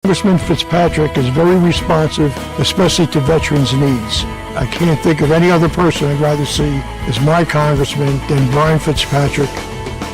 Congressman Fitzpatrick is very responsive, especially to veterans' needs. I can't think of any other person I'd rather see as my congressman than Brian Fitzpatrick.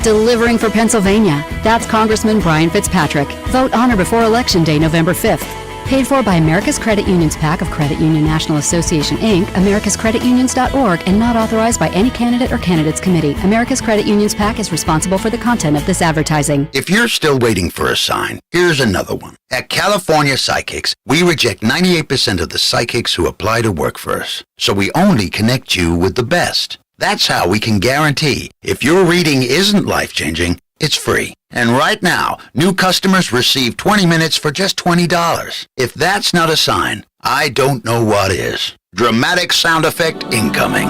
Delivering for Pennsylvania. That's Congressman Brian Fitzpatrick. Vote on or before Election Day, November 5th. Paid for by America's Credit Unions PAC of Credit Union National Association, Inc., americascreditunions.org, and not authorized by any candidate or candidates committee. America's Credit Unions PAC is responsible for the content of this advertising. If you're still waiting for a sign, here's another one. At California Psychics, we reject 98% of the psychics who apply to work for us. So we only connect you with the best. That's how we can guarantee if your reading isn't life-changing, it's free. And right now, new customers receive 20 minutes for just $20. If that's not a sign, I don't know what is. Dramatic sound effect incoming.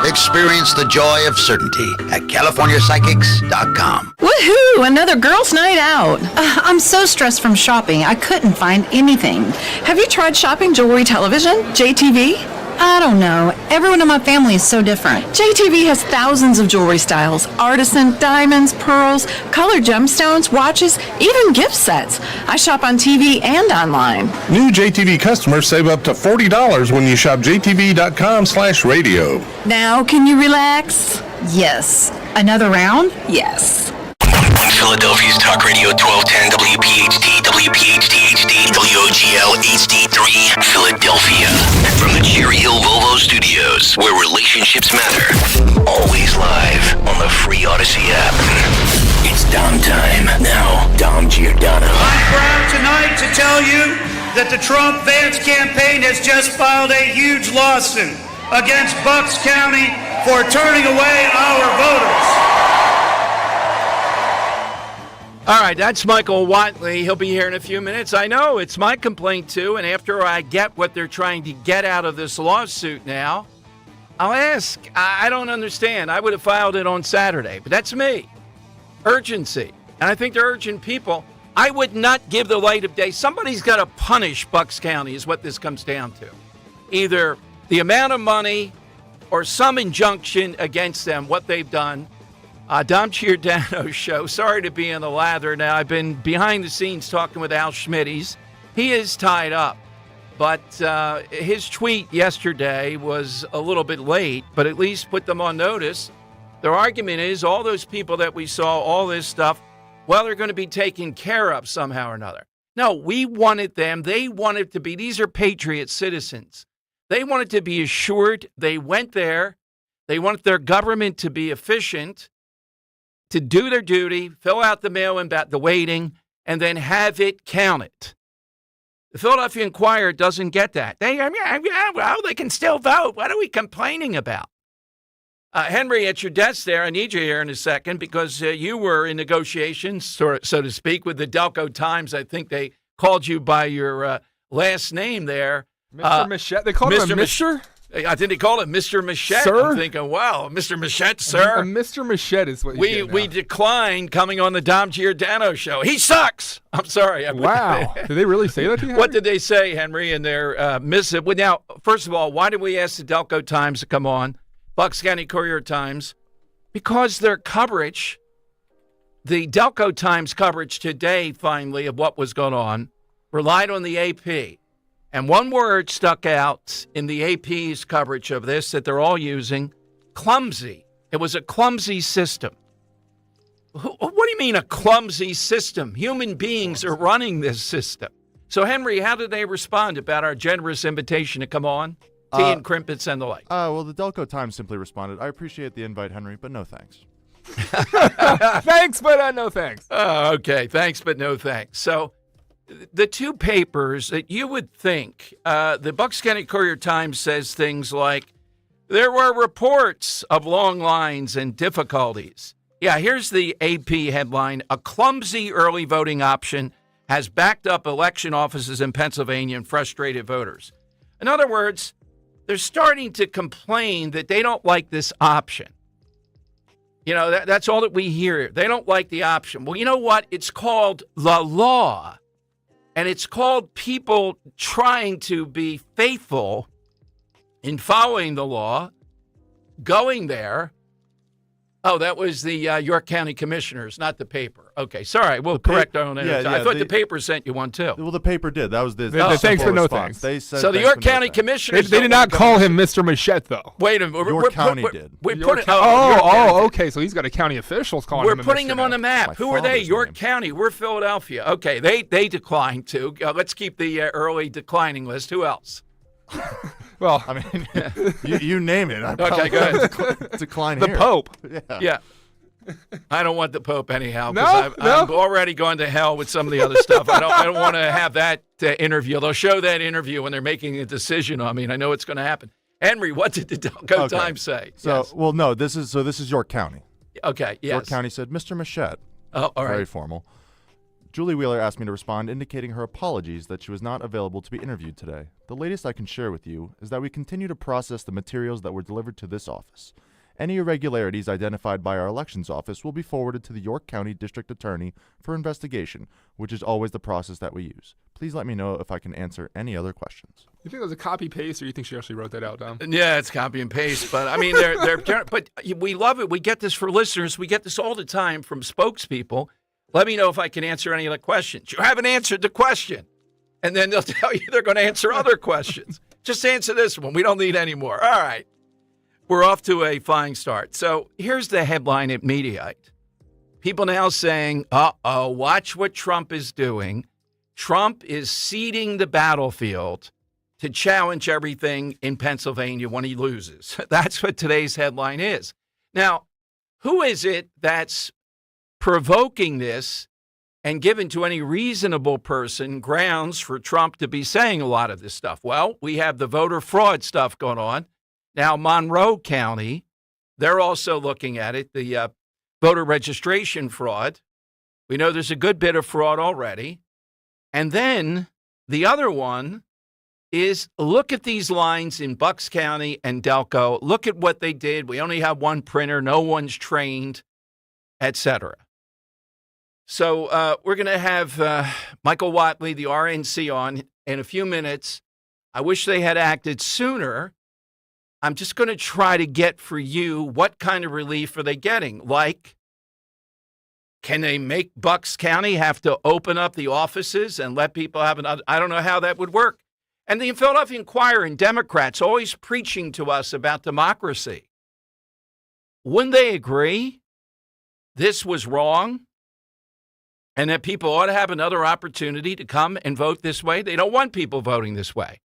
Experience the joy of certainty at CaliforniaPsychics.com. Woohoo! Another girls' night out. I'm so stressed from shopping, I couldn't find anything. Have you tried shopping jewelry television, JTV? I don't know. Everyone in my family is so different. JTV has thousands of jewelry styles, artisan, diamonds, pearls, colored gemstones, watches, even gift sets. I shop on TV and online. New JTV customers save up to $40 when you shop jtv.com/radio. Now, can you relax? Yes. Another round? Yes. Philadelphia's Talk Radio 1210 WPHT, WPHT HD, WOGL HD3, Philadelphia. From the Cherry Hill Volvo Studios, where relationships matter. Always live on the free Odyssey app. It's Dom time. Now, Dom Giordano. I'm proud tonight to tell you that the Trump-Vance campaign has just filed a huge lawsuit against Bucks County for turning away our voters. All right, that's Michael Watley. He'll be here in a few minutes. I know, it's my complaint too, and after I get what they're trying to get out of this lawsuit now, I'll ask. I don't understand. I would have filed it on Saturday, but that's me. Urgency. And I think they're urgent people. I would not give the light of day. Somebody's got to punish Bucks County is what this comes down to. Either the amount of money or some injunction against them, what they've done. Dom Giordano's show. Sorry to be in the lather now. I've been behind the scenes talking with Al Schmitties. He is tied up, but his tweet yesterday was a little bit late, but at least put them on notice. Their argument is all those people that we saw, all this stuff, well, they're going to be taken care of somehow or another. No, we wanted them. They wanted to be, these are patriot citizens. They wanted to be assured they went there. They wanted their government to be efficient, to do their duty, fill out the mail-in, the waiting, and then have it counted. The Philadelphia Inquirer doesn't get that. They can still vote. What are we complaining about? Henry, at your desk there, I need you here in a second because you were in negotiations, so to speak, with the Delco Times. I think they called you by your last name there. Mr. Machette? They called him a Mr.? I think they called him Mr. Machette. Sir? I'm thinking, wow, Mr. Machette, sir. Mr. Machette is what we declined coming on the Dom Giordano show. He sucks. I'm sorry. Wow. Did they really say that to you, Henry? What did they say, Henry, in their missive? Well, now, first of all, why did we ask the Delco Times to come on, Bucks County Courier-Times? Because their coverage, the Delco Times coverage today, finally, of what was going on, relied on the AP. And one word stuck out in the AP's coverage of this that they're all using, clumsy. It was a clumsy system. What do you mean a clumsy system? Human beings are running this system. So, Henry, how did they respond about our generous invitation to come on? Tea and crimpets and the like. Well, the Delco Times simply responded, I appreciate the invite, Henry, but no thanks. Thanks, but no thanks. Okay, thanks, but no thanks. So, the two papers that you would think, the Bucks County Courier-Times says things like, there were reports of long lines and difficulties. Yeah, here's the AP headline, a clumsy early voting option has backed up election offices in Pennsylvania and frustrated voters. In other words, they're starting to complain that they don't like this option. You know, that's all that we hear. They don't like the option. Well, you know what? It's called the law. And it's called people trying to be faithful in following the law, going there. Oh, that was the York County Commissioners, not the paper. Okay, sorry. We'll correct our own editor. I thought the paper sent you one, too. Well, the paper did. That was the thanks for no response. thanks. They said so the thanks York for no County thanks. Commissioners... They did not call him Mr. Machette, though. Wait a minute. York County did. We York put it... Okay, so he's got a county officials calling him We're a putting Mr. them on the now. map. Who are they? York County. We're Philadelphia. Okay, they declined to. Let's keep the early declining list. Who else? Well, I mean, you name it. Okay, go ahead. Decline the here. Pope. Yeah. I don't want the Pope anyhow. No, I'm already going to hell with some of the other stuff. I don't want to have that interview. They'll show that interview when they're making a decision on me, and I know it's going to happen. Henry, what did the Delco Times say? So, yes. well, no, this is York County. Okay, yes. York County said, Mr. Machette. Oh, all right. Very formal. Julie Wheeler asked me to respond, indicating her apologies that she was not available to be interviewed today. The latest I can share with you is that we continue to process the materials that were delivered to this office. Any irregularities identified by our elections office will be forwarded to the York County District Attorney for investigation, which is always the process that we use. Please let me know if I can answer any other questions. You think it was a copy paste, or you think she actually wrote that out, Dom? Yeah, it's copy and paste. But I mean, but we love it. We get this for listeners. We get this all the time from spokespeople. Let me know if I can answer any of the questions. You haven't answered the question. And then they'll tell you they're going to answer other questions. Just answer this one. We don't need any more. All right. We're off to a flying start. So here's the headline at Mediaite. People now saying, uh-oh, watch what Trump is doing. Trump is ceding the battlefield to challenge everything in Pennsylvania when he loses. That's what today's headline is. Now, who is it that's provoking this and given to any reasonable person grounds for Trump to be saying a lot of this stuff? Well, we have the voter fraud stuff going on. Now, Monroe County, they're also looking at it, the voter registration fraud. We know there's a good bit of fraud already. And then the other one is look at these lines in Bucks County and Delco. Look at what they did. We only have one printer. No one's trained, etc. So we're going to have Michael Watley, the RNC, on in a few minutes. I wish they had acted sooner. I'm just going to try to get for you what kind of relief are they getting? Like, can they make Bucks County have to open up the offices and let people have another? I don't know how that would work. And the Philadelphia Inquirer and Democrats always preaching to us about democracy. Wouldn't they agree this was wrong and that people ought to have another opportunity to come and vote this way? They don't want people voting this way.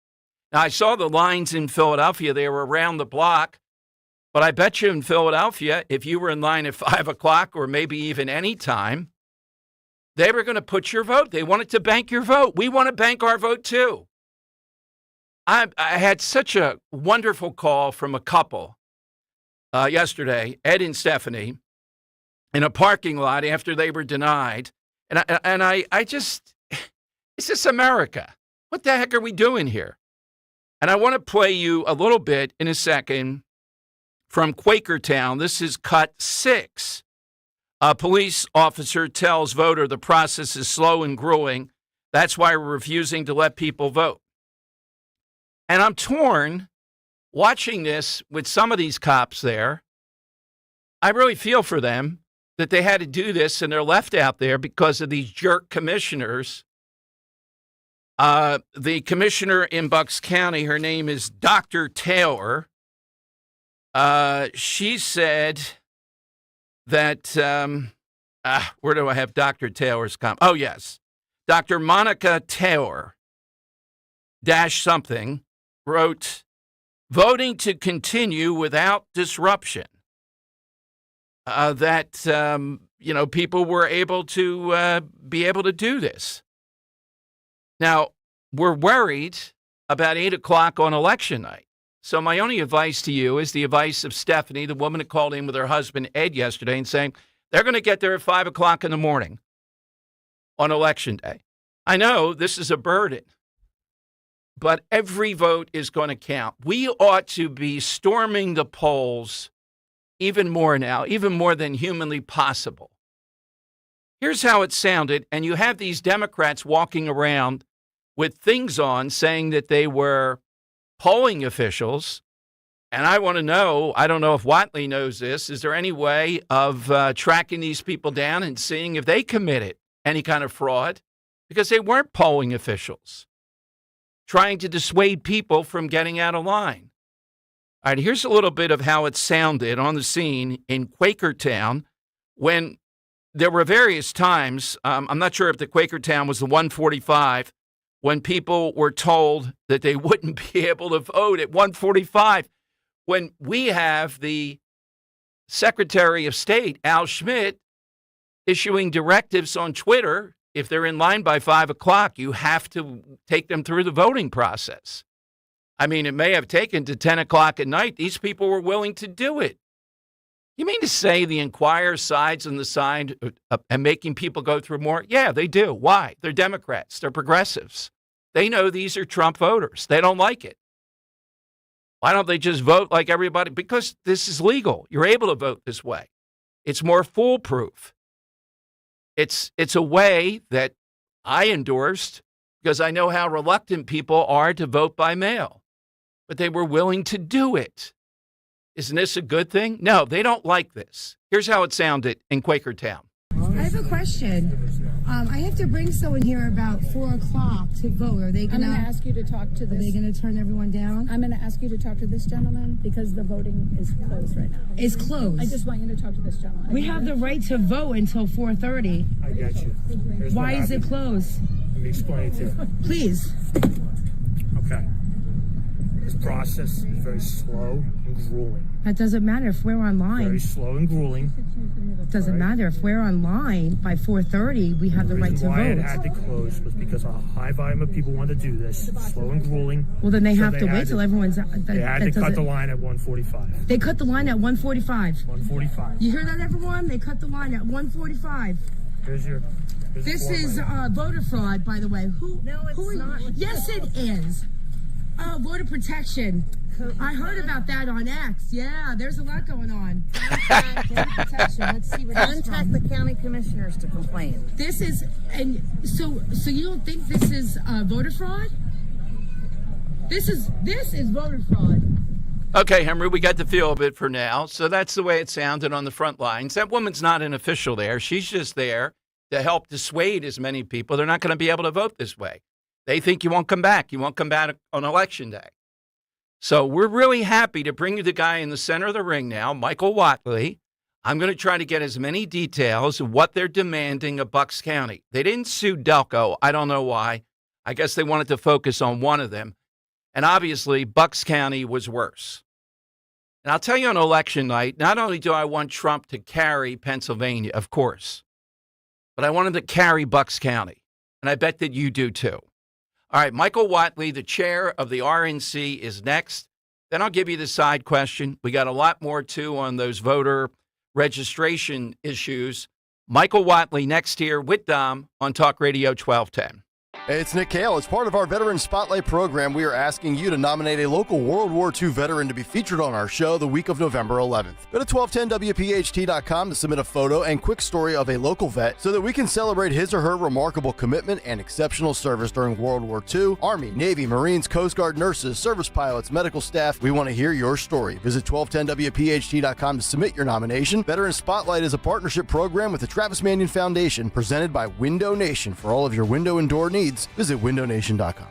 Now, I saw the lines in Philadelphia. They were around the block. But I bet you in Philadelphia, if you were in line at 5 o'clock or maybe even any time, they were going to put your vote. They wanted to bank your vote. We want to bank our vote, too. I had such a wonderful call from a couple yesterday, Ed and Stephanie, in a parking lot after they were denied. And I just, it's just America. What the heck are we doing here? And I want to play you a little bit in a second from Quakertown. This is cut 6. A police officer tells voter the process is slow and grueling. That's why we're refusing to let people vote. And I'm torn watching this with some of these cops there. I really feel for them that they had to do this and they're left out there because of these jerk commissioners. The commissioner in Bucks County, her name is Dr. Taylor. She said that, where do I have Dr. Taylor's comment? Oh, yes. Dr. Monica Taylor, -- wrote, voting to continue without disruption. People were able to be able to do this. Now, we're worried about 8 o'clock on election night. So my only advice to you is the advice of Stephanie, the woman who called in with her husband, Ed, yesterday and saying they're going to get there at 5 o'clock in the morning on election day. I know this is a burden, but every vote is going to count. We ought to be storming the polls even more now, even more than humanly possible. Here's how it sounded, and you have these Democrats walking around with things on saying that they were polling officials And I want to know, I don't know if Watley knows this, is there any way of tracking these people down and seeing if they committed any kind of fraud? Because they weren't polling officials trying to dissuade people from getting out of line. All right, here's a little bit of how it sounded on the scene in Quakertown when there were various times, I'm not sure if the Quakertown was the 145, when people were told that they wouldn't be able to vote at 145. When we have the Secretary of State, Al Schmidt, issuing directives on Twitter, if they're in line by 5 o'clock, you have to take them through the voting process. I mean, it may have taken to 10 o'clock at night. These people were willing to do it. You mean to say the Enquirer sides on the side and making people go through more? Yeah, they do. Why? They're Democrats. They're progressives. They know these are Trump voters. They don't like it. Why don't they just vote like everybody? Because this is legal. You're able to vote this way. It's more foolproof. It's a way that I endorsed because I know how reluctant people are to vote by mail. But they were willing to do it. Isn't this a good thing? No, they don't like this. Here's how it sounded in Quakertown. I have a question. I have to bring someone here about 4 o'clock to vote. Are they going to ask you to talk to this? Are they going to turn everyone down? I'm going to ask you to talk to this gentleman because the voting is closed right now. It's closed. I just want you to talk to this gentleman. We have the right to vote until 4:30. I got you. Why is it closed? Let me explain it to you. Please. Okay. This process is very slow and grueling. That doesn't matter if we're online. Very slow and grueling. Doesn't matter if we're online by 4:30. We have the right to vote. The reason why it had to close was because a high volume of people wanted to do this. Slow and grueling. Well, then they have to wait till everyone's. They had to cut the line at 1:45. They cut the line at 1:45. 1:45. You hear that, everyone? They cut the line at 1:45. This is voter fraud, by the way. No, it's not. Yes, it is. Voter protection. I heard about that on X. Yeah, there's a lot going on. Voter protection. Let's see where that's from. Contact the county commissioners to complain. This is, and so you don't think this is voter fraud? This is voter fraud. Okay, Henry, we got the feel of it for now. So that's the way it sounded on the front lines. That woman's not an official there. She's just there to help dissuade as many people. They're not going to be able to vote this way. They think you won't come back. You won't come back on Election Day. So we're really happy to bring you the guy in the center of the ring now, Michael Watley. I'm going to try to get as many details of what they're demanding of Bucks County. They didn't sue Delco. I don't know why. I guess they wanted to focus on one of them. And obviously, Bucks County was worse. And I'll tell you on election night, not only do I want Trump to carry Pennsylvania, of course, but I want him to carry Bucks County. And I bet that you do too. All right, Michael Watley, the chair of the RNC, is next. Then I'll give you the side question. We got a lot more, too, on those voter registration issues. Michael Watley next here with Dom on Talk Radio 1210. Hey, it's Nick Kale. As part of our Veteran Spotlight program, we are asking you to nominate a local World War II veteran to be featured on our show the week of November 11th. Go to 1210WPHT.com to submit a photo and quick story of a local vet so that we can celebrate his or her remarkable commitment and exceptional service during World War II. Army, Navy, Marines, Coast Guard, nurses, service pilots, medical staff, we want to hear your story. Visit 1210WPHT.com to submit your nomination. Veteran Spotlight is a partnership program with the Travis Manion Foundation presented by Window Nation. For all of your window and door needs, visit windownation.com.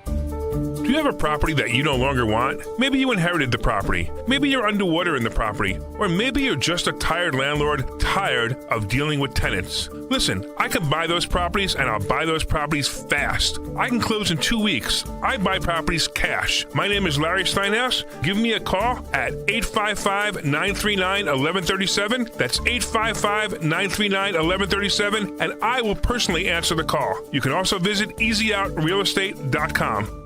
Do you have a property that you no longer want? Maybe you inherited the property. Maybe you're underwater in the property. Or maybe you're just a tired landlord, tired of dealing with tenants. Listen, I can buy those properties and I'll buy those properties fast. I can close in 2 weeks. I buy properties cash. My name is Larry Steinhaus. Give me a call at 855-939-1137. That's 855-939-1137, and I will personally answer the call. You can also visit easyOutRealEstate.com.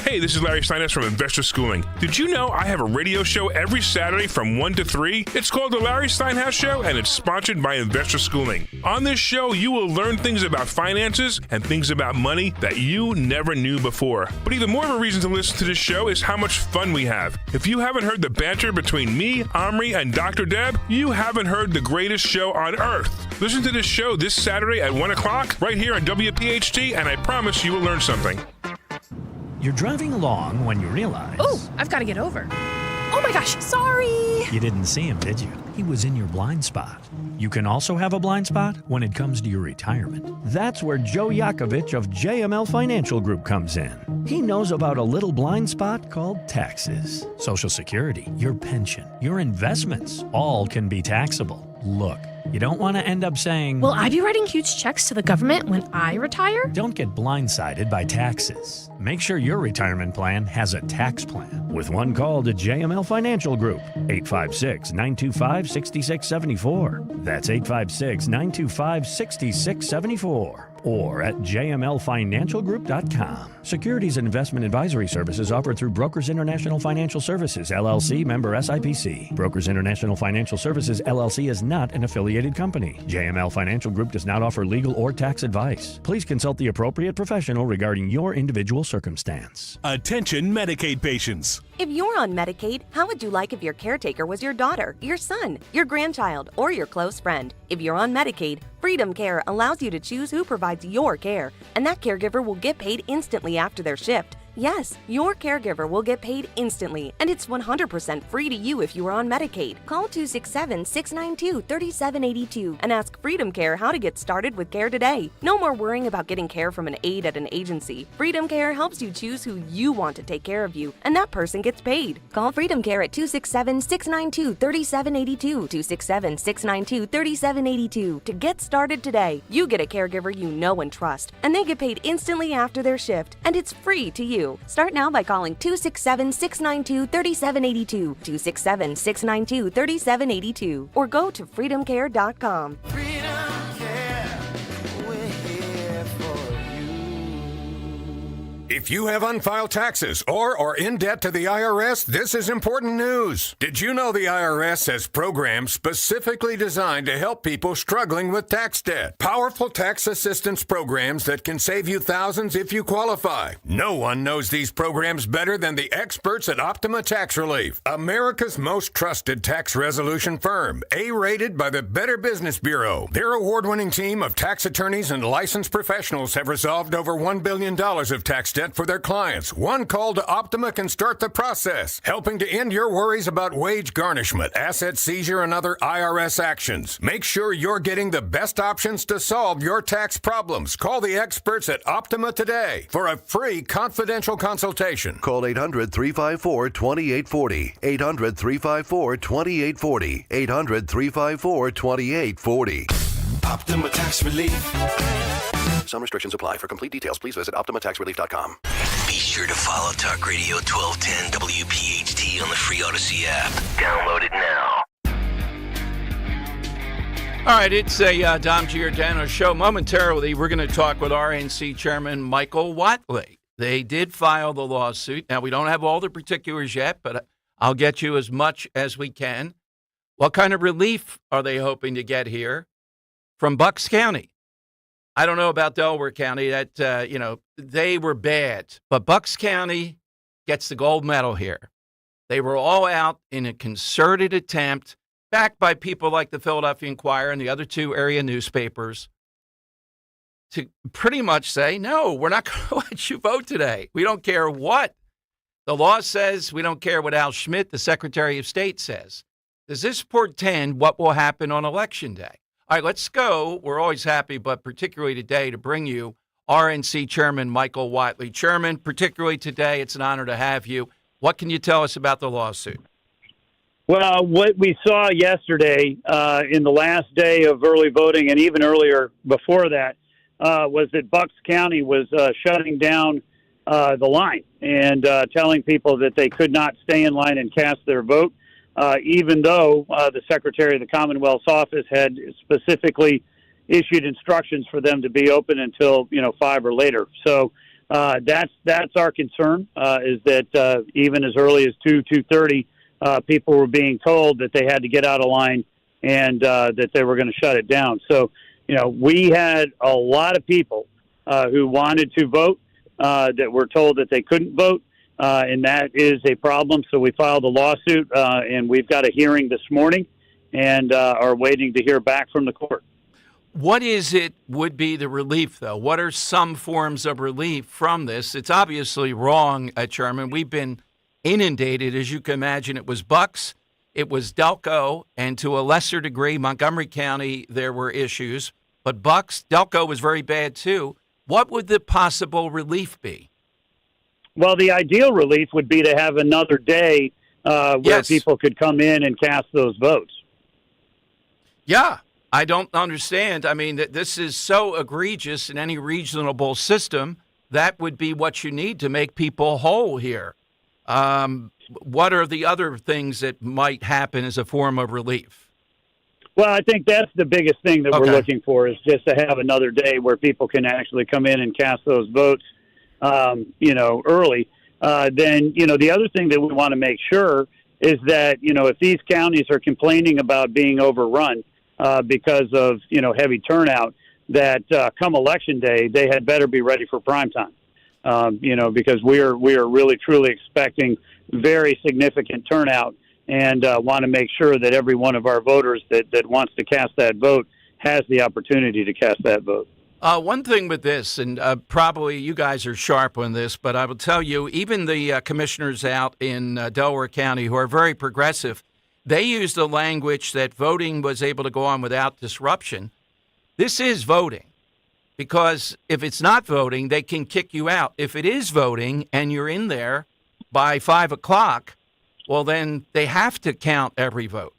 Hey, this is Larry Steinhaus from Investor Schooling. Did you know I have a radio show every Saturday from 1 to 3? It's called The Larry Steinhaus Show, and it's sponsored by Investor Schooling. On this show, you will learn things about finances and things about money that you never knew before. But even more of a reason to listen to this show is how much fun we have. If you haven't heard the banter between me, Omri, and Dr. Deb, you haven't heard the greatest show on earth. Listen to this show this Saturday at 1 o'clock right here on WPHT, and I promise you will learn something. You're driving along when you realize... Oh, I've got to get over. Oh my gosh, sorry. You didn't see him, did you? He was in your blind spot. You can also have a blind spot when it comes to your retirement. That's where Joe Yakovich of JML Financial Group comes in. He knows about a little blind spot called taxes. Social Security, your pension, your investments, all can be taxable. Look, you don't want to end up saying, Will I be writing huge checks to the government when I retire? Don't get blindsided by taxes. Make sure your retirement plan has a tax plan. With one call to JML Financial Group, 856-925-6674. That's 856-925-6674. Or at jmlfinancialgroup.com. Securities and investment advisory services offered through Brokers International Financial Services, LLC, member SIPC. Brokers International Financial Services, LLC is not an affiliated company. JML Financial Group does not offer legal or tax advice. Please consult the appropriate professional regarding your individual circumstance. Attention Medicaid patients. If you're on Medicaid, how would you like if your caretaker was your daughter, your son, your grandchild, or your close friend? If you're on Medicaid, Freedom Care allows you to choose who provides your care, and that caregiver will get paid instantly after their shift. Yes, your caregiver will get paid instantly, and it's 100% free to you if you are on Medicaid. Call 267-692-3782 and ask Freedom Care how to get started with care today. No more worrying about getting care from an aide at an agency. Freedom Care helps you choose who you want to take care of you, and that person gets paid. Call Freedom Care at 267-692-3782, 267-692-3782 to get started today. You get a caregiver you know and trust, and they get paid instantly after their shift, and it's free to you. Start now by calling 267-692-3782, 267-692-3782, or go to freedomcare.com. If you have unfiled taxes or are in debt to the IRS, this is important news. Did you know the IRS has programs specifically designed to help people struggling with tax debt? Powerful tax assistance programs that can save you thousands if you qualify. No one knows these programs better than the experts at Optima Tax Relief, America's most trusted tax resolution firm, A-rated by the Better Business Bureau. Their award-winning team of tax attorneys and licensed professionals have resolved over $1 billion of tax debt for their clients. One call to Optima can start the process, helping to end your worries about wage garnishment, asset seizure, and other IRS actions. Make sure you're getting the best options to solve your tax problems. Call the experts at Optima today for a free confidential consultation. Call 800-354-2840. 800-354-2840. 800-354-2840. Optima Tax Relief. Some restrictions apply. For complete details, please visit OptimaTaxRelief.com. Be sure to follow Talk Radio 1210 WPHT on the free Odyssey app. Download it now. All right, it's a Dom Giordano show. Momentarily, we're going to talk with RNC Chairman Michael Watley. They did file the lawsuit. Now, we don't have all the particulars yet, but I'll get you as much as we can. What kind of relief are they hoping to get here from Bucks County? I don't know about Delaware County. That they were bad, but Bucks County gets the gold medal here. They were all out in a concerted attempt, backed by people like the Philadelphia Inquirer and the other two area newspapers, to pretty much say, no, we're not going to let you vote today. We don't care what the law says. We don't care what Al Schmidt, the Secretary of State, says. Does this portend what will happen on Election Day? All right, let's go. We're always happy, but particularly today, to bring you RNC Chairman Michael Watley. Chairman, particularly today, it's an honor to have you. What can you tell us about the lawsuit? Well, what we saw yesterday in the last day of early voting, and even earlier before that, was that Bucks County was shutting down the line and telling people that they could not stay in line and cast their vote. Even though the Secretary of the Commonwealth's office had specifically issued instructions for them to be open until 5 or later. So that's our concern, is that even as early as 2:30, people were being told that they had to get out of line and that they were going to shut it down. So we had a lot of people who wanted to vote that were told that they couldn't vote. And that is a problem. So we filed a lawsuit, and we've got a hearing this morning and are waiting to hear back from the court. What would be the relief, though? What are some forms of relief from this? It's obviously wrong, Chairman. We've been inundated. As you can imagine, it was Bucks, it was Delco, and to a lesser degree, Montgomery County, there were issues. But Bucks, Delco was very bad too. What would the possible relief be? Well, the ideal relief would be to have another day where people could come in and cast those votes. Yeah, I don't understand. I mean, this is so egregious in any reasonable system. That would be what you need to make people whole here. What are the other things that might happen as a form of relief? Well, I think that's the biggest thing that we're looking for is just to have another day where people can actually come in and cast those votes, early. Then, the other thing that we want to make sure is that, if these counties are complaining about being overrun because of, heavy turnout, that come election day, they had better be ready for prime time. Because we are really, truly expecting very significant turnout and want to make sure that every one of our voters that wants to cast that vote has the opportunity to cast that vote. One thing with this, and probably you guys are sharp on this, but I will tell you, even the commissioners out in Delaware County who are very progressive, they use the language that voting was able to go on without disruption. This is voting, because if it's not voting, they can kick you out. If it is voting and you're in there by 5 o'clock, well, then they have to count every vote.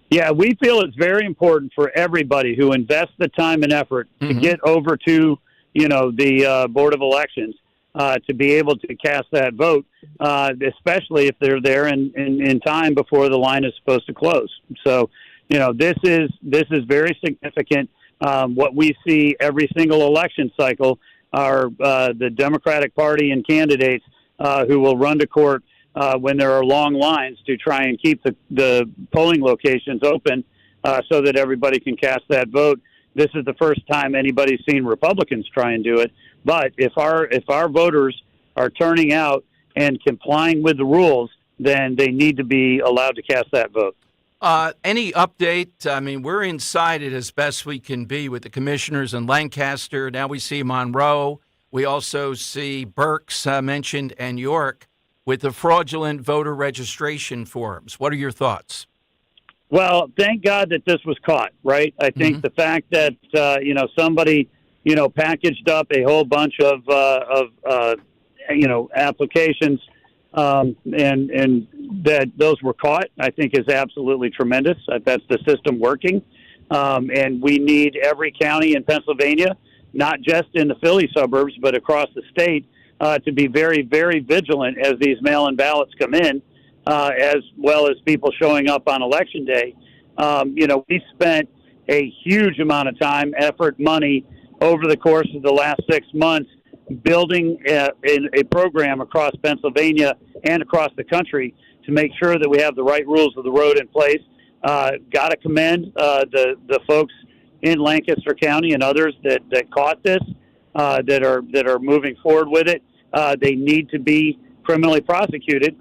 Yeah, we feel it's very important for everybody who invests the time and effort to get over to, the Board of Elections to be able to cast that vote, especially if they're there in time before the line is supposed to close. So, this is very significant. What we see every single election cycle are the Democratic Party and candidates who will run to court when there are long lines to try and keep the polling locations open so that everybody can cast that vote. This is the first time anybody's seen Republicans try and do it. But if our voters are turning out and complying with the rules, then they need to be allowed to cast that vote. Any update? I mean, we're inside it as best we can be with the commissioners in Lancaster. Now we see Monroe. We also see Berks mentioned and York with the fraudulent voter registration forms. What are your thoughts? Well, thank God that this was caught, right? I think the fact that, somebody, packaged up a whole bunch of applications and that those were caught, I think is absolutely tremendous. That's the system working. And we need every county in Pennsylvania, not just in the Philly suburbs, but across the state, to be very, very vigilant as these mail-in ballots come in, as well as people showing up on Election Day. We spent a huge amount of time, effort, money over the course of the last 6 months building a program across Pennsylvania and across the country to make sure that we have the right rules of the road in place. Got to commend the folks in Lancaster County and others that caught this, that are moving forward with it. They need to be criminally prosecuted.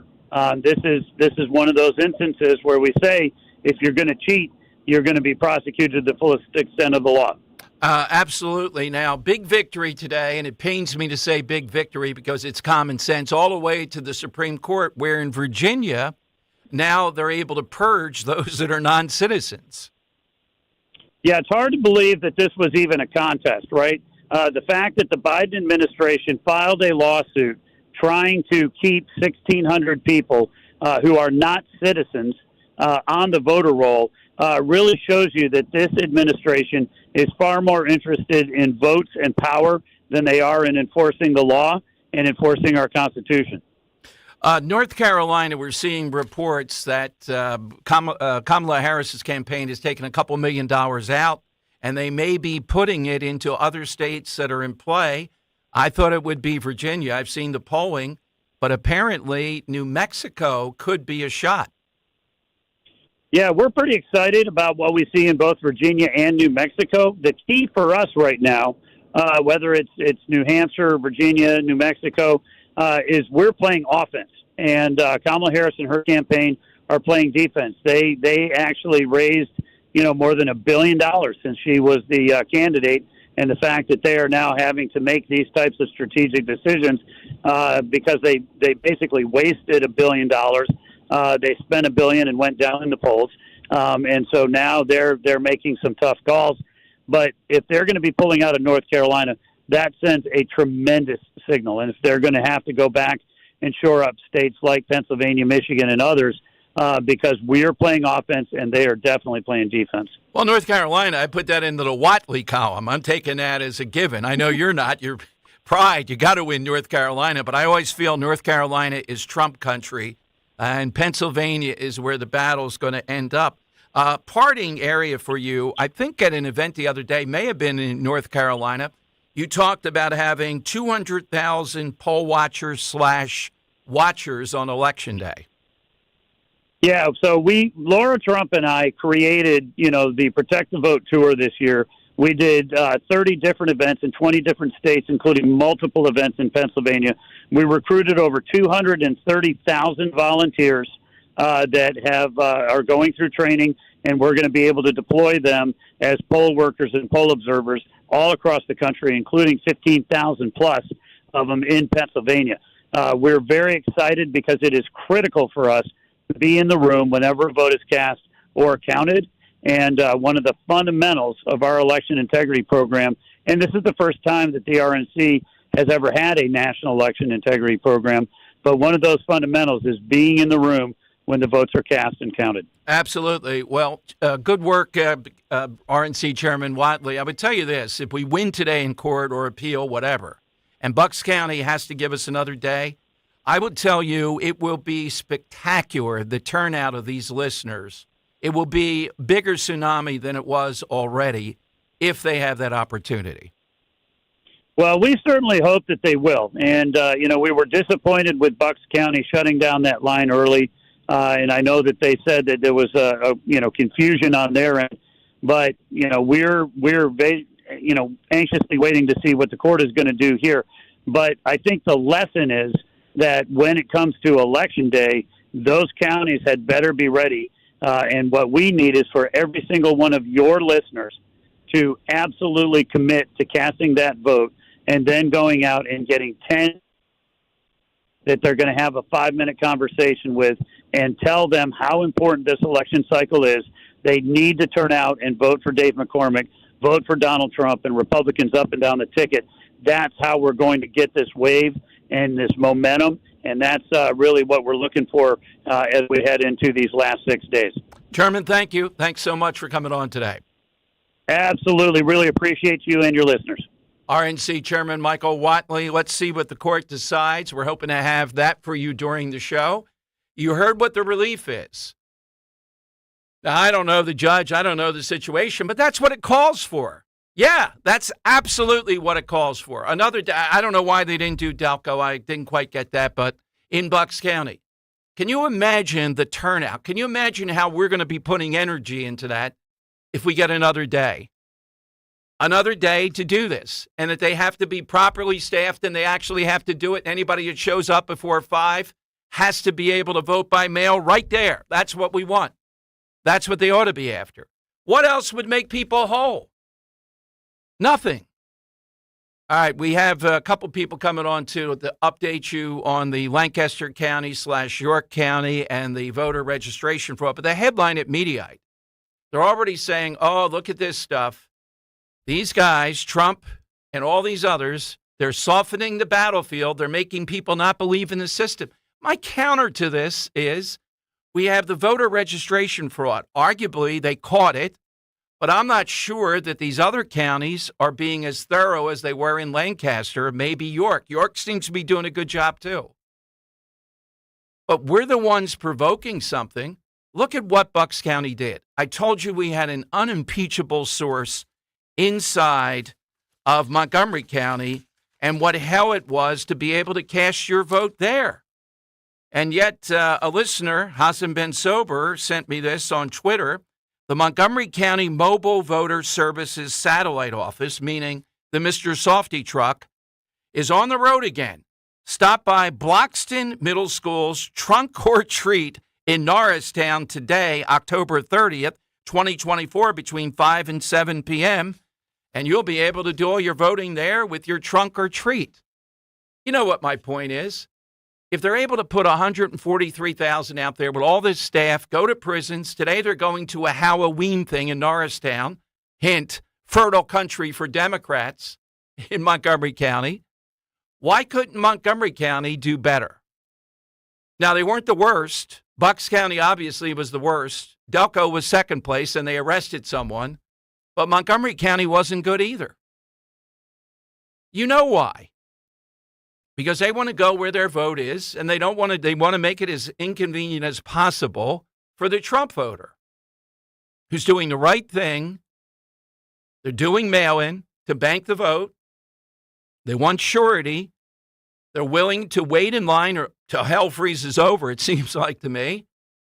This is one of those instances where we say if you're going to cheat, you're going to be prosecuted to the fullest extent of the law. Absolutely. Now, big victory today, and it pains me to say big victory because it's common sense, all the way to the Supreme Court, where in Virginia, now they're able to purge those that are non-citizens. Yeah, it's hard to believe that this was even a contest, right? The fact that the Biden administration filed a lawsuit trying to keep 1,600 people who are not citizens on the voter roll really shows you that this administration is far more interested in votes and power than they are in enforcing the law and enforcing our Constitution. North Carolina, we're seeing reports that Kamala Harris's campaign has taken a couple $1 million out, and they may be putting it into other states that are in play. I thought it would be Virginia. I've seen the polling, but apparently New Mexico could be a shot. Yeah, we're pretty excited about what we see in both Virginia and New Mexico. The key for us right now, whether it's New Hampshire, Virginia, New Mexico, is we're playing offense. And Kamala Harris and her campaign are playing defense. They actually raised, more than $1 billion since she was the candidate and the fact that they are now having to make these types of strategic decisions because they basically wasted $1 billion. They spent $1 billion and went down in the polls, and so now they're making some tough calls. But if they're going to be pulling out of North Carolina, that sends a tremendous signal. And if they're going to have to go back and shore up states like Pennsylvania, Michigan, and others, because we are playing offense and they are definitely playing defense. Well, North Carolina, I put that into the Watley column. I'm taking that as a given. I know you're not. You're pride. You got to win North Carolina. But I always feel North Carolina is Trump country, and Pennsylvania is where the battle's going to end up. Parting area for you, I think at an event the other day, may have been in North Carolina, you talked about having 200,000 poll watchers on Election Day. Yeah, so Laura Trump and I created, the Protect the Vote tour this year. We did 30 different events in 20 different states, including multiple events in Pennsylvania. We recruited over 230,000 volunteers that are going through training, and we're going to be able to deploy them as poll workers and poll observers all across the country, including 15,000 plus of them in Pennsylvania. We're very excited because it is critical for us to be in the room whenever a vote is cast or counted. And one of the fundamentals of our election integrity program, and this is the first time that the RNC has ever had a national election integrity program, but one of those fundamentals is being in the room when the votes are cast and counted. Absolutely. Well, good work, RNC Chairman Watley. I would tell you this, if we win today in court or appeal, whatever, and Bucks County has to give us another day, I would tell you it will be spectacular, the turnout of these listeners. It will be bigger tsunami than it was already if they have that opportunity. Well, we certainly hope that they will. And, we were disappointed with Bucks County shutting down that line early. And I know that they said that there was a confusion on their end. But, we're anxiously waiting to see what the court is going to do here. But I think the lesson is that when it comes to Election Day, those counties had better be ready. And what we need is for every single one of your listeners to absolutely commit to casting that vote and then going out and getting 10 that they're going to have a 5-minute conversation with and tell them how important this election cycle is. They need to turn out and vote for Dave McCormick, vote for Donald Trump, and Republicans up and down the ticket. That's how we're going to get this wave and this momentum, and that's really what we're looking for as we head into these last 6 days. Chairman, thank you. Thanks so much for coming on today. Absolutely. Really appreciate you and your listeners. RNC Chairman Michael Watley. Let's see what the court decides. We're hoping to have that for you during the show. You heard what the relief is. Now, I don't know the judge. I don't know the situation, but that's what it calls for. Yeah, that's absolutely what it calls for. Another, I don't know why they didn't do Delco. I didn't quite get that, but in Bucks County. Can you imagine the turnout? Can you imagine how we're going to be putting energy into that if we get another day? Another day to do this, and that they have to be properly staffed and they actually have to do it. Anybody that shows up before 5 has to be able to vote by mail right there. That's what we want. That's what they ought to be after. What else would make people whole? Nothing. All right, we have a couple people coming on to update you on the Lancaster County / York County and the voter registration fraud. But the headline at Mediaite, they're already saying, oh, look at this stuff. These guys, Trump and all these others, they're softening the battlefield. They're making people not believe in the system. My counter to this is we have the voter registration fraud. Arguably, they caught it, but I'm not sure that these other counties are being as thorough as they were in Lancaster, maybe York. York seems to be doing a good job, too. But we're the ones provoking something. Look at what Bucks County did. I told you we had an unimpeachable source inside of Montgomery County and what hell it was to be able to cast your vote there. And yet a listener, Hassan Ben Sober, sent me this on Twitter. The Montgomery County Mobile Voter Services Satellite Office, meaning the Mr. Softy truck, is on the road again. Stop by Bloxton Middle School's Trunk or Treat in Norristown today, October 30th, 2024, between 5 and 7 p.m., And you'll be able to do all your voting there with your trunk or treat. You know what my point is. If they're able to put 143,000 out there with all this staff, go to prisons. Today they're going to a Halloween thing in Norristown. Hint, fertile country for Democrats in Montgomery County. Why couldn't Montgomery County do better? Now, they weren't the worst. Bucks County obviously was the worst. Delco was second place, and they arrested someone. But Montgomery County wasn't good either. You know why? Because they want to go where their vote is, and they want to make it as inconvenient as possible for the Trump voter, who's doing the right thing. They're doing mail-in to bank the vote. They want surety. They're willing to wait in line or till hell freezes over, it seems like to me.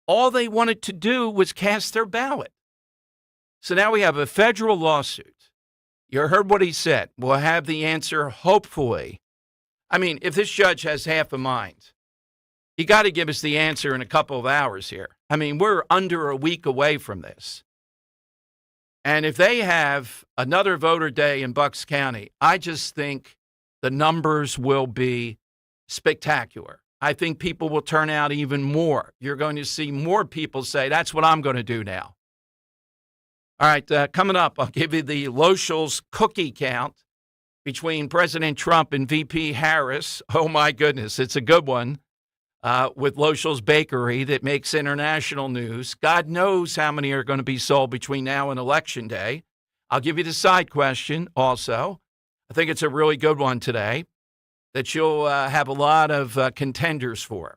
All they wanted to do was cast their ballot. So now we have a federal lawsuit. You heard what he said. We'll have the answer, hopefully. I mean, if this judge has half a mind, you got to give us the answer in a couple of hours here. I mean, we're under a week away from this. And if they have another voter day in Bucks County, I just think the numbers will be spectacular. I think people will turn out even more. You're going to see more people say, that's what I'm going to do now. All right, coming up, I'll give you the Lochel's cookie count between President Trump and VP Harris. Oh, my goodness, it's a good one with Lochel's Bakery that makes international news. God knows how many are going to be sold between now and Election Day. I'll give you the side question also. I think it's a really good one today that you'll have a lot of contenders for.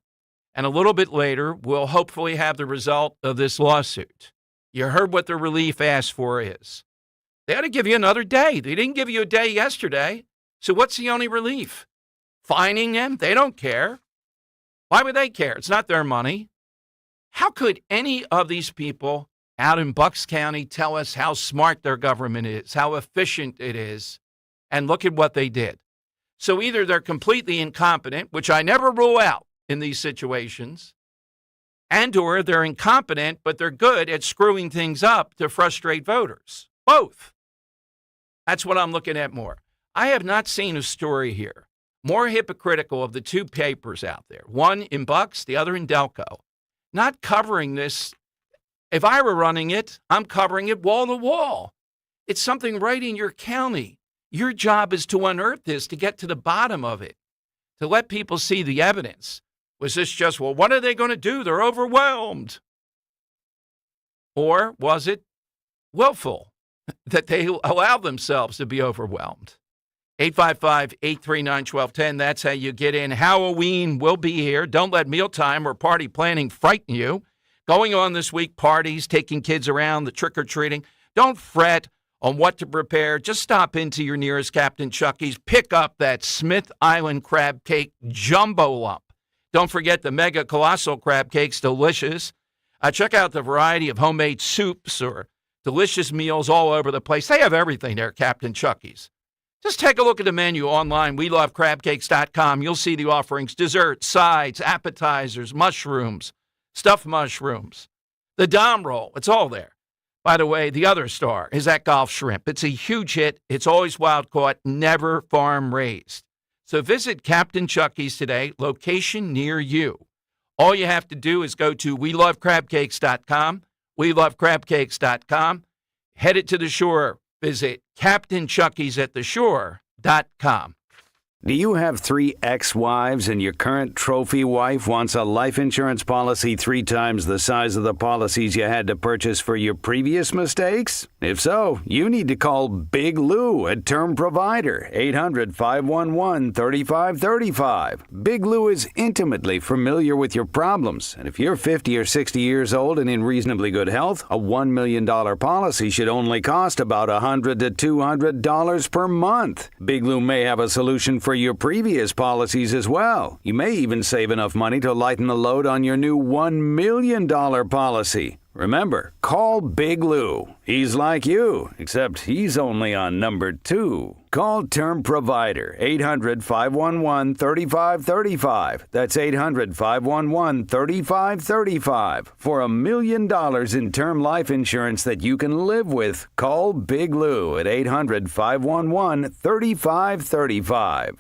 And a little bit later, we'll hopefully have the result of this lawsuit. You heard what the relief asked for is. They ought to give you another day. They didn't give you a day yesterday. So what's the only relief? Fining them? They don't care. Why would they care? It's not their money. How could any of these people out in Bucks County tell us how smart their government is, how efficient it is, and look at what they did? So either they're completely incompetent, which I never rule out in these situations, and or they're incompetent, but they're good at screwing things up to frustrate voters. Both. That's what I'm looking at more. I have not seen a story here more hypocritical of the two papers out there, one in Bucks, the other in Delco, not covering this. If I were running it, I'm covering it wall to wall. It's something right in your county. Your job is to unearth this, to get to the bottom of it, to let people see the evidence. Was this just, well, what are they going to do? They're overwhelmed. Or was it willful that they allow themselves to be overwhelmed? 855-839-1210. That's how you get in. Halloween will be here. Don't let mealtime or party planning frighten you. Going on this week, parties, taking kids around, the trick-or-treating. Don't fret on what to prepare. Just stop into your nearest Captain Chucky's. Pick up that Smith Island crab cake jumbo lump. Don't forget the mega colossal crab cakes, delicious. Check out the variety of homemade soups or delicious meals all over the place. They have everything there, Captain Chucky's. Just take a look at the menu online, WeLoveCrabCakes.com. You'll see the offerings, desserts, sides, appetizers, mushrooms, stuffed mushrooms, the Dom roll. It's all there. By the way, the other star is that Gulf shrimp. It's a huge hit. It's always wild caught, never farm raised. So visit Captain Chucky's today, location near you. All you have to do is go to WeLoveCrabCakes.com, WeLoveCrabCakes.com, head it to the shore. Visit CaptainChucky'sAtTheShore.com. Do you have 3 ex-wives and your current trophy wife wants a life insurance policy 3 times the size of the policies you had to purchase for your previous mistakes? If so, you need to call Big Lou at Term Provider, 800-511-3535. Big Lou is intimately familiar with your problems, and if you're 50 or 60 years old and in reasonably good health, a $1 million policy should only cost about $100 to $200 per month. Big Lou may have a solution for your previous policies as well. You may even save enough money to lighten the load on your new $1 million policy. Remember, call Big Lou. He's like you, except he's only on number 2. Call Term Provider, 800-511-3535. That's 800-511-3535. For $1 million in term life insurance that you can live with, call Big Lou at 800-511-3535.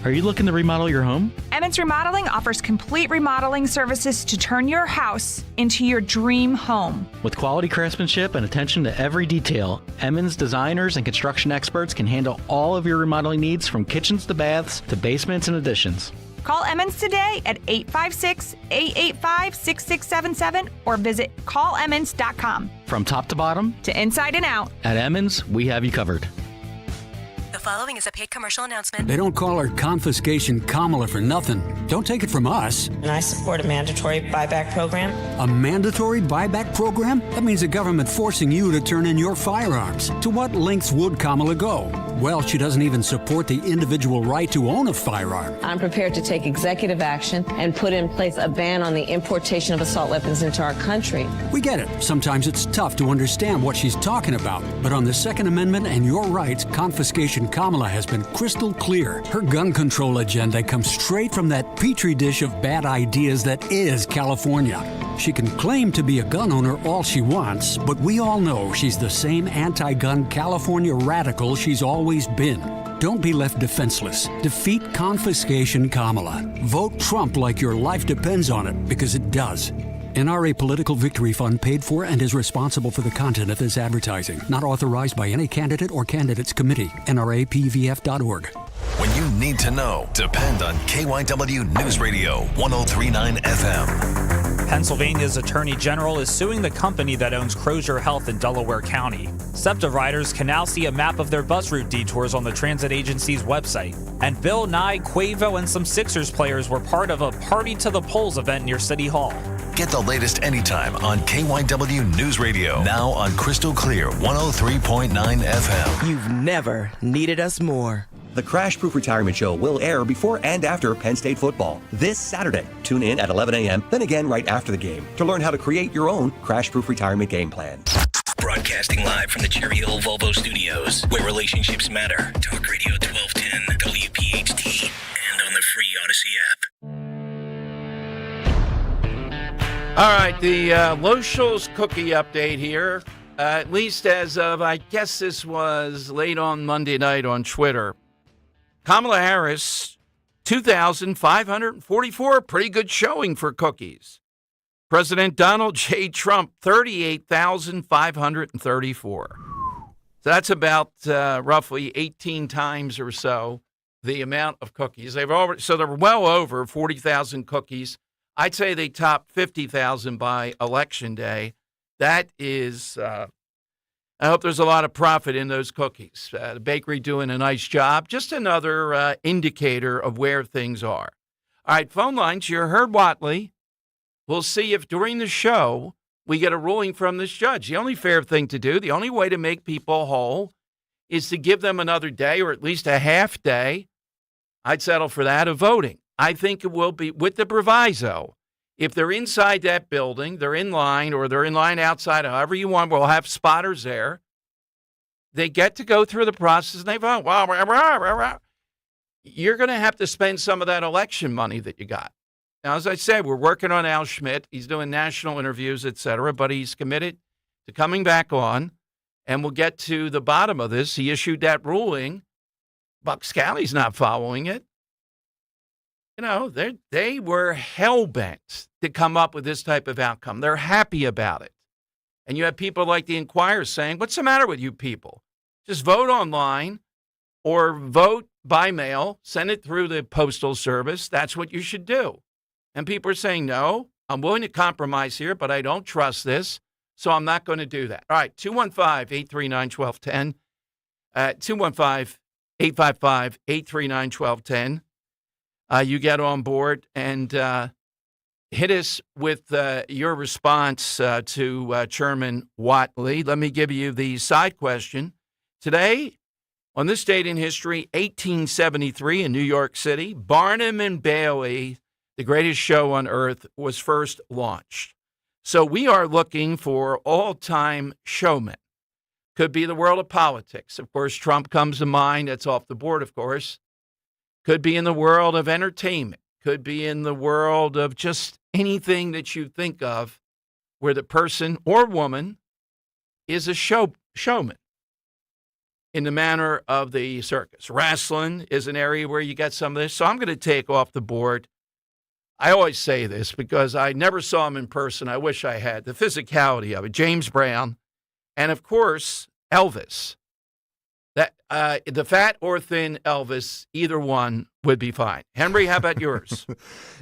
Are you looking to remodel your home? Emmons Remodeling offers complete remodeling services to turn your house into your dream home. With quality craftsmanship and attention to every detail, Emmons designers and construction experts can handle all of your remodeling needs from kitchens to baths to basements and additions. Call Emmons today at 856-885-6677 or visit callemmons.com. From top to bottom, to inside and out, at Emmons, we have you covered. The following is a paid commercial announcement. They don't call her confiscation Kamala for nothing. Don't take it from us. And I support a mandatory buyback program. A mandatory buyback program? That means the government forcing you to turn in your firearms. To what lengths would Kamala go? Well, she doesn't even support the individual right to own a firearm. I'm prepared to take executive action and put in place a ban on the importation of assault weapons into our country. We get it. Sometimes it's tough to understand what she's talking about. But on the Second Amendment and your rights, confiscation Kamala has been crystal clear. Her gun control agenda comes straight from that petri dish of bad ideas that is California. She can claim to be a gun owner all she wants, but we all know she's the same anti-gun California radical she's always been. Don't be left defenseless. Defeat confiscation Kamala. Vote Trump like your life depends on it, because it does. NRA Political Victory Fund paid for and is responsible for the content of this advertising. Not authorized by any candidate or candidates committee. NRAPVF.org. When you need to know, depend on KYW News Radio 1039 FM. Pennsylvania's Attorney General is suing the company that owns Crozier Health in Delaware County. SEPTA riders can now see a map of their bus route detours on the transit agency's website. And Bill Nye, Quavo, and some Sixers players were part of a Party to the Polls event near City Hall. Get the latest anytime on KYW News Radio. Now on Crystal Clear 103.9 FM. You've never needed us more. The Crash Proof Retirement Show will air before and after Penn State football this Saturday. Tune in at 11 a.m., then again right after the game to learn how to create your own Crash Proof Retirement game plan. Broadcasting live from the Cherry Hill Volvo Studios, where relationships matter. Talk Radio 1210, WPHT, and on the free Odyssey app. All right, the Loschel's cookie update here, at least as of, I guess this was late on Monday night on Twitter. Kamala Harris, 2,544, pretty good showing for cookies. President Donald J. Trump, 38,534. So that's about roughly 18 times or so the amount of cookies. They're well over 40,000 cookies. I'd say they top 50,000 by Election Day. That is, I hope there's a lot of profit in those cookies. The bakery doing a nice job. Just another indicator of where things are. All right, phone lines. You heard Watley. We'll see if during the show we get a ruling from this judge. The only fair thing to do, the only way to make people whole is to give them another day or at least a half day. I'd settle for that of voting. I think it will be with the proviso. If they're inside that building, they're in line, or they're in line outside, however you want, we'll have spotters there. They get to go through the process and they vote. You're going to have to spend some of that election money that you got. Now, as I said, we're working on Al Schmidt. He's doing national interviews, et cetera, but he's committed to coming back on, and we'll get to the bottom of this. He issued that ruling. Bucks County's not following it. You know, they were hell-bent to come up with this type of outcome. They're happy about it. And you have people like the Inquirer saying, what's the matter with you people? Just vote online or vote by mail, send it through the Postal Service. That's what you should do. And people are saying, no, I'm willing to compromise here, but I don't trust this, so I'm not going to do that. All right, 215-839-1210, 215-855-839-1210. You get on board and hit us with your response to Chairman Watley. Let me give you the side question. Today, on this date in history, 1873 in New York City, Barnum and Bailey, the greatest show on earth, was first launched. So we are looking for all-time showmen. Could be the world of politics. Of course, Trump comes to mind. That's off the board, of course. Could be in the world of entertainment. Could be in the world of just anything that you think of where the person or woman is a showman in the manner of the circus. Wrestling is an area where you get some of this. So I'm going to take off the board. I always say this because I never saw him in person. I wish I had. The physicality of it. James Brown. And, of course, Elvis. That the fat or thin Elvis, either one would be fine. Henry, how about yours?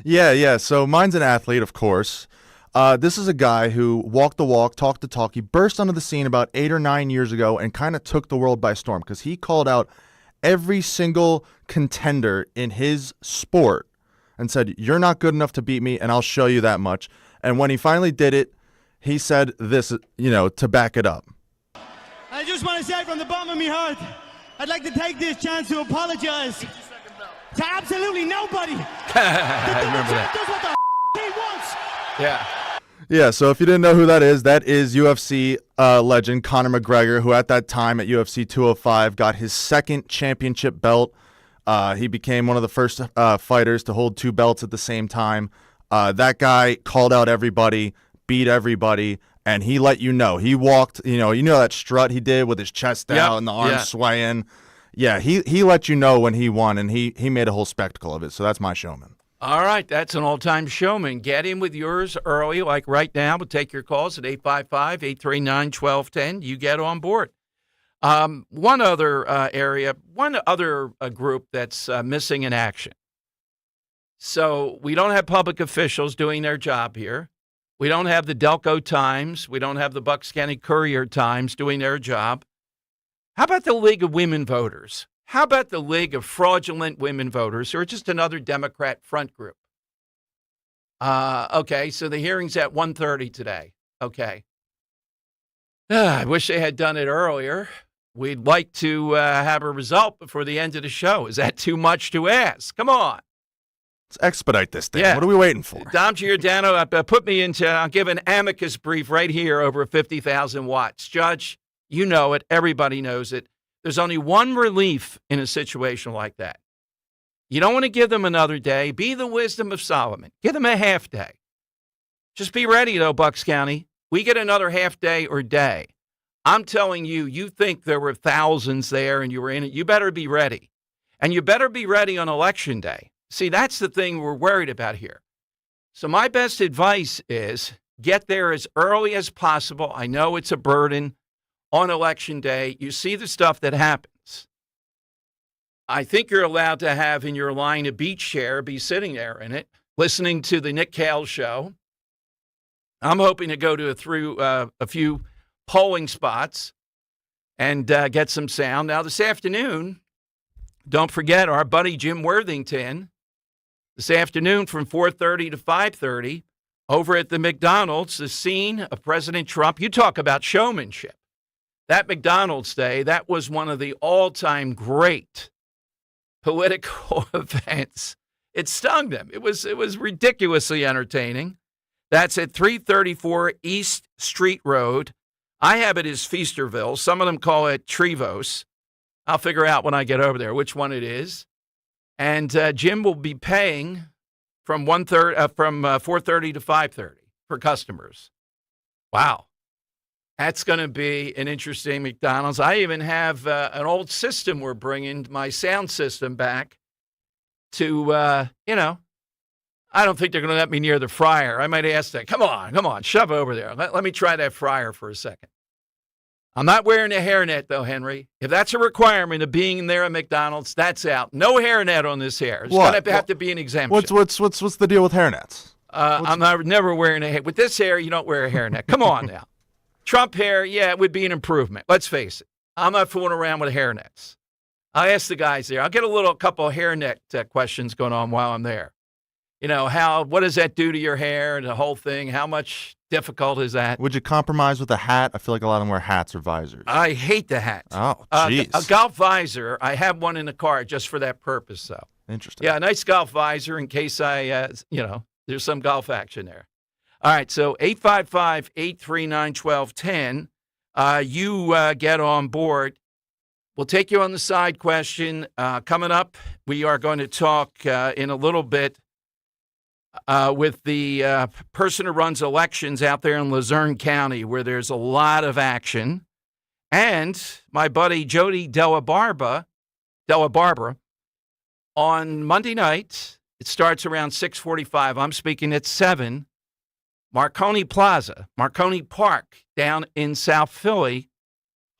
Yeah. So mine's an athlete, of course. This is a guy who walked the walk, talked the talk. He burst onto the scene about 8 or 9 years ago and kind of took the world by storm because he called out every single contender in his sport and said, "You're not good enough to beat me, and I'll show you that much." And when he finally did it, he said this, to back it up. I just want to say from the bottom of my heart, I'd like to take this chance to apologize to absolutely nobody. I remember that. Does what the he wants. Yeah. Yeah, so if you didn't know who that is UFC legend Conor McGregor, who at that time at UFC 205 got his second championship belt. He became one of the first fighters to hold 2 belts at the same time. That guy called out everybody, beat everybody, and he let you know. He walked, that strut he did with his chest out and the arms swaying. Yeah, he let you know when he won, and he made a whole spectacle of it. So that's my showman. All right, that's an all-time showman. Get in with yours early, like right now. We'll take your calls at 855-839-1210. You get on board. One other group that's missing in action. So we don't have public officials doing their job here. We don't have the Delco Times. We don't have the Bucks County Courier-Times doing their job. How about the League of Women Voters? How about the League of Fraudulent Women Voters, or just another Democrat front group? Okay, so the hearing's at 1:30 today. Okay. I wish they had done it earlier. We'd like to have a result before the end of the show. Is that too much to ask? Come on. Let's expedite this thing. Yeah. What are we waiting for? Dom Giordano, I'll give an amicus brief right here over 50,000 watts. Judge, you know it. Everybody knows it. There's only one relief in a situation like that. You don't want to give them another day. Be the wisdom of Solomon. Give them a half day. Just be ready, though, Bucks County. We get another half day or day. I'm telling you, you think there were thousands there and you were in it. You better be ready. And you better be ready on Election Day. See, that's the thing we're worried about here. So my best advice is get there as early as possible. I know it's a burden. On Election Day, you see the stuff that happens. I think you're allowed to have in your line a beach chair, be sitting there in it, listening to the Nick Cale show. I'm hoping to go through a few polling spots and get some sound. Now, this afternoon, don't forget our buddy Jim Worthington, this afternoon from 4:30 to 5:30, over at the McDonald's, the scene of President Trump. You talk about showmanship. That McDonald's Day, that was one of the all-time great political events. It stung them. It was ridiculously entertaining. That's at 334 East Street Road. I have it as Feasterville. Some of them call it Trevose. I'll figure out when I get over there which one it is. And Jim will be paying from 4:30 to 5:30 for customers. Wow. That's going to be an interesting McDonald's. I even have an old system we're bringing, my sound system back to, I don't think they're going to let me near the fryer. I might ask them, come on, shove over there. Let me try that fryer for a second. I'm not wearing a hairnet, though, Henry. If that's a requirement of being there at McDonald's, that's out. No hairnet on this hair. It's going to have to be an exemption. What's the deal with hairnets? I'm never wearing a hair. With this hair, you don't wear a hairnet. Come on now. Trump hair, yeah, it would be an improvement. Let's face it. I'm not fooling around with hairnets. I'll ask the guys there. I'll get a couple of hairnet questions going on while I'm there. What does that do to your hair and the whole thing? How much difficult is that? Would you compromise with a hat? I feel like a lot of them wear hats or visors. I hate the hat. Oh, jeez. A golf visor, I have one in the car just for that purpose, though. Interesting. Yeah, a nice golf visor in case there's some golf action there. All right, so 855-839-1210. You get on board. We'll take you on the side question. Coming up, we are going to talk in a little bit with the person who runs elections out there in Luzerne County, where there's a lot of action. And my buddy Jody, Della, Barba, on Monday night, it starts around 6:45. I'm speaking at 7. Marconi Park down in South Philly,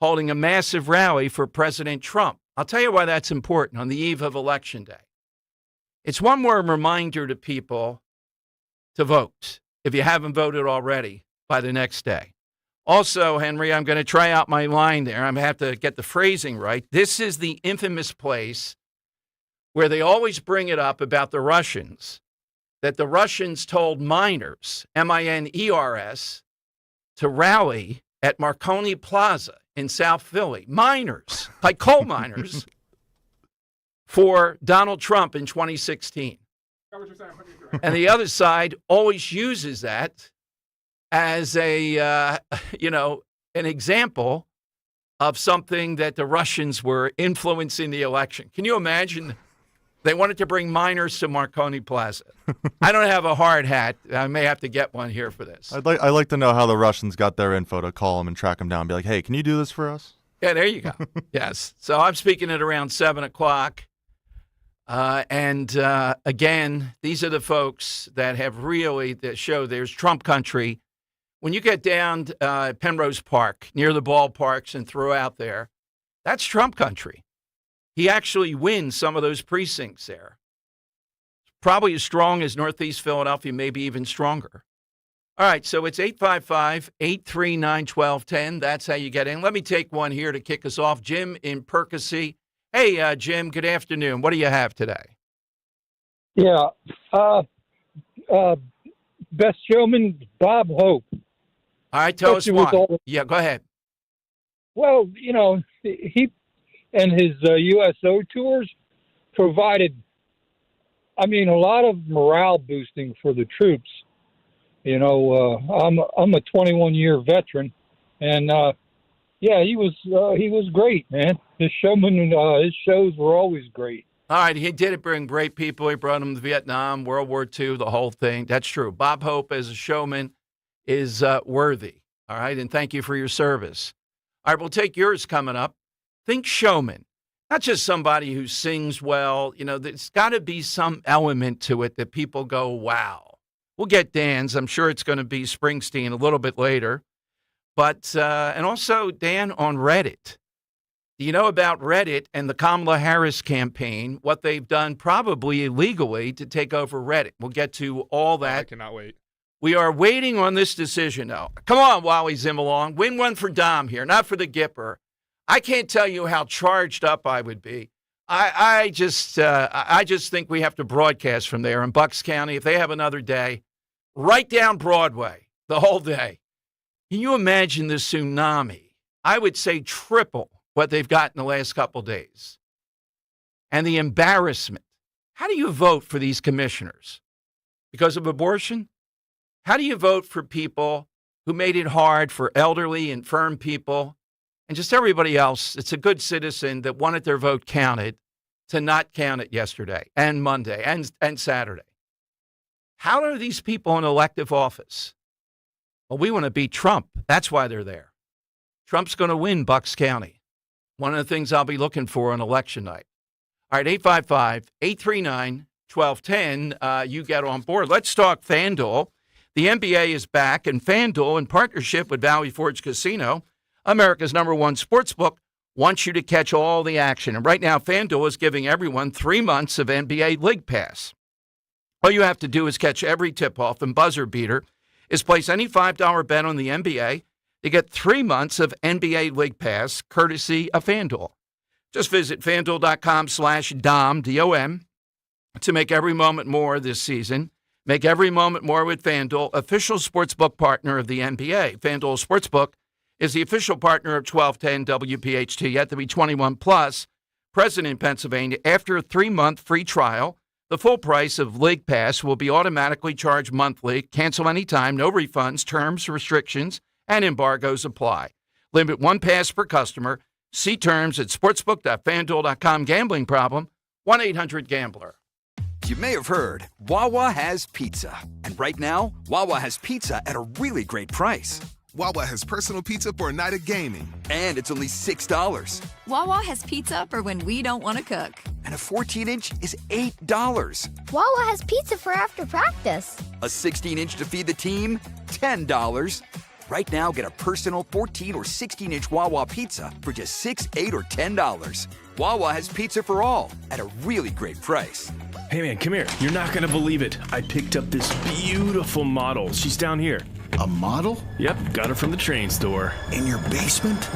holding a massive rally for President Trump. I'll tell you why that's important on the eve of Election Day. It's one more reminder to people to vote, if you haven't voted already, by the next day. Also, Henry, I'm going to try out my line there. I'm going to have to get the phrasing right. This is the infamous place where they always bring it up about the Russians, that the Russians told miners, M-I-N-E-R-S, to rally at Marconi Plaza in South Philly. Miners, like coal miners, for Donald Trump in 2016. And the other side always uses that as an example of something that the Russians were influencing the election. Can you imagine? They wanted to bring miners to Marconi Plaza. I don't have a hard hat. I may have to get one here for this. I'd like to know how the Russians got their info to call them and track them down and be like, hey, can you do this for us? Yeah, there you go. Yes. So I'm speaking at around 7 o'clock. Again, these are the folks that have really that show there's Trump country. When you get down Penrose Park, near the ballparks and throughout there, that's Trump country. He actually wins some of those precincts there. Probably as strong as Northeast Philadelphia, maybe even stronger. All right, so it's 855-839-1210. That's how you get in. Let me take one here to kick us off. Jim in Percy. Hey, Jim, good afternoon. What do you have today? Yeah. Best showman, Bob Hope. All right, tell us why. Yeah, go ahead. Well, he and his USO tours provided, a lot of morale boosting for the troops. I'm a 21-year veteran, and he was great, man. His shows were always great. All right, he did bring great people. He brought them to Vietnam, World War II, the whole thing. That's true. Bob Hope as a showman is worthy. All right, and thank you for your service. All right, we'll take yours coming up. Think showman, not just somebody who sings well. There's got to be some element to it that people go, wow. We'll get Dan's. I'm sure it's going to be Springsteen a little bit later. But, and also Dan on Reddit. Do you know about Reddit and the Kamala Harris campaign, what they've done probably illegally to take over Reddit? We'll get to all that. I cannot wait. We are waiting on this decision, though. Come on, Wally Zimmelong. Win one for Dom here, not for the Gipper. I can't tell you how charged up I would be. I just think we have to broadcast from there in Bucks County. If they have another day, right down Broadway, the whole day. Can you imagine the tsunami? I would say triple what they've got in the last couple days. And the embarrassment. How do you vote for these commissioners? Because of abortion? How do you vote for people who made it hard for elderly, infirm people, and just everybody else that's a good citizen that wanted their vote counted to not count it yesterday and Monday and Saturday? How are these people in elective office? Well, we want to beat Trump. That's why they're there. Trump's going to win Bucks County. One of the things I'll be looking for on election night. All right, 855-839-1210. You get on board. Let's talk FanDuel. The NBA is back, and FanDuel, in partnership with Valley Forge Casino, America's #1 sportsbook, wants you to catch all the action. And right now, FanDuel is giving everyone 3 months of NBA League Pass. All you have to do is catch every tip-off and buzzer beater is place any $5 bet on the NBA to get 3 months of NBA League Pass, courtesy of FanDuel. Just visit FanDuel.com/Dom, D-O-M, to make every moment more this season. Make every moment more with FanDuel, official sportsbook partner of the NBA. FanDuel Sportsbook is the official partner of 1210 WPHT. You have to be 21 plus, present in Pennsylvania. After a 3-month free trial, The full price of League Pass will be automatically charged monthly. Cancel anytime, no refunds, terms, restrictions, and embargoes apply. Limit 1 pass per customer. See terms at sportsbook.fanduel.com. Gambling problem, 1-800-GAMBLER. You may have heard, Wawa has pizza. And right now, Wawa has pizza at a really great price. Wawa has personal pizza for a night of gaming. And it's only $6. Wawa has pizza for when we don't want to cook. And a 14-inch is $8. Wawa has pizza for after practice. A 16-inch to feed the team, $10. Right now, get a personal 14 or 16-inch Wawa pizza for just $6, $8, or $10. Wawa has pizza for all at a really great price. Hey man, come here. You're not gonna believe it. I picked up this beautiful model. She's down here. A model? Yep, got her from the train store. In your basement?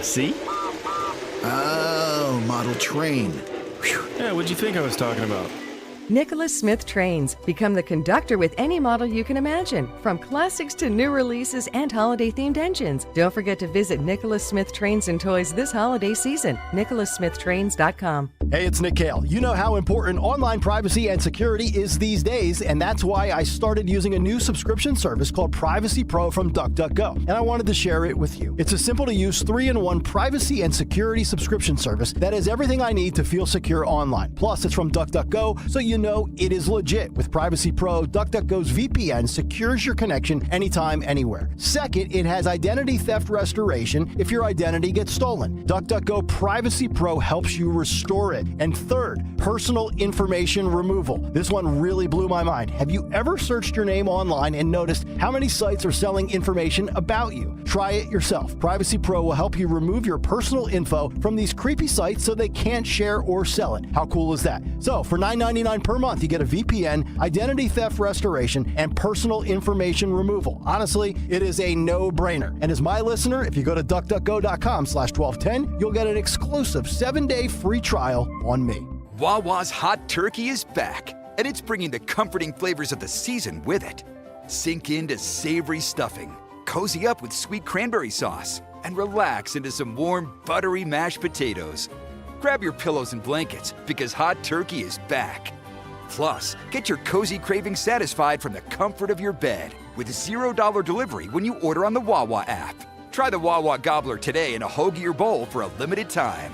See? Oh, model train. Whew. Yeah, what'd you think I was talking about? Nicholas Smith Trains. Become the conductor with any model you can imagine, from classics to new releases and holiday-themed engines. Don't forget to visit Nicholas Smith Trains and Toys this holiday season. NicholasSmithTrains.com. Hey, it's Nick Kale. You know how important online privacy and security is these days, and that's why I started using a new subscription service called Privacy Pro from DuckDuckGo, and I wanted to share it with you. It's a simple-to-use 3-in-1 privacy and security subscription service that has everything I need to feel secure online. Plus, it's from DuckDuckGo, so you know it is legit. With Privacy Pro, DuckDuckGo's VPN secures your connection anytime, anywhere. Second, it has identity theft restoration if your identity gets stolen. DuckDuckGo Privacy Pro helps you restore it. And third, personal information removal. This one really blew my mind. Have you ever searched your name online and noticed how many sites are selling information about you? Try it yourself. Privacy Pro will help you remove your personal info from these creepy sites so they can't share or sell it. How cool is that? So for $9.99 per month, you get a VPN, identity theft restoration, and personal information removal. Honestly, it is a no-brainer. And as my listener, if you go to duckduckgo.com/1210, you'll get an exclusive 7-day free trial on me. Wawa's Hot Turkey is back, and it's bringing the comforting flavors of the season with it. Sink into savory stuffing, cozy up with sweet cranberry sauce, and relax into some warm, buttery mashed potatoes. Grab your pillows and blankets, because Hot Turkey is back. Plus, get your cozy cravings satisfied from the comfort of your bed with $0 delivery when you order on the Wawa app. Try the Wawa Gobbler today in a hoagie or bowl for a limited time.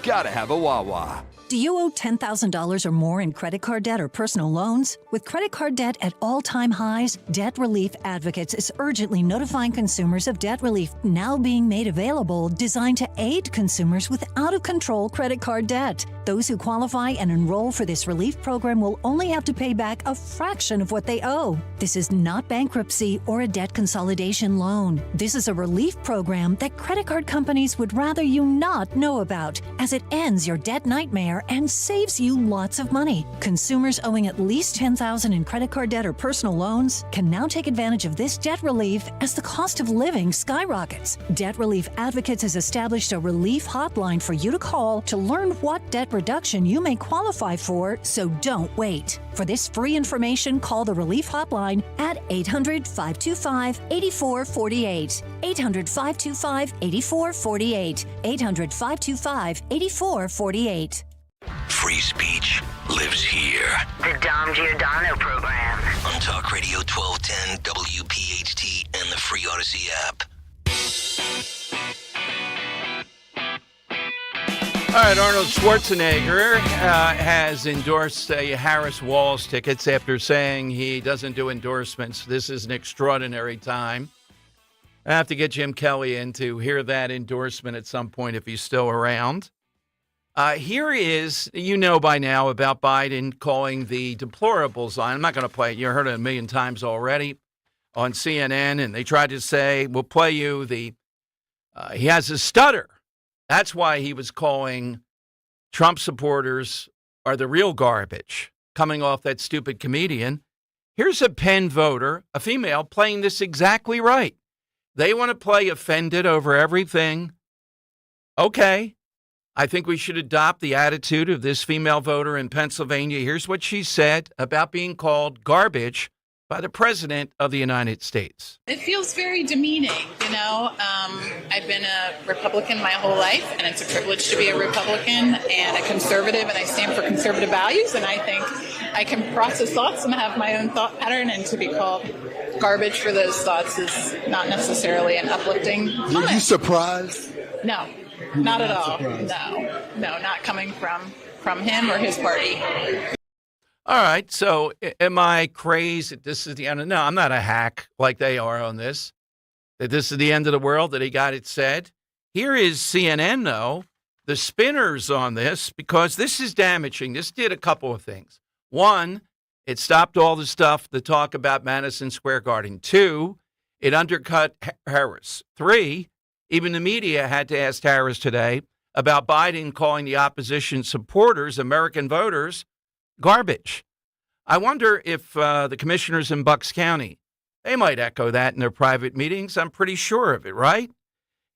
Gotta have a Wawa. Do you owe $10,000 or more in credit card debt or personal loans? With credit card debt at all-time highs, Debt Relief Advocates is urgently notifying consumers of debt relief now being made available, designed to aid consumers with out-of-control credit card debt. Those who qualify and enroll for this relief program will only have to pay back a fraction of what they owe. This is not bankruptcy or a debt consolidation loan. This is a relief program that credit card companies would rather you not know about, as it ends your debt nightmare and saves you lots of money. Consumers owing at least $10,000 in credit card debt or personal loans can now take advantage of this debt relief as the cost of living skyrockets. Debt Relief Advocates has established a relief hotline for you to call to learn what debt reduction you may qualify for, so don't wait. For this free information, call the relief hotline at 800-525-8448. 800-525-8448. 800-525-8448. Free speech lives here. The Dom Giordano program. On Talk Radio 1210, WPHT, and the free Odyssey app. All right, Arnold Schwarzenegger has endorsed Harris Walls tickets after saying he doesn't do endorsements. This is an extraordinary time. I have to get Jim Kelly in to hear that endorsement at some point if he's still around. Here is, you know by now about Biden calling the deplorables on. I'm not going to play it. You heard it a million times already on CNN, and they tried to say, we'll play you the, he has a stutter. That's why he was calling Trump supporters are the real garbage, coming off that stupid comedian. Here's a Penn voter, a female, playing this exactly right. They want to play offended over everything. Okay. I think we should adopt the attitude of this female voter in Pennsylvania. Here's what she said about being called garbage by the President of the United States. It feels very demeaning, you know. I've been a Republican my whole life, and it's a privilege to be a Republican and a conservative, and I stand for conservative values, and I think I can process thoughts and have my own thought pattern, and to be called garbage for those thoughts is not necessarily an uplifting comment. Were you surprised? No, not at all. No, not coming from him or his party. All right, so am I crazed that this is the end? No, I'm not a hack like they are on this, that this is the end of the world, that he got it said. Here is CNN, though, the spinners on this, because this is damaging. This did a couple of things. One, it stopped all the stuff, the talk about Madison Square Garden. Two, it undercut Harris. Three, even the media had to ask Harris today about Biden calling the opposition supporters, American voters, garbage. I wonder if the commissioners in Bucks County, they might echo that in their private meetings. I'm pretty sure of it, right?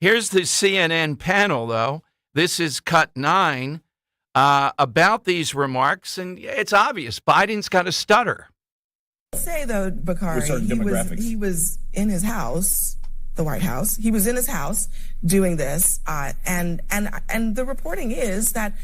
Here's the CNN panel, though. This is cut 9 about these remarks, and it's obvious. Biden's got a stutter. Say, though, Bakari, he was in his house, the White House. He was in his house doing this, and the reporting is that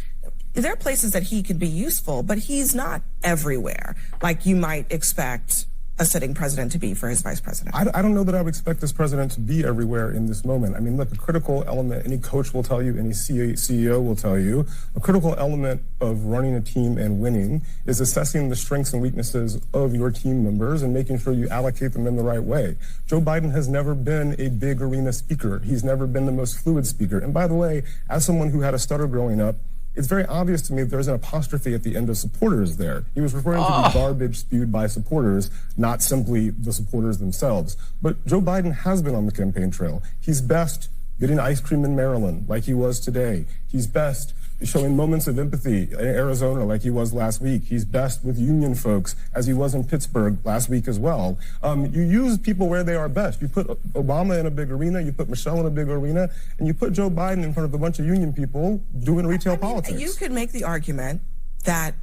there are places that he could be useful, but he's not everywhere, like you might expect a sitting president to be for his vice president. I don't know that I would expect this president to be everywhere in this moment. I mean, look, a critical element, any coach will tell you, any CEO will tell you, a critical element of running a team and winning is assessing the strengths and weaknesses of your team members and making sure you allocate them in the right way. Joe Biden has never been a big arena speaker. He's never been the most fluid speaker. And by the way, as someone who had a stutter growing up, it's very obvious to me that there's an apostrophe at the end of supporters there. He was referring to the garbage spewed by supporters, not simply the supporters themselves. But Joe Biden has been on the campaign trail. He's best getting ice cream in Maryland like he was today. He's best showing moments of empathy in Arizona like he was last week. He's best with union folks as he was in Pittsburgh last week as well. You use people where they are best. You put Obama in a big arena, you put Michelle in a big arena, and you put Joe Biden in front of a bunch of union people doing retail politics. You could make the argument that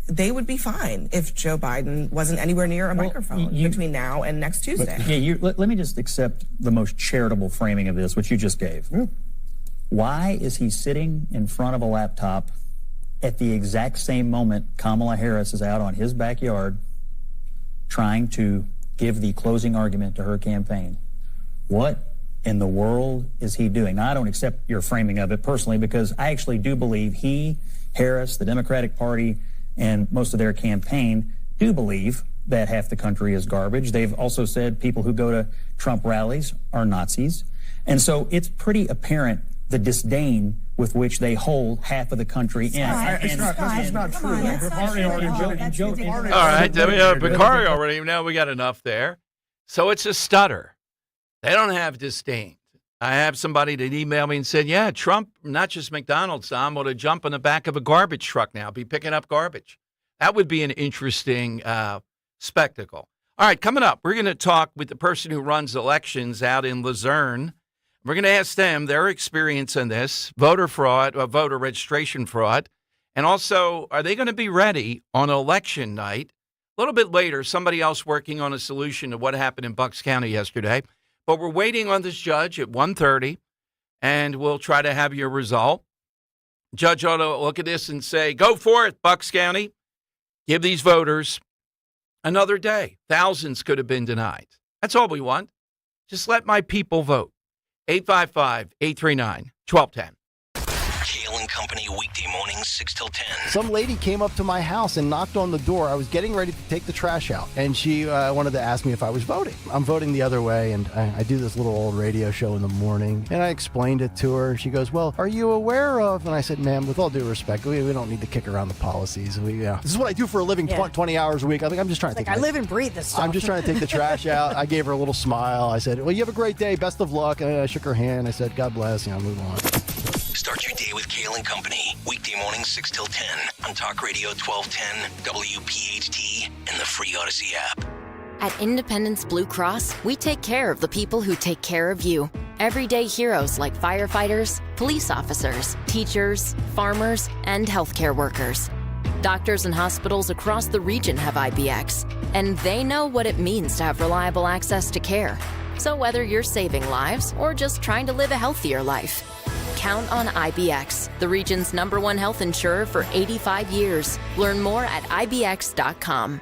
they would be fine if Joe Biden wasn't anywhere near a microphone between now and next Tuesday. Let me just accept the most charitable framing of this, which you just gave. Yeah. Why is he sitting in front of a laptop at the exact same moment Kamala Harris is out on his backyard trying to give the closing argument to her campaign? What in the world is he doing? Now, I don't accept your framing of it personally because I actually do believe he, Harris, the Democratic Party, and most of their campaign do believe that half the country is garbage. They've also said people who go to Trump rallies are Nazis. And so it's pretty apparent the disdain with which they hold half of the country in. That's not true. All right, Bakari already. Now we got enough there. So it's a stutter. They don't have disdain. I have somebody that emailed me and said, yeah, Trump, not just McDonald's, Tom, will jump in the back of a garbage truck now, be picking up garbage. That would be an interesting spectacle. All right, coming up, we're going to talk with the person who runs elections out in Luzerne. We're going to ask them their experience in this, voter fraud, or voter registration fraud, and also, are they going to be ready on election night? A little bit later, somebody else working on a solution to what happened in Bucks County yesterday. But we're waiting on this judge at 1:30, and we'll try to have your result. Judge ought to look at this and say, go for it, Bucks County. Give these voters another day. Thousands could have been denied. That's all we want. Just let my people vote. 855-839-1210. Kale and Company weekday mornings 6 till 10. Some lady came up to my house and knocked on the door. I was getting ready to take the trash out, and she wanted to ask me if I was voting. I'm voting the other way, and I do this little old radio show in the morning, and I explained it to her. She goes, well, are you aware of? And I said, ma'am, with all due respect, we don't need to kick around the policies. This is what I do for a living, 20 hours a week. I'm just trying to I live and breathe this stuff. I'm just trying to take the trash out. I gave her a little smile. I said, well, you have a great day. Best of luck. And I shook her hand. I said, God bless. Move on. Start your day with Kale and Company. Weekday mornings 6 till 10 on Talk Radio 1210, WPHT, and the free Odyssey app. At Independence Blue Cross, we take care of the people who take care of you. Everyday heroes like firefighters, police officers, teachers, farmers, and healthcare workers. Doctors and hospitals across the region have IBX, and they know what it means to have reliable access to care. So whether you're saving lives or just trying to live a healthier life, count on IBX, the region's #1 health insurer for 85 years. Learn more at IBX.com.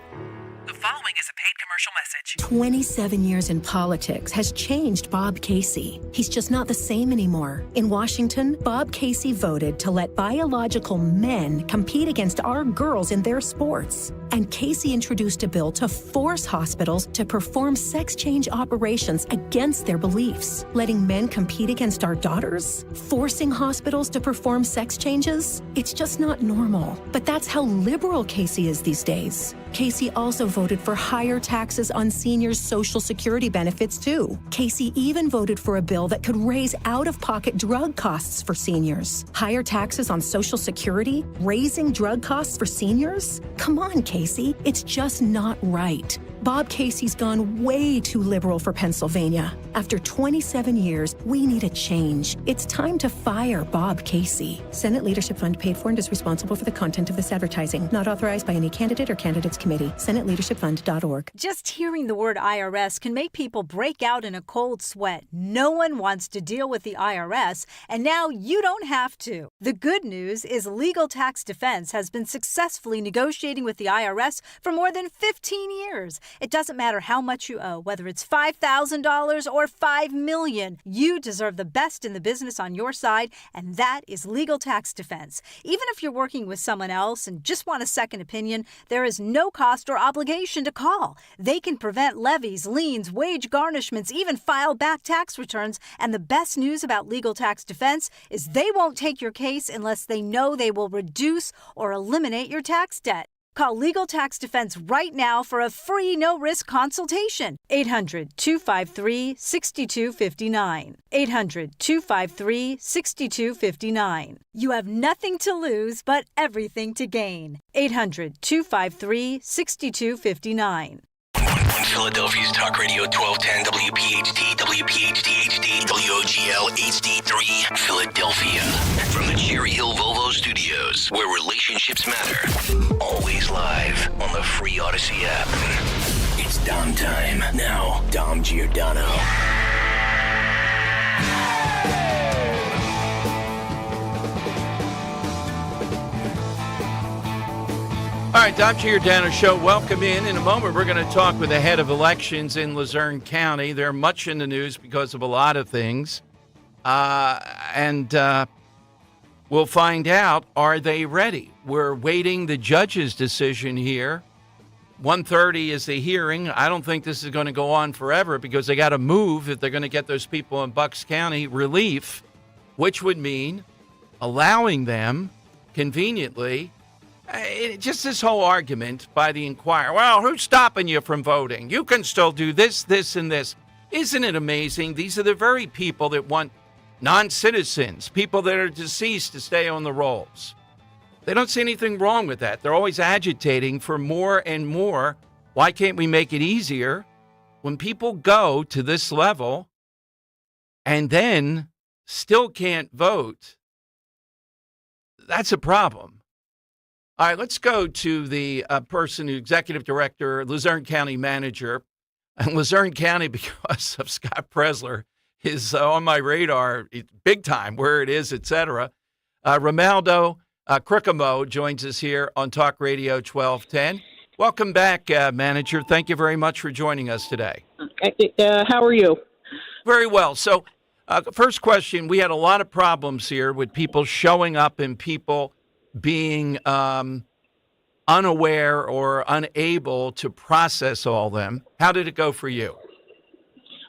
The following is a paid commercial message. 27 years in politics has changed Bob Casey. He's just not the same anymore. In Washington, Bob Casey voted to let biological men compete against our girls in their sports. And Casey introduced a bill to force hospitals to perform sex change operations against their beliefs. Letting men compete against our daughters? Forcing hospitals to perform sex changes? It's just not normal. But that's how liberal Casey is these days. Casey also voted for higher taxes on seniors' Social Security benefits, too. Casey even voted for a bill that could raise out-of-pocket drug costs for seniors. Higher taxes on Social Security? Raising drug costs for seniors? Come on, Casey. It's just not right. Bob Casey's gone way too liberal for Pennsylvania. After 27 years, we need a change. It's time to fire Bob Casey. Senate Leadership Fund paid for and is responsible for the content of this advertising. Not authorized by any candidate or candidates committee. SenateLeadershipFund.org. Just hearing the word IRS can make people break out in a cold sweat. No one wants to deal with the IRS, and now you don't have to. The good news is Legal Tax Defense has been successfully negotiating with the IRS for more than 15 years. It doesn't matter how much you owe, whether it's $5,000 or $5 million. You deserve the best in the business on your side, and that is Legal Tax Defense. Even if you're working with someone else and just want a second opinion, there is no cost or obligation to call. They can prevent levies, liens, wage garnishments, even file back tax returns. And the best news about Legal Tax Defense is they won't take your case unless they know they will reduce or eliminate your tax debt. Call Legal Tax Defense right now for a free no-risk consultation. 800-253-6259. 800-253-6259. You have nothing to lose but everything to gain. 800-253-6259. On Philadelphia's Talk Radio 1210 WPHT, WPHT HD, WOGL HD3, Philadelphia. From the Cherry Hill Volvo Studios, where relationships matter. Always live on the free Odyssey app. It's Dom time. Now, Dom Giordano. All right, Dom Giordano Show. Welcome in. In a moment, we're going to talk with the head of elections in Luzerne County. They're much in the news because of a lot of things. And we'll find out, are they ready? We're waiting the judge's decision here. 1:30 is the hearing. I don't think this is going to go on forever because they got to move if they're going to get those people in Bucks County relief, which would mean allowing them conveniently. Just this whole argument by the Inquirer. Well, who's stopping you from voting? You can still do this, this, and this. Isn't it amazing? These are the very people that want non-citizens, people that are deceased, to stay on the rolls. They don't see anything wrong with that. They're always agitating for more and more. Why can't we make it easier? When people go to this level and then still can't vote, that's a problem. All right, let's go to the person, who executive director, Luzerne County manager. And Luzerne County, because of Scott Presler, is on my radar big time, where it is, et cetera. Romaldo Cucolo joins us here on Talk Radio 1210. Welcome back, manager. Thank you very much for joining us today. How are you? Very well. So, first question, we had a lot of problems here with people showing up and people being unaware or unable to process all them. How did it go for you?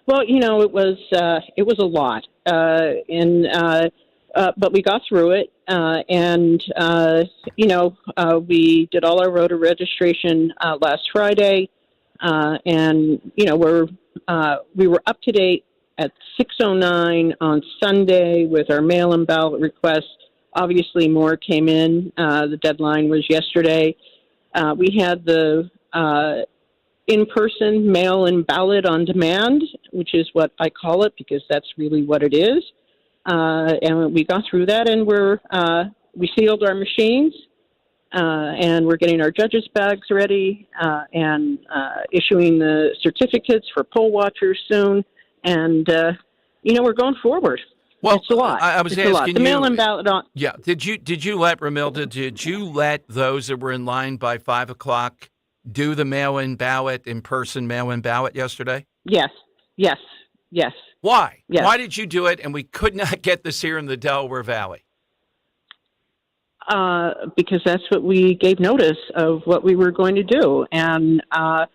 Well, it was a lot, but we got through it, we did all our voter registration last Friday, and we were up to date at 6:09 on Sunday with our mail-in ballot requests. Obviously, more came in. The deadline was yesterday. We had the in-person mail-in ballot on demand, which is what I call it because that's really what it is. And we got through that, and we sealed our machines. and we're getting our judges' bags ready and issuing the certificates for poll watchers soon. And, we're going forward. Well, it's a lot. I was it's asking a lot. The you. mail-in ballot on. Yeah. Did you let Romaldo? Did you let those that were in line by 5 o'clock do the mail-in ballot, in-person mail-in ballot yesterday? Yes. Why? Yes. Why did you do it? And we could not get this here in the Delaware Valley. Because that's what we gave notice of what we were going to do, and I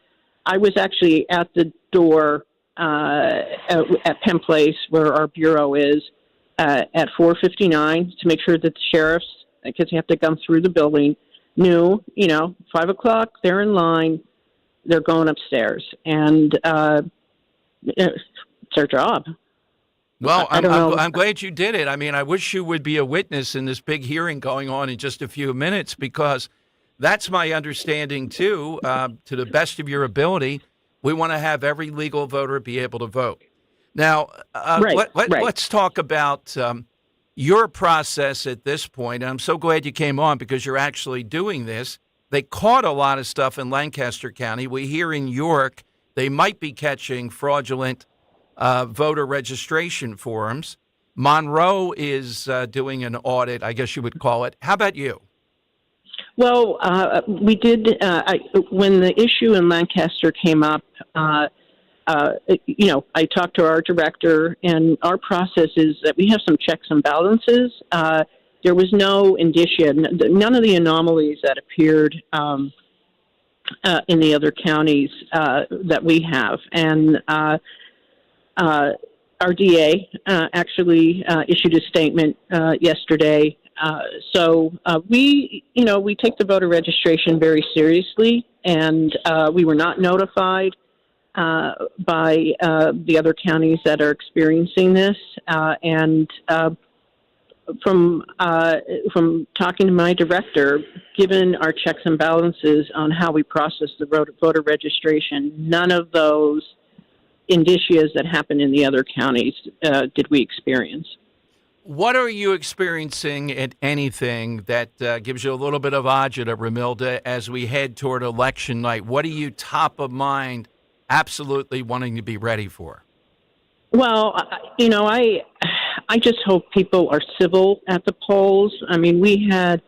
was actually at the door at Penn Place, where our bureau is, at 4:59 to make sure that the sheriffs, because you have to come through the building, knew, 5 o'clock, they're in line, they're going upstairs, and it's their job. Well, I'm glad you did it. I mean, I wish you would be a witness in this big hearing going on in just a few minutes, because that's my understanding, too. To the best of your ability, we want to have every legal voter be able to vote. Now, let's talk about your process at this point. I'm so glad you came on, because you're actually doing this. They caught a lot of stuff in Lancaster County. We hear in York they might be catching fraudulent voter registration forms. Monroe is doing an audit, I guess you would call it. How about you? Well, we did, when the issue in Lancaster came up, I talked to our director, and our process is that we have some checks and balances. There was no indicia, none of the anomalies that appeared in the other counties that we have. And our DA actually issued a statement yesterday. So we take the voter registration very seriously, and we were not notified by the other counties that are experiencing this. And from talking to my director, given our checks and balances on how we process the voter registration, none of those indicias that happen in the other counties did we experience. What are you experiencing at anything that gives you a little bit of agita, Romaldo, as we head toward election night? What are you top of mind, absolutely wanting to be ready for? Well, I just hope people are civil at the polls. I mean, we had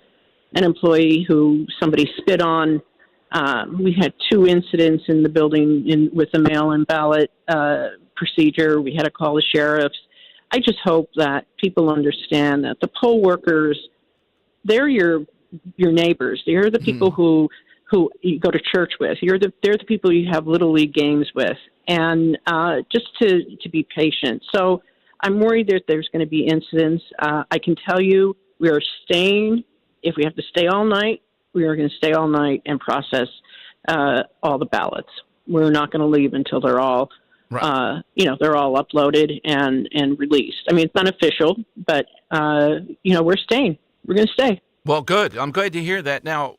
an employee who somebody spit on. We had 2 incidents in the building with the mail-in ballot procedure. We had to call the sheriffs. I just hope that people understand that the poll workers, they're your neighbors. They're the people who you go to church with. They're the people you have Little League games with. And just to be patient. So I'm worried that there's going to be incidents. I can tell you we are staying. If we have to stay all night, we are going to stay all night and process all the ballots. We're not going to leave until they're all, they're all uploaded and released. I mean, it's unofficial, but, we're staying. We're going to stay. Well, good. I'm glad to hear that. Now,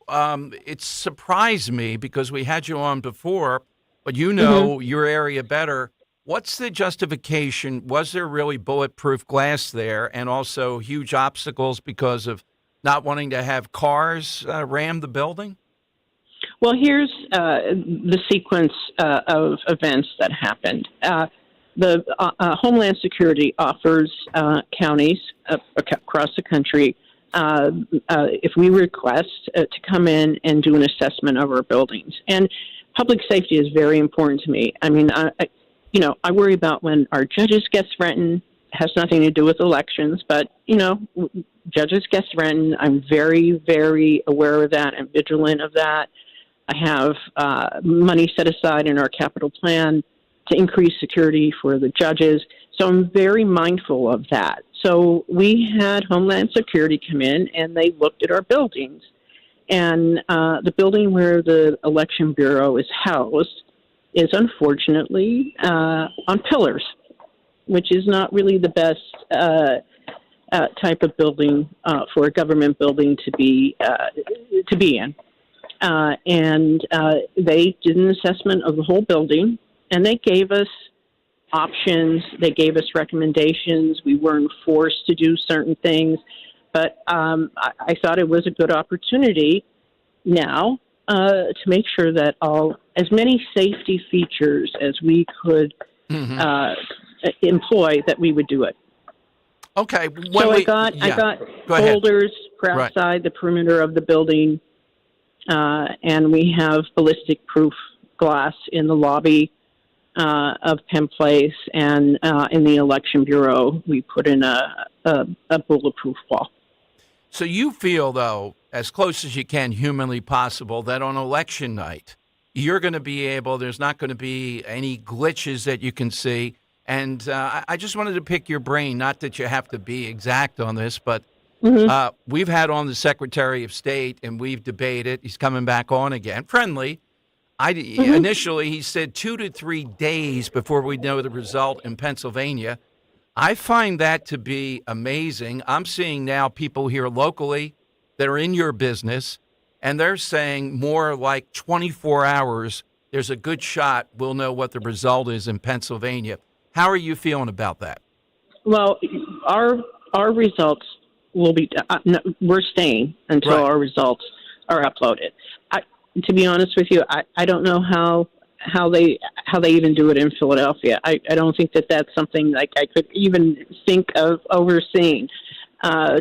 it surprised me because we had you on before, but you know your area better. What's the justification? Was there really bulletproof glass there, and also huge obstacles because of not wanting to have cars ram the building? Well, here's the sequence of events that happened. The Homeland Security offers counties across the country, if we request, to come in and do an assessment of our buildings. And public safety is very important to me. I mean, I worry about when our judges get threatened. Has nothing to do with elections, but, judges get threatened. I'm very, very aware of that and vigilant of that. I have money set aside in our capital plan to increase security for the judges. So I'm very mindful of that. So we had Homeland Security come in, and they looked at our buildings. And the building where the Election Bureau is housed is unfortunately on pillars, which is not really the best type of building for a government building to be in. And they did an assessment of the whole building, and they gave us options. They gave us recommendations. We weren't forced to do certain things, but I thought it was a good opportunity now to make sure that as many safety features as we could employ, that we would do it. Okay. I got folders for outside the perimeter of the building, and we have ballistic-proof glass in the lobby of Penn Place, and in the election bureau, we put in a bulletproof wall. So you feel, though, as close as you can humanly possible, that on election night, you're going to be able, there's not going to be any glitches that you can see. And I just wanted to pick your brain, not that you have to be exact on this, but we've had on the Secretary of State, and we've debated. He's coming back on again, friendly. Initially, he said 2 to 3 days before we know the result in Pennsylvania. I find that to be amazing. I'm seeing now people here locally that are in your business, and they're saying more like 24 hours, there's a good shot we'll know what the result is in Pennsylvania. How are you feeling about that? Well, our results will be, we're staying until our results are uploaded. To be honest with you, I don't know how they even do it in Philadelphia. I don't think that's something like I could even think of overseeing. Wait a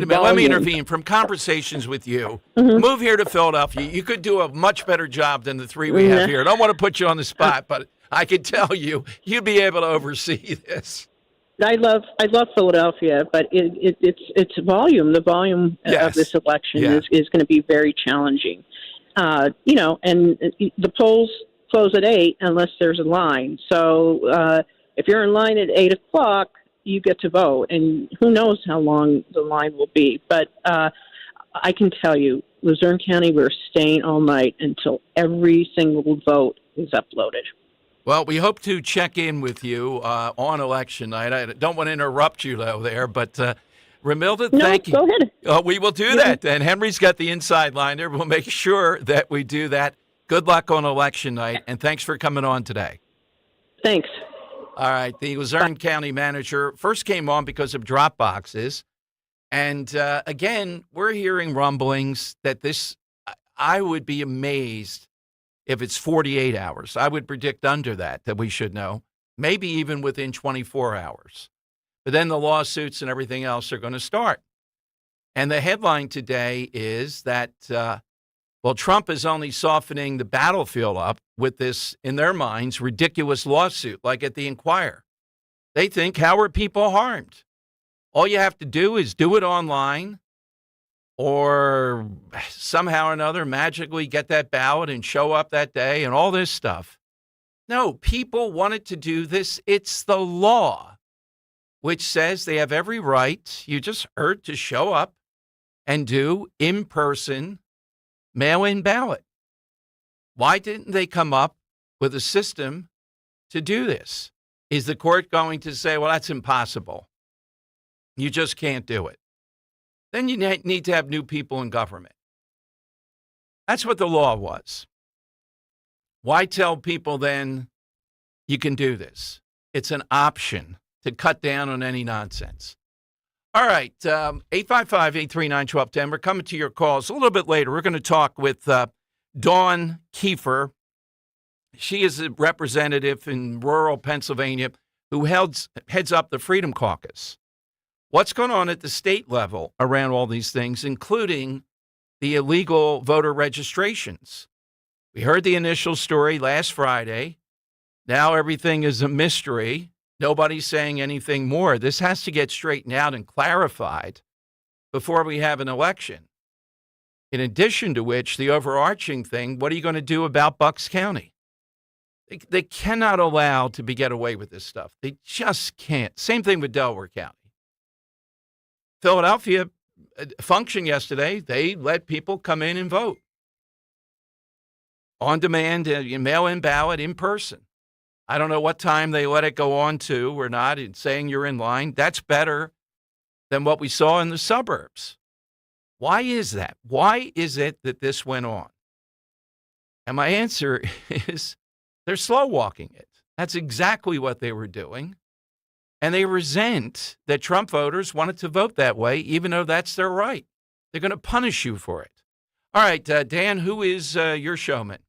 minute. Let me intervene. From conversations with you, move here to Philadelphia. You could do a much better job than the 3 we have here. I don't want to put you on the spot, but I can tell you, you'd be able to oversee this. I love Philadelphia, but it's volume. The volume of this election is going to be very challenging. And the polls close at 8 unless there's a line. So if you're in line at 8 o'clock, you get to vote, and who knows how long the line will be. But I can tell you, Luzerne County, we're staying all night until every single vote is uploaded. Well, we hope to check in with you on election night. I don't want to interrupt you, though, there, but Romaldo, thank you. Go ahead. We will do that. And Henry's got the inside line there. We'll make sure that we do that. Good luck on election night, and thanks for coming on today. Thanks. All right. The Luzerne County manager first came on because of drop boxes. And, again, we're hearing rumblings that I would be amazed if it's 48 hours. I would predict under that we should know, maybe even within 24 hours. But then the lawsuits and everything else are going to start. And the headline today is that, Trump is only softening the battlefield up with this, in their minds, ridiculous lawsuit, like at the Inquirer. They think, how are people harmed? All you have to do is do it online or somehow or another magically get that ballot and show up that day and all this stuff. No, people wanted to do this. It's the law, which says they have every right, you just heard, to show up and do in-person mail-in ballot. Why didn't they come up with a system to do this? Is the court going to say, well, that's impossible? You just can't do it. Then you need to have new people in government. That's what the law was. Why tell people then you can do this? It's an option to cut down on any nonsense. All right, 855-839-1210. We're coming to your calls a little bit later. We're going to talk with Donna Kefir. She is a representative in rural Pennsylvania who heads up the Freedom Caucus. What's going on at the state level around all these things, including the illegal voter registrations? We heard the initial story last Friday. Now everything is a mystery. Nobody's saying anything more. This has to get straightened out and clarified before we have an election. In addition to which, the overarching thing, what are you going to do about Bucks County? They cannot allow to get away with this stuff. They just can't. Same thing with Delaware County. Philadelphia function yesterday. They let people come in and vote on demand, mail-in ballot in person. I don't know what time they let it go on to or not, and saying you're in line. That's better than what we saw in the suburbs. Why is that? Why is it that this went on? And my answer is they're slow walking it. That's exactly what they were doing. And they resent that Trump voters wanted to vote that way, even though that's their right. They're going to punish you for it. All right, Dan, who is your showman?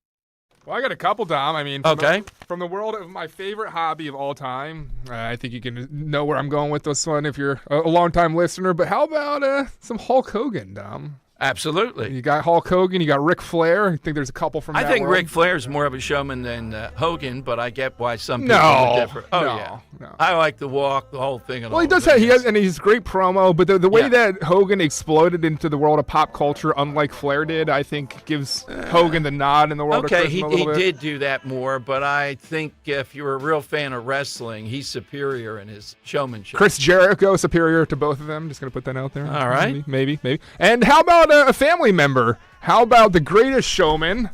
Well, I got a couple, Dom. I mean, from the world of my favorite hobby of all time, I think you can know where I'm going with this one if you're a long-time listener. But how about some Hulk Hogan, Dom? Absolutely. You got Hulk Hogan, you got Ric Flair. I think there's a couple from that I think world. Ric Flair is more of a showman than Hogan, but I get why some people are different. Oh, yeah. No. I like the walk, the whole thing. Well, he does have, and he's great promo, but the way that Hogan exploded into the world of pop culture, unlike Flair did, I think gives Hogan the nod in the world of Christmas a little bit. He did do that more, but I think if you're a real fan of wrestling, he's superior in his showmanship. Chris Jericho superior to both of them. Just going to put that out there. All right. Maybe. And how about a family member? How about the greatest showman?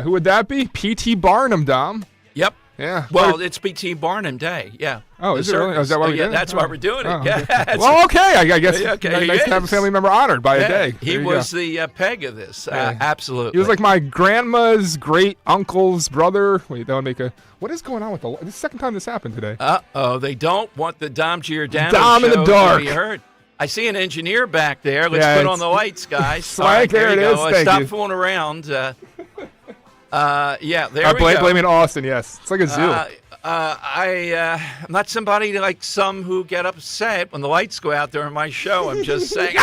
Who would that be? P.T. Barnum, Dom. Yep. Yeah. Well, it's P.T. Barnum Day. Yeah. Oh, is it really? Is that why we're doing it? That's why we're doing it. Oh, yeah. okay. Well, okay. I guess Okay, nice to have a family member honored by a day. He was the peg of this. Absolutely. He was like my grandma's great uncle's brother. Wait, that would make a. What is going on with this is the second time this happened today? They don't want the Dom Giordano Dom show in the dark. to be heard. I see an engineer back there. Let's put on the lights, guys. Swank, there it is. Thank Stop you. fooling around. There we go. Blaming Austin, yes. It's like a zoo. I'm not somebody like some who get upset when the lights go out during my show. I'm just saying.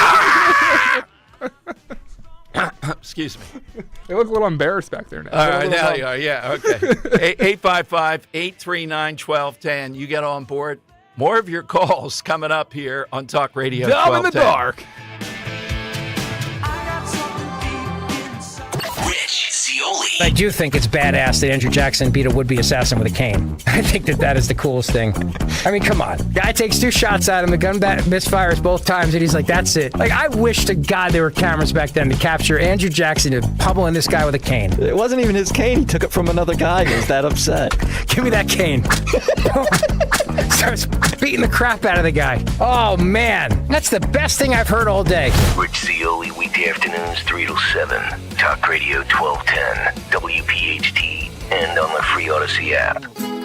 Excuse me. They look a little embarrassed back there now. All right, now you are. Yeah, okay. 855-839-1210. You get on board. More of your calls coming up here on Talk Radio 1210. Dom in the dark. I do think it's badass that Andrew Jackson beat a would-be assassin with a cane. I think that is the coolest thing. I mean, come on. Guy takes 2 shots at him, the gun misfires both times, and he's like, that's it. Like, I wish to God there were cameras back then to capture Andrew Jackson pummeling this guy with a cane. It wasn't even his cane. He took it from another guy. He was that upset. Give me that cane. Starts beating the crap out of the guy. Oh, man. That's the best thing I've heard all day. Rich Cioli, weekday afternoons 3 to 7. Talk Radio 1210. WPHT, and on the free Odyssey app.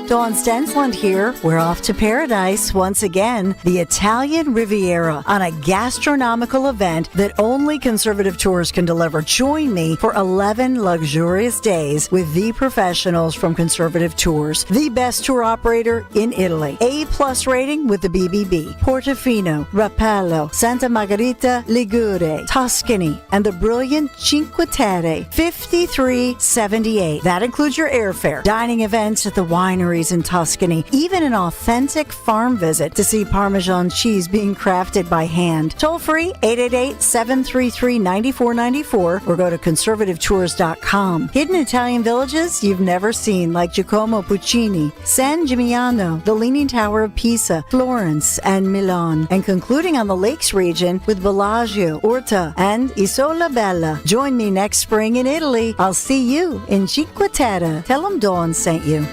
Dawn Stensland here. We're off to paradise once again, the Italian Riviera, on a gastronomical event that only Conservative Tours can deliver. Join me for 11 luxurious days with the professionals from Conservative Tours, the best tour operator in Italy. A+ rating with the BBB. Portofino, Rapallo, Santa Margherita, Ligure, Tuscany, and the brilliant Cinque Terre, 5378. That includes your airfare, dining events at the winery in Tuscany, even an authentic farm visit to see Parmesan cheese being crafted by hand. Toll free 888-733-9494 or go to conservativetours.com. Hidden Italian villages you've never seen, like Giacomo Puccini, San Gimignano, the Leaning Tower of Pisa, Florence, and Milan. And concluding on the Lakes region with Bellagio, Orta, and Isola Bella. Join me next spring in Italy. I'll see you in Cinque Terre. Tell them Dawn sent you.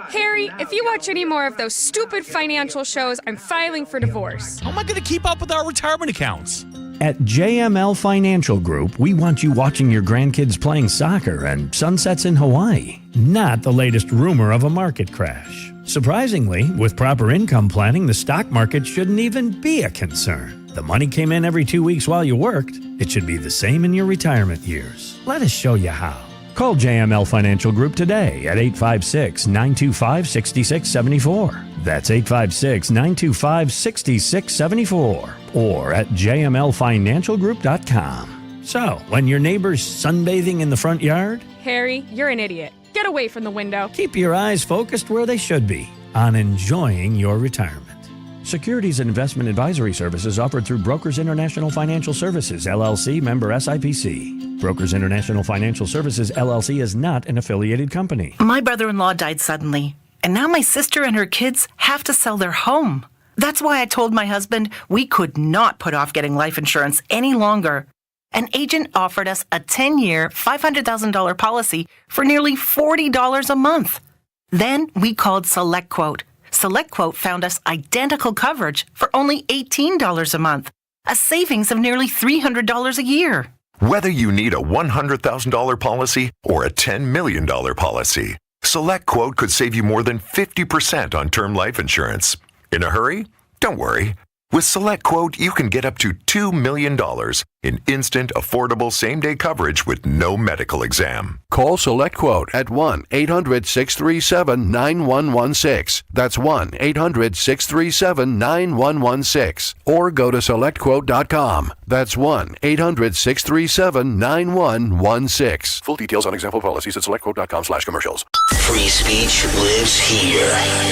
Harry, if you watch any more of those stupid financial shows, I'm filing for divorce. How am I going to keep up with our retirement accounts? At JML Financial Group, we want you watching your grandkids playing soccer and sunsets in Hawaii, not the latest rumor of a market crash. Surprisingly, with proper income planning, the stock market shouldn't even be a concern. The money came in every 2 weeks while you worked. It should be the same in your retirement years. Let us show you how. Call JML Financial Group today at 856-925-6674. That's 856-925-6674. Or at jmlfinancialgroup.com. So, when your neighbor's sunbathing in the front yard, Harry, you're an idiot. Get away from the window. keep your eyes focused where they should be, on enjoying your retirement. Securities and investment advisory services offered through Brokers International Financial Services, LLC, member SIPC. Brokers International Financial Services, LLC is not an affiliated company. My brother-in-law died suddenly, and now my sister and her kids have to sell their home. That's why I told my husband we could not put off getting life insurance any longer. An agent offered us a 10-year, $500,000 policy for nearly $40 a month. Then we called SelectQuote. SelectQuote found us identical coverage for only $18 a month, a savings of nearly $300 a year. Whether you need a $100,000 policy or a $10 million policy, SelectQuote could save you more than 50% on term life insurance. In a hurry? Don't worry. With SelectQuote, you can get up to $2 million in instant, affordable, same-day coverage with no medical exam. Call SelectQuote at 1-800-637-9116. That's 1-800-637-9116. Or go to SelectQuote.com. That's 1-800-637-9116. Full details on example policies at SelectQuote.com/commercials. Free speech lives here.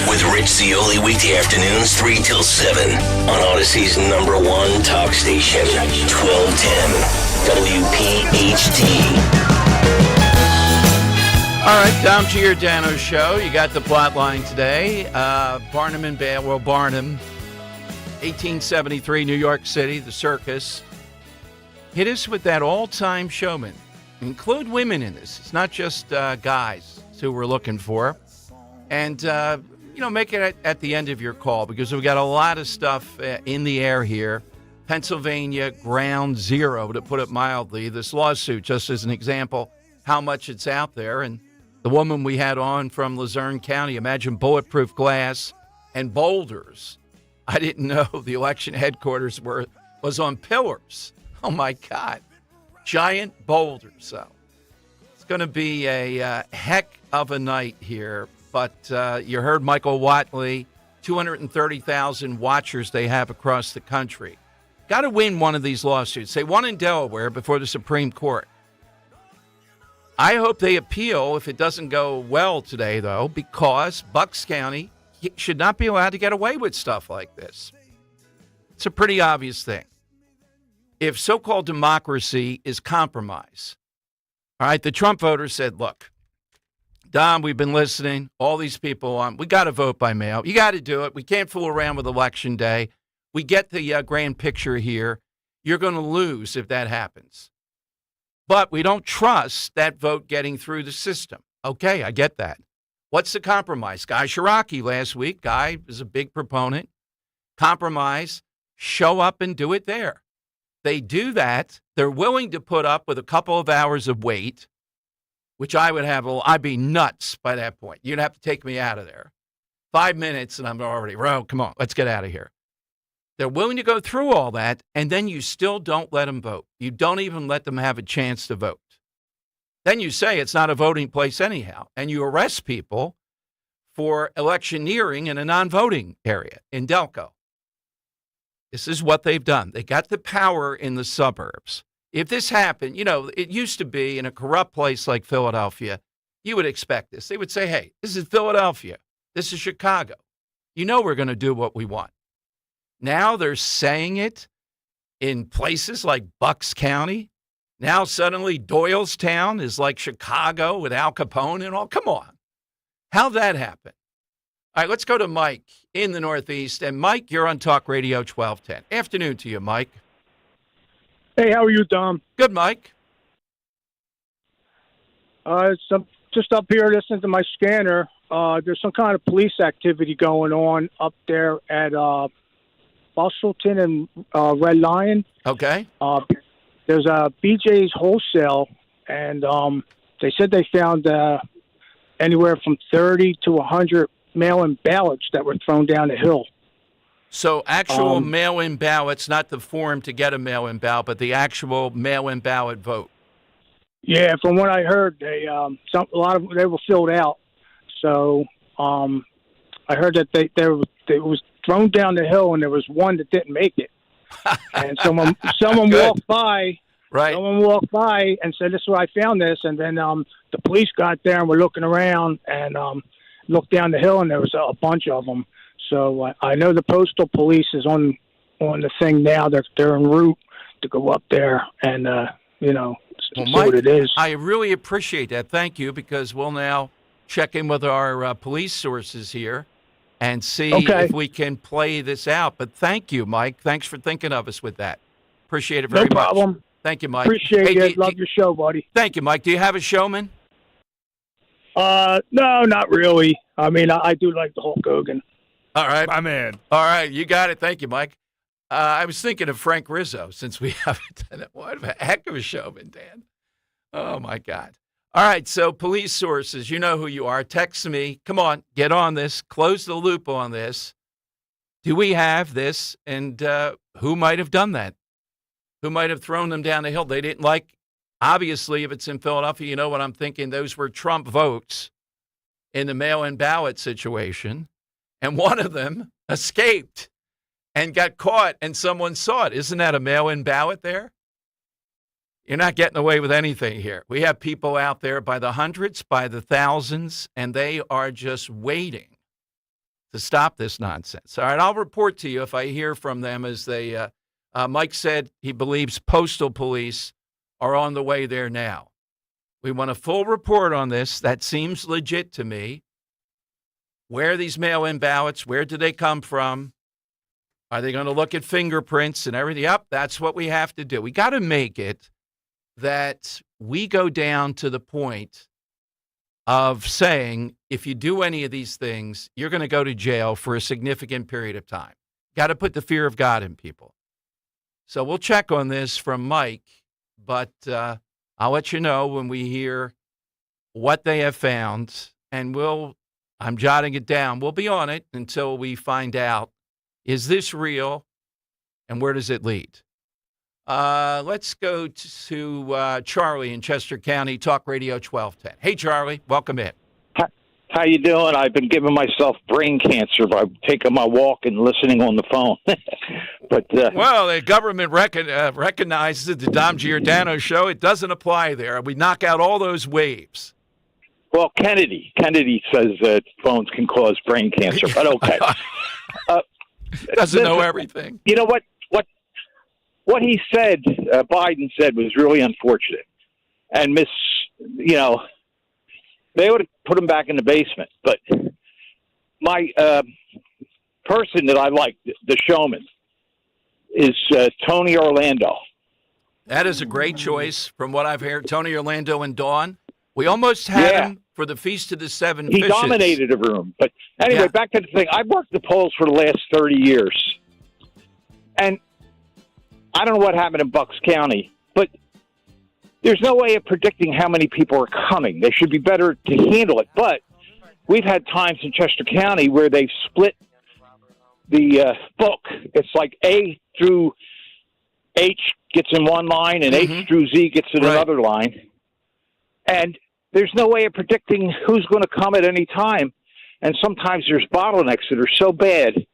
With Rich Zioli weekday afternoons 3 till 7 on Odyssey's #1 talk station, 1210 WPHT. All right, Dom Giordano show. You got the plot line today. Barnum and Bailey. Well, Barnum, 1873, New York City, the circus. Hit us with that all-time showman. Include women in this. It's not just guys who we're looking for. And, make it at the end of your call because we've got a lot of stuff in the air here. Pennsylvania, ground zero, to put it mildly. This lawsuit, just as an example, how much it's out there. And the woman we had on from Luzerne County, imagine bulletproof glass and boulders. I didn't know the election headquarters was on pillars. Oh, my God. Giant boulders. So it's going to be a heck of a night here. But you heard Michael Watley, 230,000 watchers they have across the country. Got to win one of these lawsuits. They won in Delaware before the Supreme Court. I hope they appeal if it doesn't go well today, though, because Bucks County should not be allowed to get away with stuff like this. It's a pretty obvious thing. If so-called democracy is compromise, all right, the Trump voters said, look, Dom, we've been listening, all these people on, we got to vote by mail. You got to do it. We can't fool around with Election Day. We get the grand picture here. You're going to lose if that happens. But we don't trust that vote getting through the system. Okay, I get that. What's the compromise? Guy Shiraki last week, Guy is a big proponent. Compromise, show up and do it there. They do that. They're willing to put up with a couple of hours of wait, which I'd be nuts by that point. You'd have to take me out of there. 5 minutes and I'm already, come on, let's get out of here. They're willing to go through all that, and then you still don't let them vote. You don't even let them have a chance to vote. Then you say it's not a voting place anyhow, and you arrest people for electioneering in a non-voting area in Delco. This is what they've done. They got the power in the suburbs. If this happened, it used to be in a corrupt place like Philadelphia, you would expect this. They would say, hey, this is Philadelphia. This is Chicago. We're going to do what we want. Now they're saying it in places like Bucks County. Now suddenly Doylestown is like Chicago with Al Capone and all. Come on. How'd that happen? All right, let's go to Mike in the Northeast. And Mike, you're on Talk Radio 1210. Afternoon to you, Mike. Hey, how are you, Dom? Good, Mike. Just up here listening to my scanner. There's some kind of police activity going on up there at Bustleton and Red Lion. Okay. There's a BJ's Wholesale, and they said they found anywhere from 30 to 100 mail-in ballots that were thrown down the hill. So actual mail-in ballots, not the form to get a mail-in ballot, but the actual mail-in ballot vote. Yeah, from what I heard, a lot of they were filled out. So I heard that they was thrown down the hill, and there was one that didn't make it. And someone walked by. Right. Someone walked by and said, "This is where I found this." And then the police got there and were looking around and looked down the hill, and there was a bunch of them. So I know the postal police is on the thing now. They're en route to go up there and see Mike, what it is. I really appreciate that. Thank you, because we'll now check in with our police sources here and see if we can play this out. But thank you, Mike. Thanks for thinking of us with that. Appreciate it very much. No problem. Thank you, Mike. Appreciate it. Love your show, buddy. Thank you, Mike. Do you have a showman? No, not really. I mean, I do like the Hulk Hogan. All right. My man. All right. You got it. Thank you, Mike. I was thinking of Frank Rizzo, since we haven't done it. What a heck of a showman, Dan. Oh, my God. All right. So police sources, you know who you are. Text me. Come on. Get on this. Close the loop on this. Do we have this? And who might have done that? Who might have thrown them down the hill? They didn't like, obviously, if it's in Philadelphia, you know what I'm thinking. Those were Trump votes in the mail-in ballot situation. And one of them escaped and got caught, and someone saw it. Isn't that a mail-in ballot there? You're not getting away with anything here. We have people out there by the hundreds, by the thousands, and they are just waiting to stop this nonsense. All right, I'll report to you if I hear from them as they, Mike said he believes postal police are on the way there now. We want a full report on this. That seems legit to me. Where are these mail-in ballots? Where did they come from? Are they going to look at fingerprints and everything? Yep, that's what we have to do. We got to make it that we go down to the point of saying, if you do any of these things, you're going to go to jail for a significant period of time. Got to put the fear of God in people. So we'll check on this from Mike, but I'll let you know when we hear what they have found, and I'm jotting it down. We'll be on it until we find out, is this real, and where does it lead? Let's go to Charlie in Chester County, Talk Radio 1210. Hey, Charlie, welcome in. How you doing? I've been giving myself brain cancer by taking my walk and listening on the phone. But well, the government recognizes the Dom Giordano show. It doesn't apply there. We knock out all those waves. Well, Kennedy says that phones can cause brain cancer, but okay. Doesn't know everything. You know what he said, Biden said, was really unfortunate. And they would have put him back in the basement. But my person that I like, the Showman, is Tony Orlando. That is a great choice from what I've heard. Tony Orlando and Dawn. We almost had him for the Feast of the Seven Fishes. He dominated a room. But anyway, back to the thing. I've worked the polls for the last 30 years. And I don't know what happened in Bucks County, but there's no way of predicting how many people are coming. They should be better to handle it. But we've had times in Chester County where they've split the book. It's like A through H gets in one line and H through Z gets in another line. And there's no way of predicting who's going to come at any time. And sometimes there's bottlenecks that are so bad.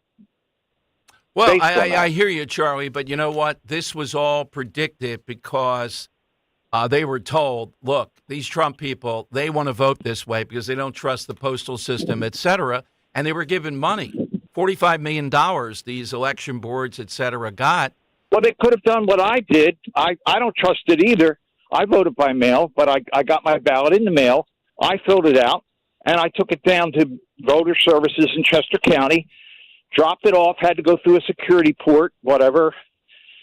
Well, I hear you, Charlie, but you know what? This was all predicted because they were told, look, these Trump people, they want to vote this way because they don't trust the postal system, et cetera. And they were given money, $45 million these election boards, et cetera, got. Well, they could have done what I did. I don't trust it either. I voted by mail, but I got my ballot in the mail. I filled it out, and I took it down to voter services in Chester County, dropped it off, had to go through a security port, whatever.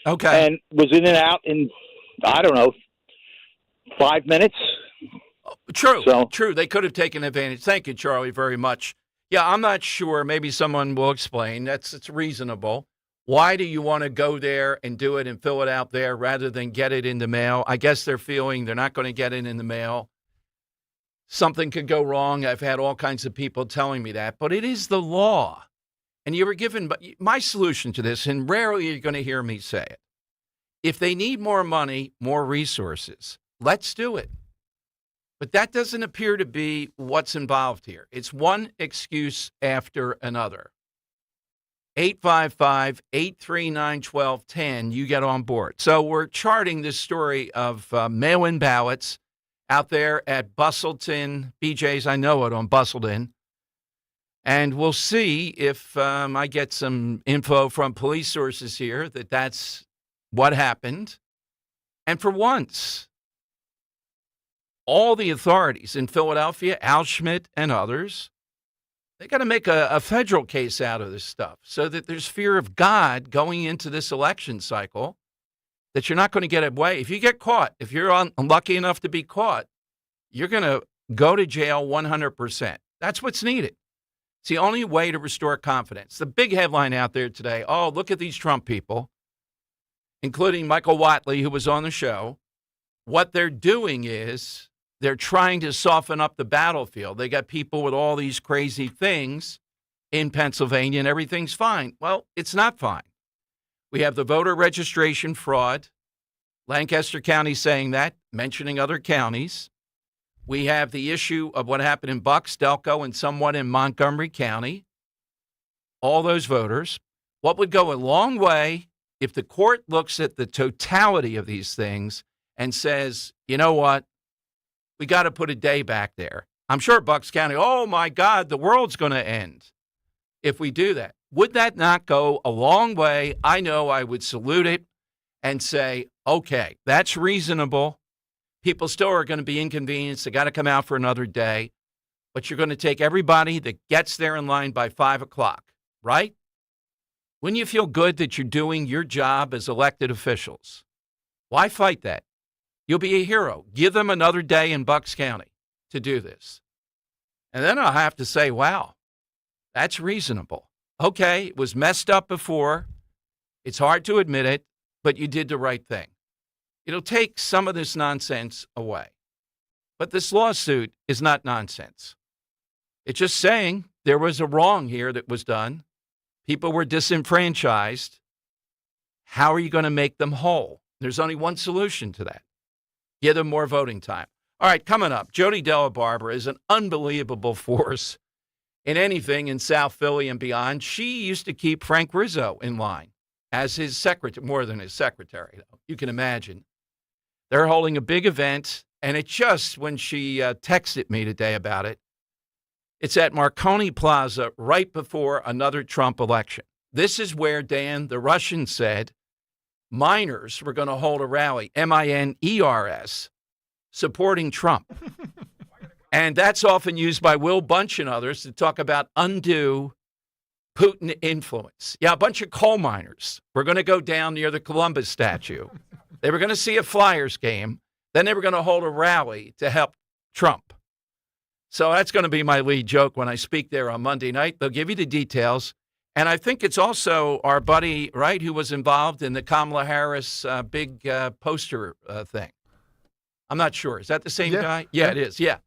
Okay. And was in and out in, I don't know, 5 minutes. True. They could have taken advantage. Thank you, Charlie, very much. Yeah, I'm not sure. Maybe someone will explain. It's reasonable. Why do you want to go there and do it and fill it out there rather than get it in the mail? I guess they're feeling they're not going to get it in the mail. Something could go wrong. I've had all kinds of people telling me that. But it is the law. And you were given my solution to this, and rarely you're going to hear me say it. If they need more money, more resources, let's do it. But that doesn't appear to be what's involved here. It's one excuse after another. 855-839-1210, you get on board. So we're charting this story of mail-in ballots out there at Bustleton, BJ's, I know it, on Bustleton. And we'll see if I get some info from police sources here that that's what happened. And for once, all the authorities in Philadelphia, Al Schmidt and others, they got to make a federal case out of this stuff so that there's fear of God going into this election cycle, that you're not going to get away. If you get caught, if you're unlucky enough to be caught, you're going to go to jail 100%. That's what's needed. It's the only way to restore confidence. The big headline out there today, oh, look at these Trump people, including Michael Watley, who was on the show. What they're doing is they're trying to soften up the battlefield. They got people with all these crazy things, in Pennsylvania and everything's fine. Well, it's not fine. We have the voter registration fraud. Lancaster County saying that, mentioning other counties. We have the issue of what happened in Bucks, Delco, and somewhat in Montgomery County. All those voters. What would go a long way if the court looks at the totality of these things and says, you know what, we got to put a day back there. I'm sure Bucks County, oh my God, the world's going to end if we do that. Would that not go a long way? I know I would salute it and say, okay, that's reasonable. People still are going to be inconvenienced. They got to come out for another day. But you're going to take everybody that gets there in line by 5 o'clock, right? Wouldn't you feel good that you're doing your job as elected officials? Why fight that? You'll be a hero. Give them another day in Bucks County to do this. And then I'll have to say, wow, that's reasonable. Okay, it was messed up before. It's hard to admit it, but you did the right thing. It'll take some of this nonsense away. But this lawsuit is not nonsense. It's just saying there was a wrong here that was done. People were disenfranchised. How are you going to make them whole? There's only one solution to that. Give them more voting time. All right, coming up, Jody, Della, Barba is an unbelievable force in anything in South Philly and beyond. She used to keep Frank Rizzo in line as his secretary, more than his secretary, you can imagine. They're holding a big event, and it just, when she texted me today about it, it's at Marconi Plaza right before another Trump election. This is where, Dan, the Russian said miners were going to hold a rally, MINERS, supporting Trump. And that's often used by Will Bunch and others to talk about undue Putin influence. Yeah, a bunch of coal miners were going to go down near the Columbus statue. They were going to see a Flyers game. Then they were going to hold a rally to help Trump. So that's going to be my lead joke when I speak there on Monday night. They'll give you the details. And I think it's also our buddy, right, who was involved in the Kamala Harris big poster thing. I'm not sure. Is that the same guy? Yeah, it is. Yeah.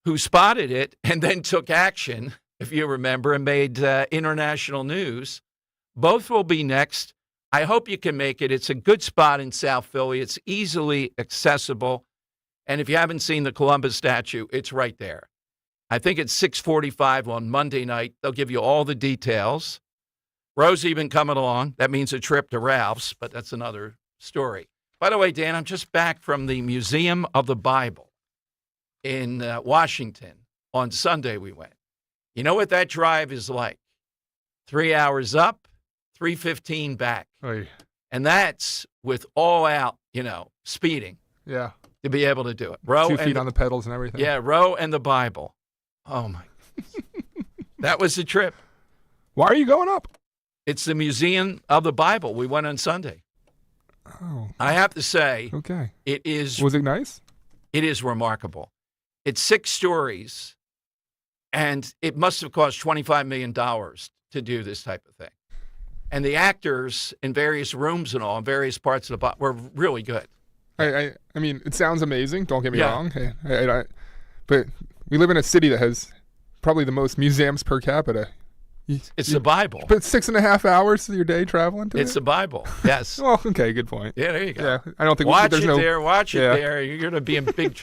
Who spotted it and then took action, if you remember, and made international news. Both will be next. I hope you can make it. It's a good spot in South Philly. It's easily accessible. And if you haven't seen the Columbus statue, it's right there. I think it's 6:45 on Monday night. They'll give you all the details. Rose even coming along. That means a trip to Ralph's, but that's another story. By the way, Dan, I'm just back from the Museum of the Bible in Washington. On Sunday we went. You know what that drive is like? 3 hours up, 3:15 back. Oy. And that's with all out, speeding. Yeah. To be able to do it. Row 2 feet on the pedals and everything. Yeah, Row and the Bible. Oh, my goodness. That was the trip. Why are you going up? It's the Museum of the Bible. We went on Sunday. Oh. I have to say, okay. It is. Was it nice? It is remarkable. It's 6 stories, and it must have cost $25 million to do this type of thing. And the actors in various rooms and all, in various parts of the Bible, were really good. I mean, it sounds amazing. Don't get me wrong. But we live in a city that has probably the most museums per capita. It's the Bible. But 6.5 hours of your day traveling to It's the Bible. Yes. Well, okay, good point. Yeah, there you go. Yeah, I don't think watch there's it no there. Watch it there. You're going to be in big.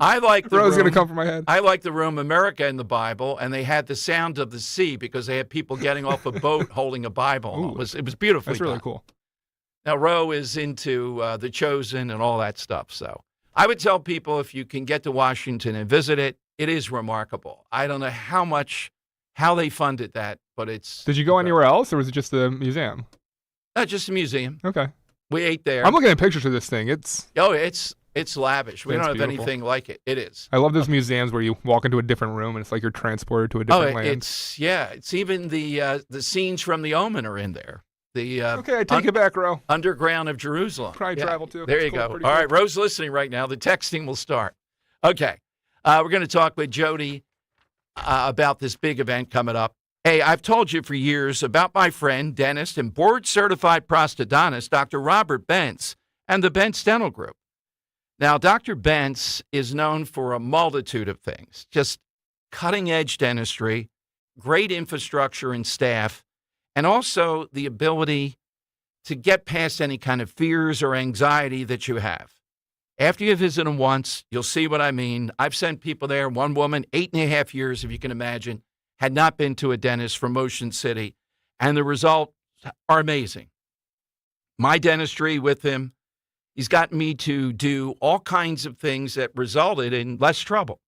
I like the Rose room. going to come from my head. I like the room America in the Bible, and they had the sound of the sea because they had people getting off a boat holding a Bible. Ooh, it was beautifully That's really done. cool. Now, Roe is into The Chosen and all that stuff. So I would tell people if you can get to Washington and visit it, it is remarkable. I don't know how they funded that, but it's. Did you go anywhere else, or was it just the museum? Just a museum. Okay. We ate there. I'm looking at pictures of this thing. It's lavish. We don't have beautiful. anything like it. It is. I love those museums where you walk into a different room and it's like you're transported to a different land. It's even the scenes from The Omen are in there. Okay, I take it back, Ro. Underground of Jerusalem. Probably travel too. There you go. All right, Ro's listening right now. The texting will start. Okay, we're going to talk with Jody about this big event coming up. Hey, I've told you for years about my friend, dentist, and board-certified prosthodontist, Dr. Robert Bentz, and the Bentz Dental Group. Now, Dr. Bentz is known for a multitude of things, just cutting-edge dentistry, great infrastructure and staff, and also the ability to get past any kind of fears or anxiety that you have. After you visit them once, you'll see what I mean. I've sent people there. One woman, 8.5 years, if you can imagine, had not been to a dentist from Motion City, and the results are amazing. My dentistry with him, he's gotten me to do all kinds of things that resulted in less trouble.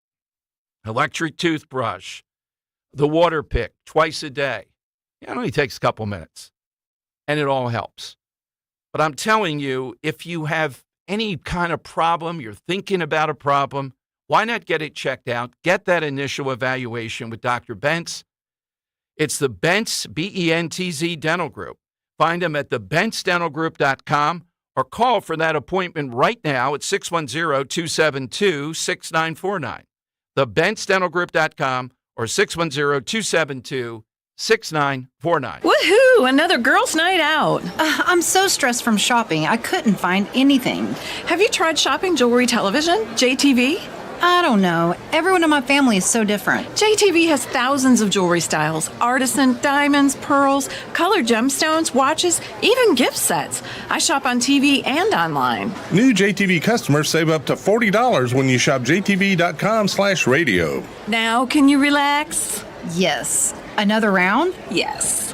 Electric toothbrush, the water pick twice a day. It only takes a couple minutes, and it all helps. But I'm telling you, if you have any kind of problem, you're thinking about a problem, why not get it checked out? Get that initial evaluation with Dr. Bentz. It's the Bentz, B-E-N-T-Z Dental Group. Find them at thebentzdentalgroup.com or call for that appointment right now at 610-272-6949. Thebentzdentalgroup.com or 610-272-6949. Woohoo! Another girls' night out. I'm so stressed from shopping, I couldn't find anything. Have you tried shopping jewelry television, JTV? I don't know. Everyone in my family is so different. JTV has thousands of jewelry styles. Artisan, diamonds, pearls, colored gemstones, watches, even gift sets. I shop on TV and online. New JTV customers save up to $40 when you shop jtv.com/radio. Now, can you relax? Yes. Another round? Yes.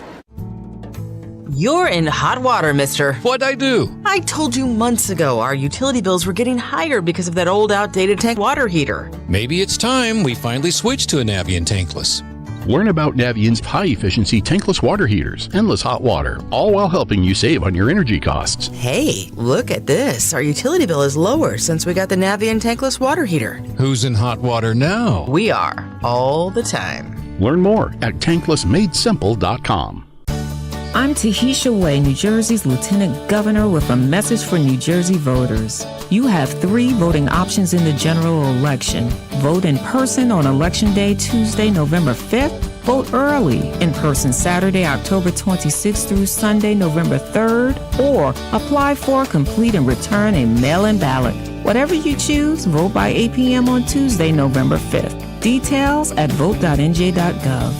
You're in hot water, mister. What'd I do? I told you months ago our utility bills were getting higher because of that old outdated tank water heater. Maybe it's time we finally switch to a Navien tankless. Learn about Navient's high-efficiency tankless water heaters, endless hot water, all while helping you save on your energy costs. Hey, look at this. Our utility bill is lower since we got the Navien tankless water heater. Who's in hot water now? We are, all the time. Learn more at tanklessmadesimple.com. I'm Tahisha Way, New Jersey's Lieutenant Governor, with a message for New Jersey voters. You have 3 voting options in the general election. Vote in person on Election Day, Tuesday, November 5th. Vote early, in person Saturday, October 26th through Sunday, November 3rd. Or apply for, complete, and return a mail-in ballot. Whatever you choose, vote by 8 p.m. on Tuesday, November 5th. Details at vote.nj.gov.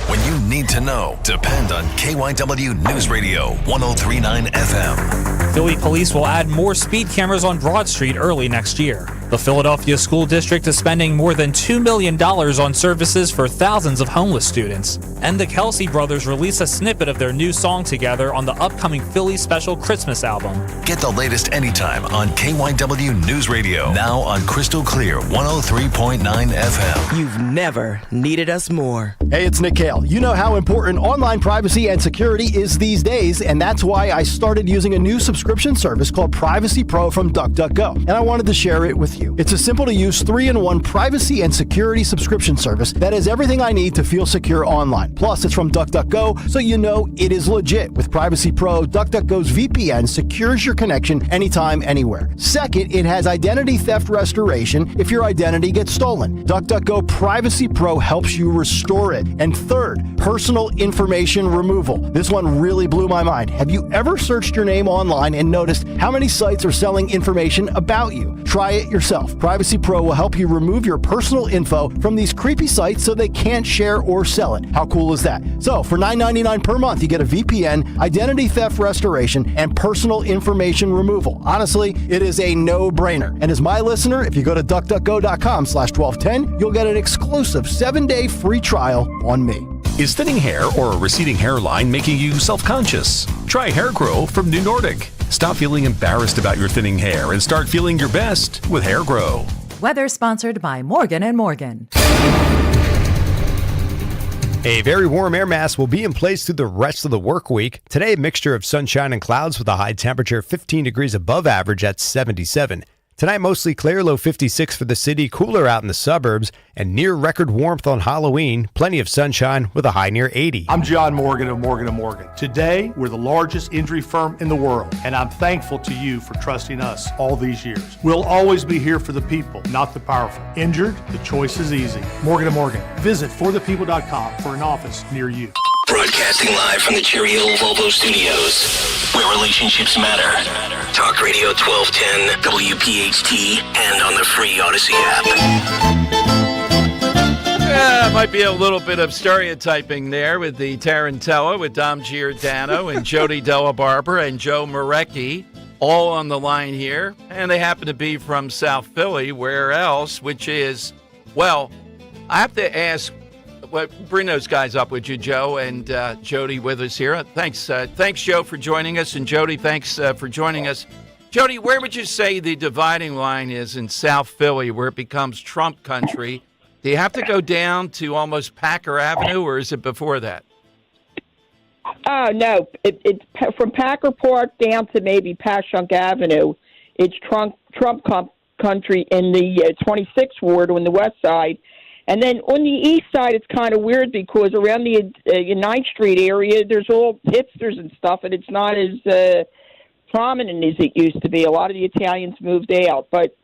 When you need to know, depend on KYW News Radio 103.9 FM. Philly police will add more speed cameras on Broad Street early next year. The Philadelphia School District is spending more than $2 million on services for thousands of homeless students. And the Kelsey brothers release a snippet of their new song together on the upcoming Philly Special Christmas album. Get the latest anytime on KYW News Radio. Now on Crystal Clear 103.9 FM. You've never needed us more. Hey, it's Nick Kale. You know how important online privacy and security is these days, and that's why I started using a new subscription service called Privacy Pro from DuckDuckGo, and I wanted to share it with you. It's a simple-to-use 3-in-1 privacy and security subscription service that has everything I need to feel secure online. Plus, it's from DuckDuckGo, so you know it is legit. With Privacy Pro, DuckDuckGo's VPN secures your connection anytime, anywhere. Second, it has identity theft restoration if your identity gets stolen. DuckDuckGo Privacy Pro helps you restore it. And third, personal information removal. This one really blew my mind. Have you ever searched your name online and noticed how many sites are selling information about you? Try it yourself. Privacy Pro will help you remove your personal info from these creepy sites so they can't share or sell it. How cool is that? So for $9.99 per month, you get a VPN, identity theft restoration, and personal information removal. Honestly, it is a no-brainer. And as my listener, if you go to duckduckgo.com/1210, you'll get an exclusive 7-day free trial on me. Is thinning hair or a receding hairline making you self-conscious? Try Hair Grow from New Nordic. Stop feeling embarrassed about your thinning hair and start feeling your best with Hair Grow. Weather sponsored by Morgan & Morgan. A very warm air mass will be in place through the rest of the work week. Today, a mixture of sunshine and clouds with a high temperature 15 degrees above average at 77. Tonight, mostly clear, low 56 for the city, cooler out in the suburbs, and near record warmth on Halloween. Plenty of sunshine with a high near 80. I'm John Morgan of Morgan & Morgan. Today, we're the largest injury firm in the world, and I'm thankful to you for trusting us all these years. We'll always be here for the people, not the powerful. Injured? The choice is easy. Morgan & Morgan. Visit forthepeople.com for an office near you. Broadcasting live from the Cherry Hill Volvo Studios, where relationships matter. Talk Radio 1210, WPHT, and on the free Odyssey app. Might be a little bit of stereotyping there with the Tarantella with Dom Giordano and Jody, Della, Barba, and Joe Marecki all on the line here. And they happen to be from South Philly. Where else? Which is, well, I have to ask, bring those guys up, would you, Joe and Jody with us here. Thanks, Joe, for joining us. And Jody, thanks for joining us. Jody, where would you say the dividing line is in South Philly where it becomes Trump country? Do you have to go down to almost Packer Avenue, or is it before that? No, it's from Packer Park down to maybe Passyunk Avenue. It's Trump country in the 26th Ward on the west side. And then on the east side, it's kind of weird because around the 9th Street area, there's all hipsters and stuff, and it's not as prominent as it used to be. A lot of the Italians moved out. But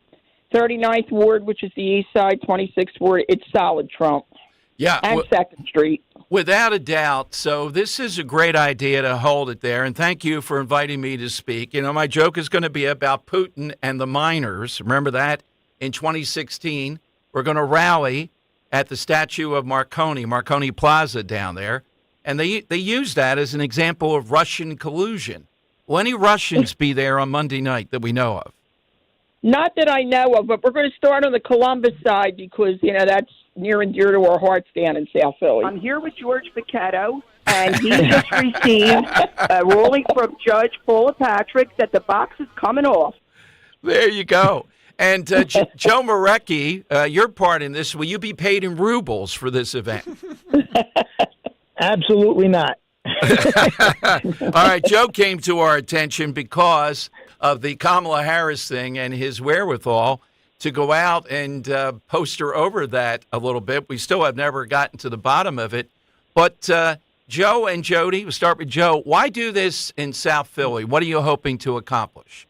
39th Ward, which is the east side, 26th Ward, it's solid Trump. Yeah. And 2nd Street. Without a doubt. So this is a great idea to hold it there. And thank you for inviting me to speak. You know, my joke is going to be about Putin and the miners. Remember that? In 2016, we're going to rally at the statue of Marconi Plaza down there. And they use that as an example of Russian collusion. Will any Russians be there on Monday night that we know of? Not that I know of, but we're going to start on the Columbus side because, you know, that's near and dear to our hearts down in South Philly. I'm here with George Picchetto, and he just received a ruling from Judge Paula Patrick that the box is coming off. There you go. And Joe Marecki, your part in this, will you be paid in rubles for this event? Absolutely not. All right, Joe came to our attention because of the Kamala Harris thing and his wherewithal to go out and poster over that a little bit. We still have never gotten to the bottom of it. But Joe and Jody, we'll start with Joe. Why do this in South Philly? What are you hoping to accomplish?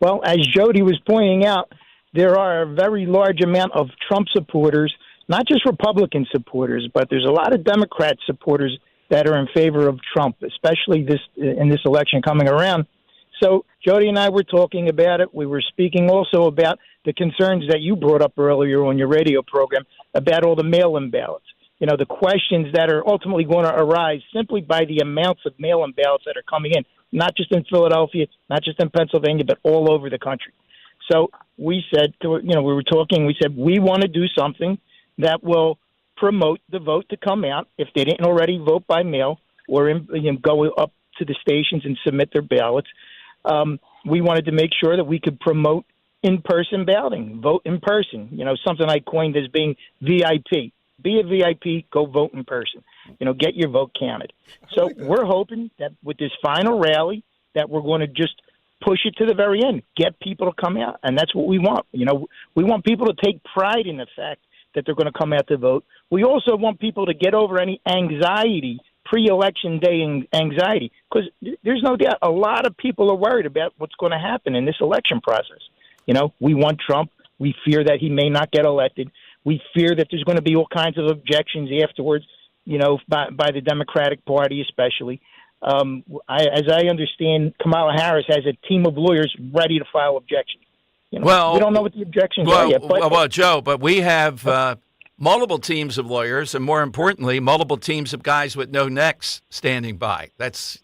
Well, as Jody was pointing out, there are a very large amount of Trump supporters, not just Republican supporters, but there's a lot of Democrat supporters that are in favor of Trump, especially in this election coming around. So Jody and I were talking about it. We were speaking also about the concerns that you brought up earlier on your radio program about all the mail-in ballots. You know, the questions that are ultimately going to arise simply by the amounts of mail-in ballots that are coming in, not just in Philadelphia, not just in Pennsylvania, but all over the country. So we said, we were talking, we said, we want to do something that will promote the vote to come out if they didn't already vote by mail or go up to the stations and submit their ballots. We wanted to make sure that we could promote in-person balloting, vote in person, something I coined as being VIP. Be a VIP, go vote in person, get your vote counted. So we're hoping that with this final rally that we're going to just push it to the very end, get people to come out. And that's what we want. We want people to take pride in the fact that they're going to come out to vote. We also want people to get over any anxiety, pre-election day anxiety, because there's no doubt a lot of people are worried about what's going to happen in this election process. We want Trump. We fear that he may not get elected. We fear that there's going to be all kinds of objections afterwards, by the Democratic Party especially. As I understand, Kamala Harris has a team of lawyers ready to file objections. We don't know what the objections are yet. But Joe, but we have multiple teams of lawyers, and more importantly, multiple teams of guys with no necks standing by. That's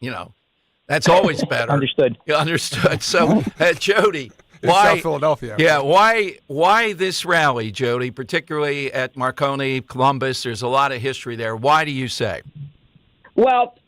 always better. Understood. Understood. So, Jody, why South Philadelphia? Yeah, why this rally, Jody? Particularly at Marconi, Columbus. There's a lot of history there. Why do you say? Well,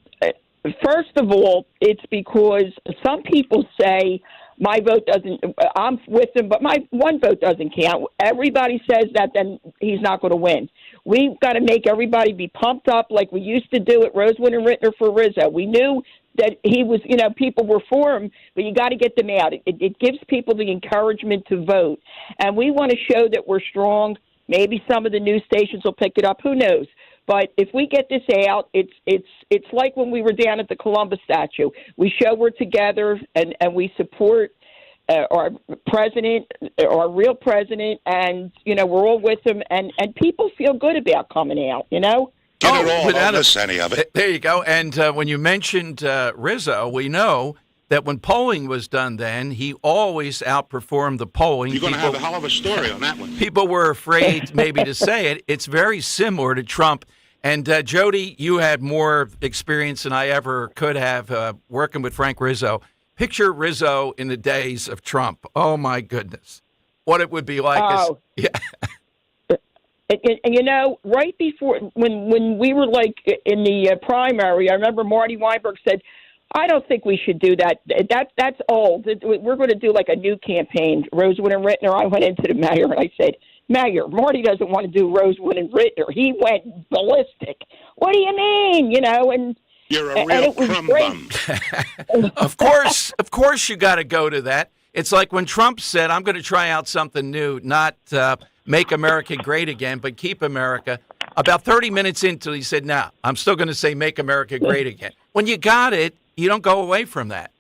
first of all, it's because some people say my vote doesn't, I'm with him, but my one vote doesn't count. Everybody says that, then he's not going to win. We've got to make everybody be pumped up like we used to do at Rosewood and Rittner for Rizzo. We knew that he was, people were for him, but you got to get them out. It gives people the encouragement to vote. And we want to show that we're strong. Maybe some of the news stations will pick it up. Who knows? But if we get this out, it's like when we were down at the Columbus statue. We show we're together and we support our president, our real president, and, we're all with him. And people feel good about coming out, Without any of it. There you go. And when you mentioned Rizzo, we know that when polling was done then, he always outperformed the polling. You're going to have a hell of a story on that one. People were afraid maybe to say it. It's very similar to Trump. And Jody, you had more experience than I ever could have working with Frank Rizzo. Picture Rizzo in the days of Trump. Oh, my goodness. What it would be like. And, right before, when we were, in the primary, I remember Marty Weinberg said, I don't think we should do that. That's old. We're going to do, a new campaign. Rosewood and Rittner, I went into the mayor and I said, Mayor, Marty doesn't want to do Rosewood and Rittner. He went ballistic. What do you mean? And you're a real crumb bum. Of course you got to go to that. It's like when Trump said, I'm going to try out something new, not make America great again, but keep America. About 30 minutes into it, he said, no, I'm still going to say make America great again. When you got it, you don't go away from that.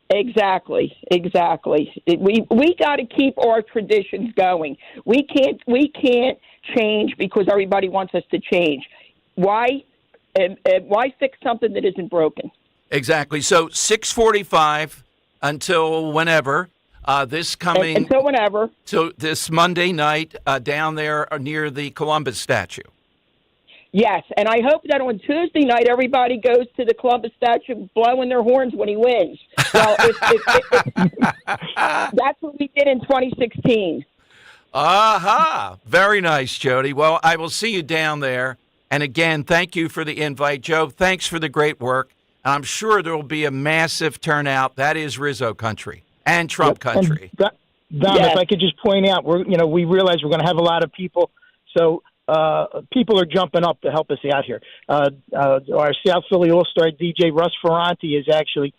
Exactly. We got to keep our traditions going. We can't change because everybody wants us to change. Why fix something that isn't broken? Exactly. So 6:45 until whenever. Until whenever. So this Monday night down there near the Columbus statue. Yes, and I hope that on Tuesday night everybody goes to the Columbus statue blowing their horns when he wins. Well, that's what we did in 2016. Aha! Very nice, Jody. Well, I will see you down there. And again, thank you for the invite. Joe, thanks for the great work. I'm sure there will be a massive turnout. That is Rizzo country and Trump country. And Don, if I could just point out, we realize we're going to have a lot of people, so people are jumping up to help us out here. Our South Philly All-Star DJ Russ Ferranti has actually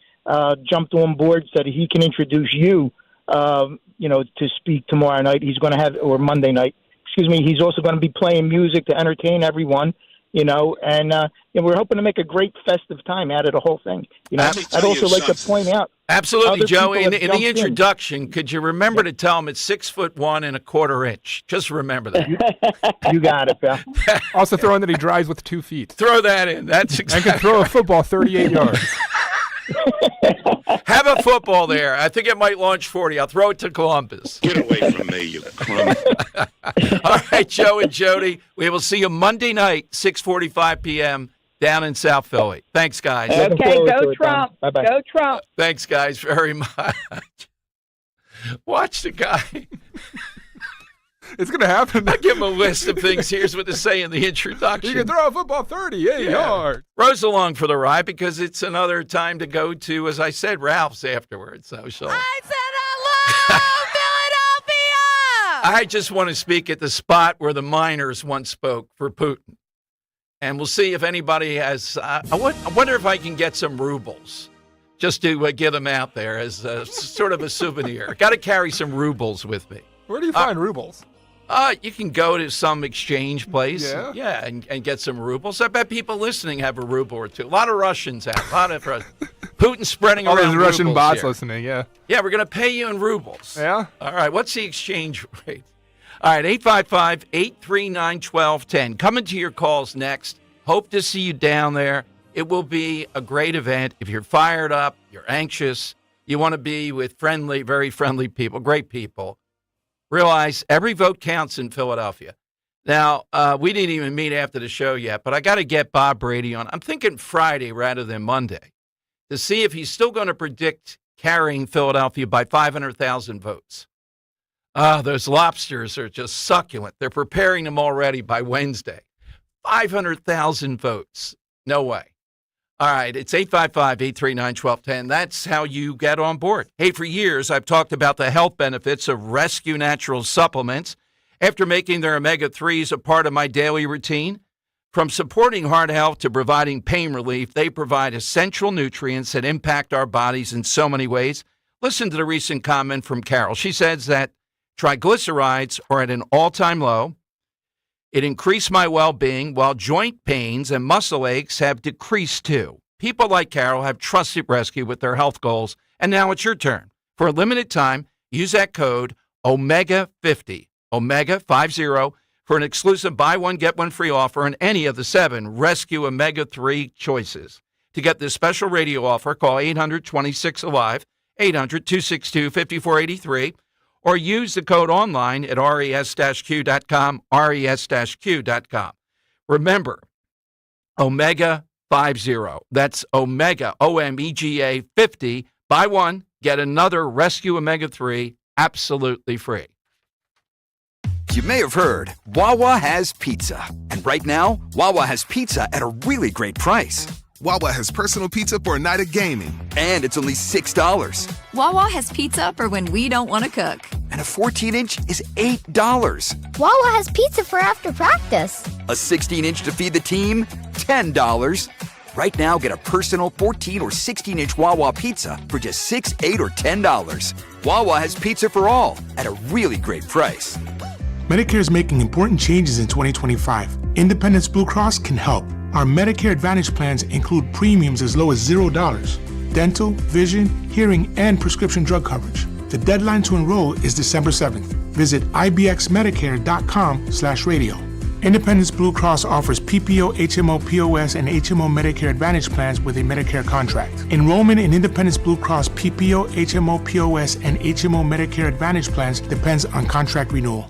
jumped on board so that he can introduce you, to speak tomorrow night. He's going to have, or Monday night, excuse me. He's also going to be playing music to entertain everyone, and we're hoping to make a great festive time out of the whole thing. I'd also like to point out. Absolutely, Joe. In the introduction, could you remember to tell him it's 6'1"1/4". Just remember that. You got it, pal. Also throw in that he drives with 2 feet. Throw that in. That's exactly. And can throw a football 38 yards. Have a football there. I think it might launch 40. I'll throw it to Columbus. Get away from me, you crumb. All right, Joe and Jody. We will see you Monday night, 6:45 p.m. down in South Philly. Thanks, guys. Okay, go Trump. Bye-bye. Go Trump. Thanks, guys, very much. Watch the guy. It's going to happen. I give him a list of things. Here's what to say in the introduction. You can throw a football 38 yards. Rose along for the ride because it's another time to go to, as I said, Ralph's afterwards. So I said hello, Philadelphia! I just want to speak at the spot where the miners once spoke for Putin. And we'll see if anybody has, I wonder if I can get some rubles just to get them out there as sort of a souvenir. Got to carry some rubles with me. Where do you find rubles? You can go to some exchange place, yeah, and get some rubles. I bet people listening have a ruble or two. A lot of Russians have. A lot of Putin spreading around. All those Russian rubles bots here. Listening, yeah. Yeah, we're going to pay you in rubles. Yeah. All right. What's the exchange rate? All right, 855-839-1210. Coming to your calls next. Hope to see you down there. It will be a great event. If you're fired up, you're anxious, you want to be with friendly, very friendly people, great people. Realize every vote counts in Philadelphia. Now, we didn't even meet after the show yet, but I got to get Bob Brady on. I'm thinking Friday rather than Monday to see if he's still going to predict carrying Philadelphia by 500,000 votes. Those lobsters are just succulent. They're preparing them already by Wednesday. 500,000 votes. No way. All right, it's 855-839-1210. That's how you get on board. Hey, for years, I've talked about the health benefits of Rescue Natural supplements after making their omega-3s a part of my daily routine. From supporting heart health to providing pain relief, they provide essential nutrients that impact our bodies in so many ways. Listen to the recent comment from Carol. She says that triglycerides are at an all-time low. It increased my well-being, while joint pains and muscle aches have decreased too. People like Carol have trusted Rescue with their health goals, and now it's your turn. For a limited time, use that code OMEGA50, OMEGA50, for an exclusive buy one, get one free offer on any of the 7 Rescue Omega-3 choices. To get this special radio offer, call 800-26-ALIVE, 800-262-5483, or use the code online at res-q.com, res-q.com. Remember, Omega 50. That's Omega, O-M-E-G-A 50. Buy one, get another Rescue Omega 3 absolutely free. You may have heard, Wawa has pizza. And right now, Wawa has pizza at a really great price. Wawa has personal pizza for a night of gaming. And it's only $6. Wawa has pizza for when we don't want to cook. And a 14-inch is $8. Wawa has pizza for after practice. A 16-inch to feed the team, $10. Right now, get a personal 14 or 16-inch Wawa pizza for just $6, $8, or $10. Wawa has pizza for all at a really great price. Medicare is making important changes in 2025. Independence Blue Cross can help. Our Medicare Advantage plans include premiums as low as $0, dental, vision, hearing, and prescription drug coverage. The deadline to enroll is December 7th. Visit ibxmedicare.com/radio. Independence Blue Cross offers PPO, HMO, POS, and HMO Medicare Advantage plans with a Medicare contract. Enrollment in Independence Blue Cross PPO, HMO, POS, and HMO Medicare Advantage plans depends on contract renewal.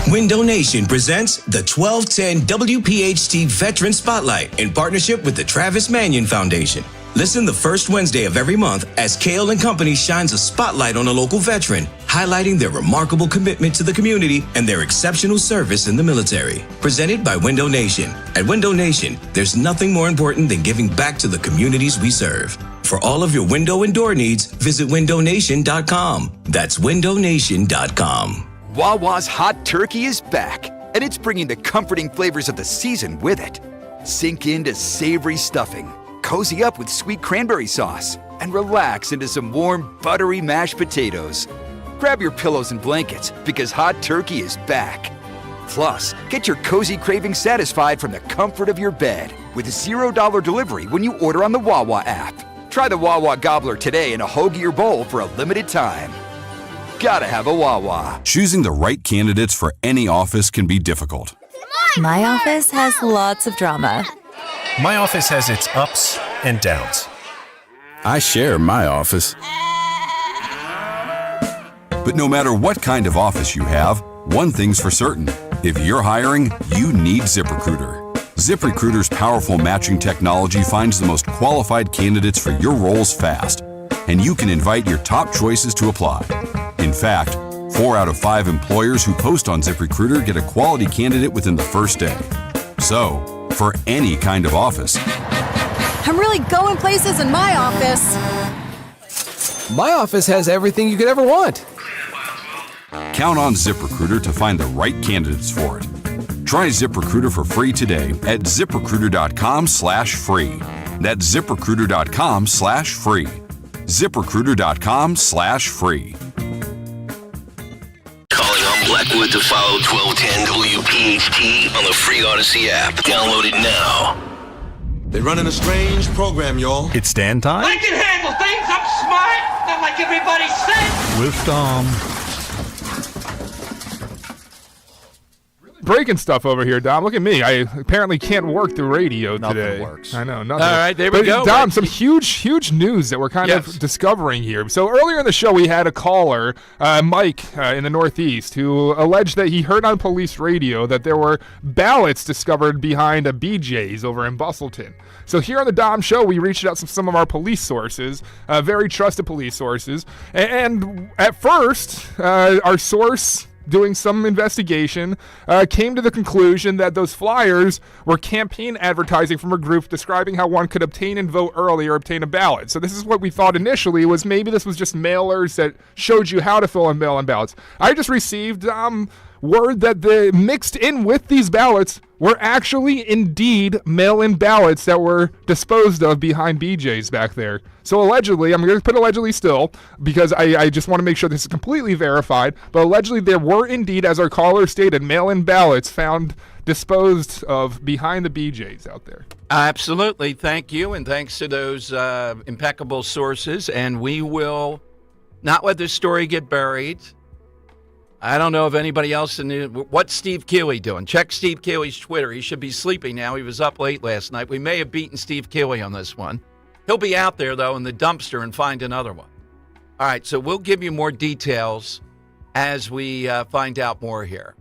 Window Nation presents the 1210 WPHT Veteran Spotlight in partnership with the Travis Manion Foundation. Listen the first Wednesday of every month as Kale & Company shines a spotlight on a local veteran, highlighting their remarkable commitment to the community and their exceptional service in the military. Presented by Window Nation. At Window Nation, there's nothing more important than giving back to the communities we serve. For all of your window and door needs, visit windownation.com. That's windownation.com. Wawa's Hot Turkey is back, and it's bringing the comforting flavors of the season with it. Sink into savory stuffing, cozy up with sweet cranberry sauce, and relax into some warm, buttery mashed potatoes. Grab your pillows and blankets, because Hot Turkey is back. Plus, get your cozy cravings satisfied from the comfort of your bed with $0 delivery when you order on the Wawa app. Try the Wawa Gobbler today in a hoagie or bowl for a limited time. Gotta have a Wawa. Choosing the right candidates for any office can be difficult. My office has lots of drama. My office has its ups and downs. I share my office. But no matter what kind of office you have, one thing's for certain. If you're hiring, you need ZipRecruiter. ZipRecruiter's powerful matching technology finds the most qualified candidates for your roles fast, and you can invite your top choices to apply. In fact, 4 out of 5 employers who post on ZipRecruiter get a quality candidate within the first day. So, for any kind of office. I'm really going places in my office. My office has everything you could ever want. Count on ZipRecruiter to find the right candidates for it. Try ZipRecruiter for free today at ZipRecruiter.com/free. That's ZipRecruiter.com/free. ZipRecruiter.com/free. Blackwood to follow 1210 WPHT on the free Odyssey app. Download it now. They're running a strange program, y'all. It's stand time I can handle things. I'm smart. Not like everybody says. with Dom. Breaking stuff over here, Dom. Look at me. I apparently can't work the radio today. Nothing works. I know. Nothing. All right, there we go. Dom, some huge news that we're kind of discovering here. So earlier in the show, we had a caller, Mike, in the Northeast, who alleged that he heard on police radio that there were ballots discovered behind a BJ's over in Bustleton. So here on the Dom Show, we reached out to some of our police sources, very trusted police sources. And at first, our source, doing some investigation, came to the conclusion that those flyers were campaign advertising from a group describing how one could obtain and vote early or obtain a ballot. So this is what we thought initially, was maybe this was just mailers that showed you how to fill in mail-in ballots. I just received word that the mixed in with these ballots were actually indeed mail-in ballots that were disposed of behind BJ's back there. So allegedly, I'm going to put allegedly still, because I just want to make sure this is completely verified, but allegedly there were indeed, as our caller stated, mail-in ballots found disposed of behind the BJ's out there. Absolutely. Thank you, and thanks to those impeccable sources, and we will not let this story get buried. I don't know if anybody else what's Steve Keeley doing? Check Steve Keeley's Twitter. He should be sleeping now. He was up late last night. We may have beaten Steve Keeley on this one. He'll be out there, though, in the dumpster and find another one. All right, so we'll give you more details as we find out more here.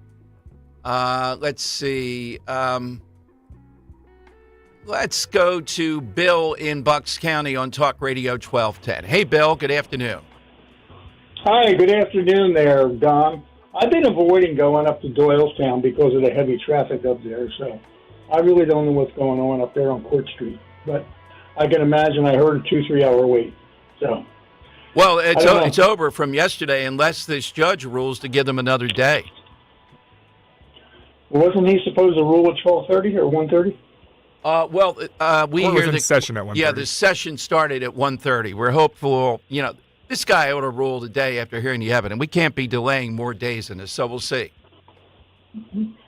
Let's see. Let's go to Bill in Bucks County on Talk Radio 1210. Hey, Bill, good afternoon. Hi, good afternoon there, Don. I've been avoiding going up to Doylestown because of the heavy traffic up there, so I really don't know what's going on up there on Court Street. But I can imagine I heard a 2-3 hour wait. So, well, it's over from yesterday unless this judge rules to give them another day. Wasn't he supposed to rule at 12:30 or 1:30? We hear the session at 1:30. Yeah, the session started at 1:30. We're hopeful, this guy ought to rule today after hearing the evidence. We can't be delaying more days than this, so we'll see.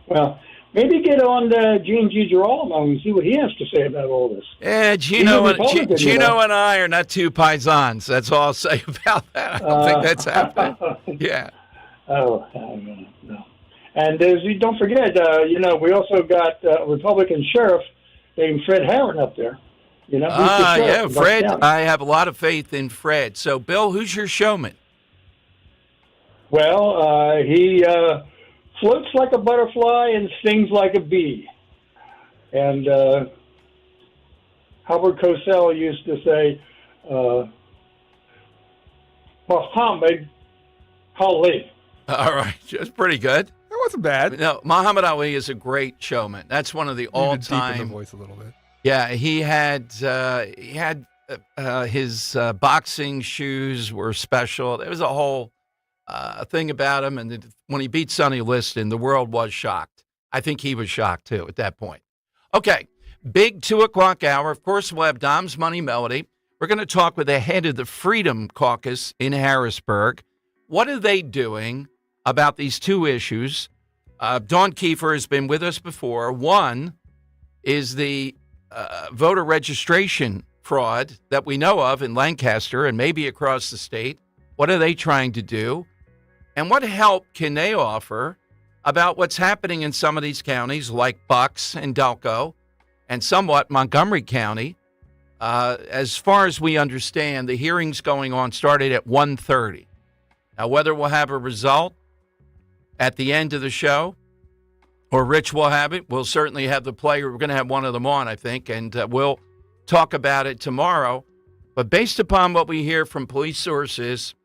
Well, maybe get on Gene Girolamo and see what he has to say about all this. Yeah, Gino and I are not two paisans. That's all I'll say about that. I don't think that's happening. Yeah. No. And don't forget, we also got a Republican sheriff named Fred Harron up there. Fred. I have a lot of faith in Fred. So, Bill, who's your showman? Well, he floats like a butterfly and stings like a bee. And Albert Cosell used to say, Muhammad Ali. All right, that's pretty good. That wasn't bad. No, Muhammad Ali is a great showman. That's one of the all-time. Deepen the voice a little bit. Yeah, he had his boxing shoes were special. There was a whole thing about him, and when he beat Sonny Liston, the world was shocked. I think he was shocked too at that point. Okay, big 2:00 hour. Of course, we'll have Dom's Money Melody. We're going to talk with the head of the Freedom Caucus in Harrisburg. What are they doing about these two issues? Donna Kefir has been with us before. One is the voter registration fraud that we know of in Lancaster and maybe across the state. What are they trying to do? And what help can they offer about what's happening in some of these counties like Bucks and Delco and somewhat Montgomery County? As far as we understand, the hearings going on started at 1:30. Now, whether we'll have a result at the end of the show or Rich will have it, we'll certainly have the player. We're going to have one of them on, I think, and we'll talk about it tomorrow. But based upon what we hear from police sources,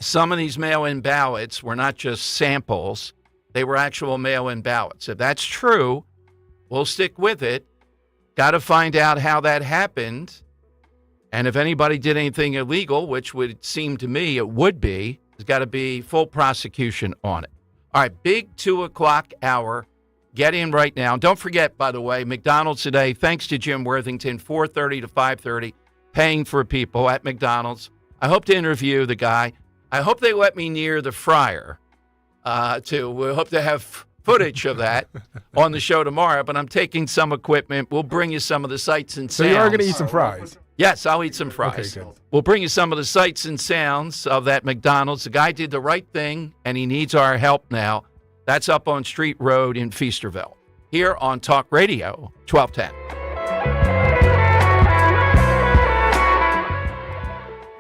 some of these mail-in ballots were not just samples. They were actual mail-in ballots. If that's true, we'll stick with it. Got to find out how that happened. And if anybody did anything illegal, which would seem to me it would be, there's got to be full prosecution on it. All right, big 2:00 hour. Get in right now. Don't forget, by the way, McDonald's today, thanks to Jim Worthington, 4:30 to 5:30, paying for people at McDonald's. I hope to interview the guy. I hope they let me near the fryer, too. We hope to have footage of that on the show tomorrow, but I'm taking some equipment. We'll bring you some of the sights and sounds. So you are going to eat some fries? Yes, I'll eat some fries. Okay, good. We'll bring you some of the sights and sounds of that McDonald's. The guy did the right thing, and he needs our help now. That's up on Street Road in Feasterville. Here on Talk Radio 1210.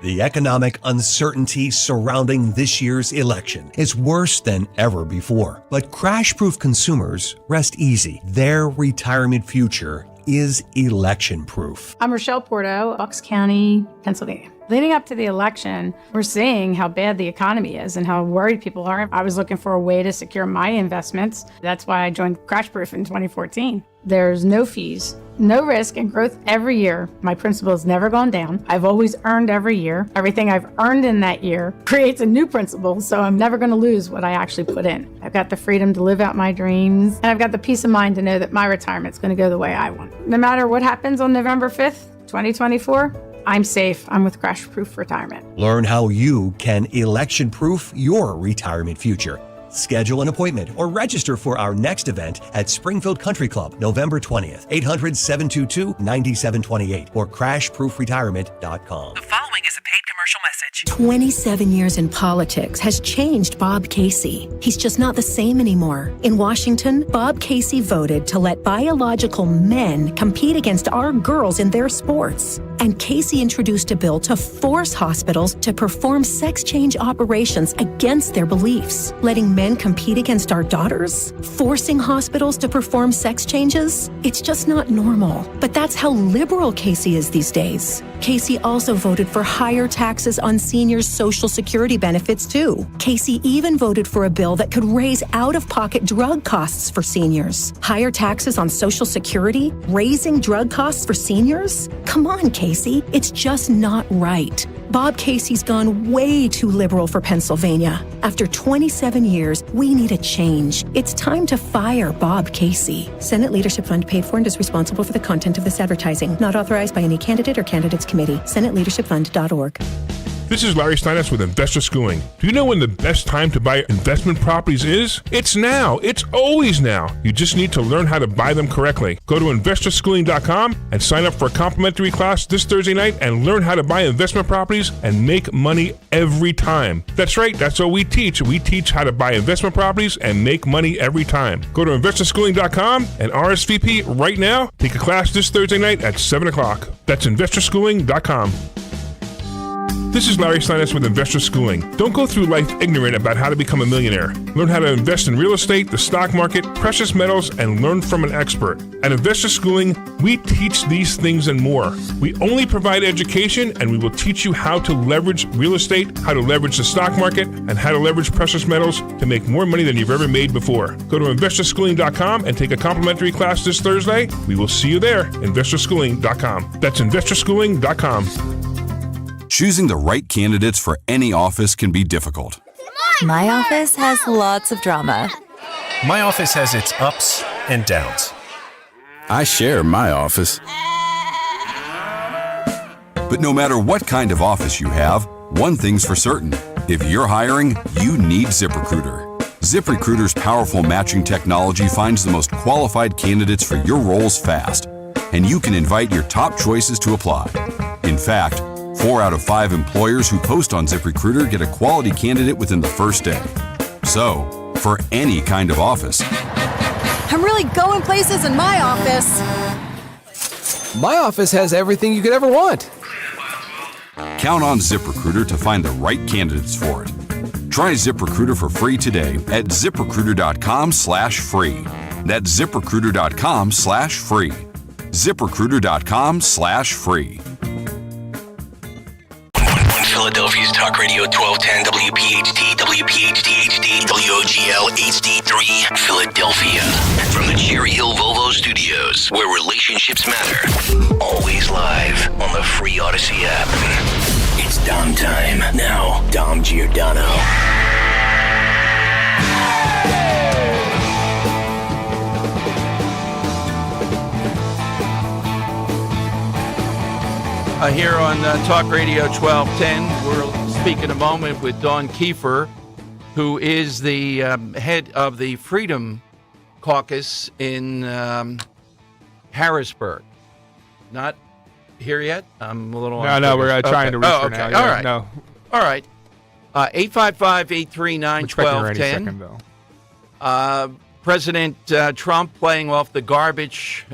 The economic uncertainty surrounding this year's election is worse than ever before. But crash-proof consumers rest easy. Their retirement future is election-proof. I'm Rochelle Porto, Bucks County, Pennsylvania. Leading up to the election, we're seeing how bad the economy is and how worried people are. I was looking for a way to secure my investments. That's why I joined Crashproof in 2014. There's no fees, no risk, and growth every year. My principal has never gone down. I've always earned every year. Everything I've earned in that year creates a new principal, so I'm never going to lose what I actually put in. I've got the freedom to live out my dreams, and I've got the peace of mind to know that my retirement's going to go the way I want. No matter what happens on November 5th, 2024, I'm safe. I'm with Crashproof Retirement. Learn how you can election-proof your retirement future. Schedule an appointment or register for our next event at Springfield Country Club, November 20th, 800-722-9728 or crashproofretirement.com. The following is a paid commercial message. 27 years in politics has changed Bob Casey. He's just not the same anymore. In Washington, Bob Casey voted to let biological men compete against our girls in their sports. And Casey introduced a bill to force hospitals to perform sex change operations against their beliefs. Letting men compete against our daughters? Forcing hospitals to perform sex changes? It's just not normal. But that's how liberal Casey is these days. Casey also voted for higher taxes on seniors' Social Security benefits, too. Casey even voted for a bill that could raise out-of-pocket drug costs for seniors. Higher taxes on Social Security? Raising drug costs for seniors? Come on, Casey. It's just not right. Bob Casey's gone way too liberal for Pennsylvania. After 27 years, we need a change. It's time to fire Bob Casey. Senate Leadership Fund paid for and is responsible for the content of this advertising. Not authorized by any candidate or candidates committee. SenateLeadershipFund.org. This is Larry Steinitz with Investor Schooling. Do you know when the best time to buy investment properties is? It's now. It's always now. You just need to learn how to buy them correctly. Go to investorschooling.com and sign up for a complimentary class this Thursday night and learn how to buy investment properties and make money every time. That's right. That's what we teach. We teach how to buy investment properties and make money every time. Go to investorschooling.com and RSVP right now. Take a class this Thursday night at 7 o'clock. That's investorschooling.com. This is Larry Steinitz with Investor Schooling. Don't go through life ignorant about how to become a millionaire. Learn how to invest in real estate, the stock market, precious metals, and learn from an expert. At Investor Schooling, we teach these things and more. We only provide education, and we will teach you how to leverage real estate, how to leverage the stock market, and how to leverage precious metals to make more money than you've ever made before. Go to investorschooling.com and take a complimentary class this Thursday. We will see you there, investorschooling.com. That's investorschooling.com. Choosing the right candidates for any office can be difficult. My office has lots of drama. My office has its ups and downs. I share my office. But no matter what kind of office you have, one thing's for certain. If you're hiring, you need ZipRecruiter. ZipRecruiter's powerful matching technology finds the most qualified candidates for your roles fast, and you can invite your top choices to apply. In fact, 4 out of 5 employers who post on ZipRecruiter get a quality candidate within the first day. So, for any kind of office, I'm really going places in my office. My office has everything you could ever want. count on ZipRecruiter to find the right candidates for it. Try ZipRecruiter for free today at ZipRecruiter.com/free. That's ZipRecruiter.com/free. ZipRecruiter.com/free. Philadelphia's Talk Radio 1210 WPHT, WPHT HD, WOGL HD3, Philadelphia. From the Cherry Hill Volvo Studios, where relationships matter. Always live on the free Odyssey app. It's Dom time. Now, Dom Giordano. Here on Talk Radio 1210, we'll speak in a moment with Donna Kefir, who is the head of the Freedom Caucus in Harrisburg. Not here yet? I'm a little... No, we're trying to reach her now. All right. No. All right. 855-839-1210. President Trump playing off the garbage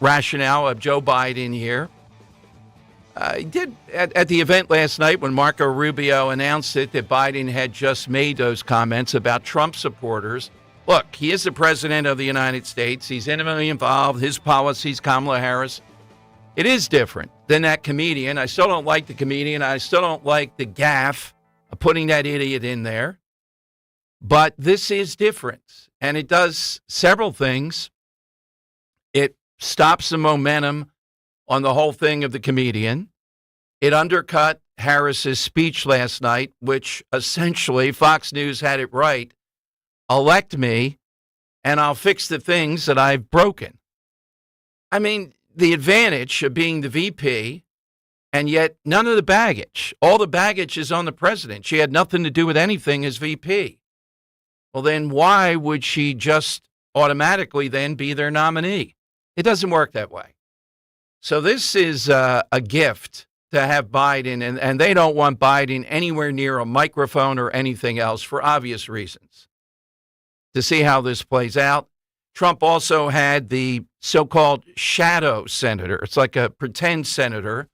rationale of Joe Biden here. He did at the event last night when Marco Rubio announced it that Biden had just made those comments about Trump supporters. Look, he is the president of the United States. He's intimately involved. His policies, Kamala Harris. It is different than that comedian. I still don't like the comedian. I still don't like the gaffe of putting that idiot in there. But this is different. And it does several things. It stops the momentum on the whole thing of the comedian. It undercut Harris's speech last night, which essentially Fox News had it right. Elect me, and I'll fix the things that I've broken. I mean, the advantage of being the VP, and yet none of the baggage. All the baggage is on the president. She had nothing to do with anything as VP. Well, then why would she just automatically then be their nominee? It doesn't work that way. So this is a gift to have Biden, and they don't want Biden anywhere near a microphone or anything else for obvious reasons. To see how this plays out, Trump also had the so-called shadow senator. It's like a pretend senator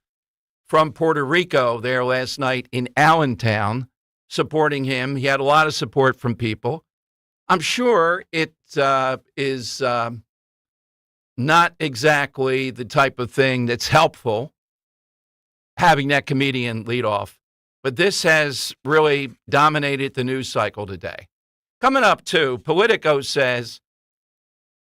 from Puerto Rico there last night in Allentown supporting him. He had a lot of support from people. I'm sure it is not exactly the type of thing that's helpful having that comedian lead off. But this has really dominated the news cycle today. Coming up, too, Politico says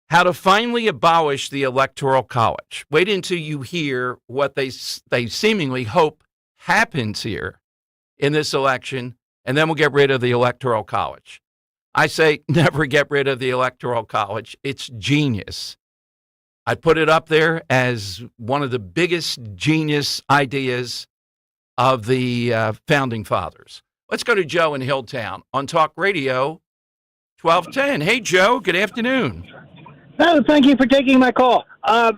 how to finally abolish the Electoral College. Wait until you hear what they seemingly hope happens here in this election, and then we'll get rid of the Electoral College. I say never get rid of the Electoral College. It's genius. I put it up there as one of the biggest genius ideas of the Founding Fathers. Let's go to Joe in Hilltown on Talk Radio 1210. Hey, Joe, good afternoon. No, thank you for taking my call. A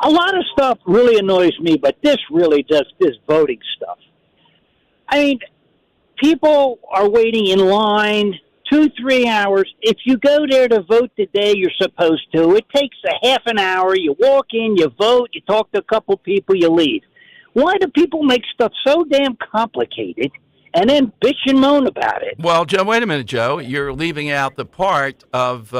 lot of stuff really annoys me, but this voting stuff. I mean, people are waiting in line 2-3 hours. If you go there to vote the day you're supposed to, it takes a half an hour. You walk in, you vote, you talk to a couple people, you leave. Why do people make stuff so damn complicated and then bitch and moan about it? Well, Joe, wait a minute, Joe. You're leaving out the part of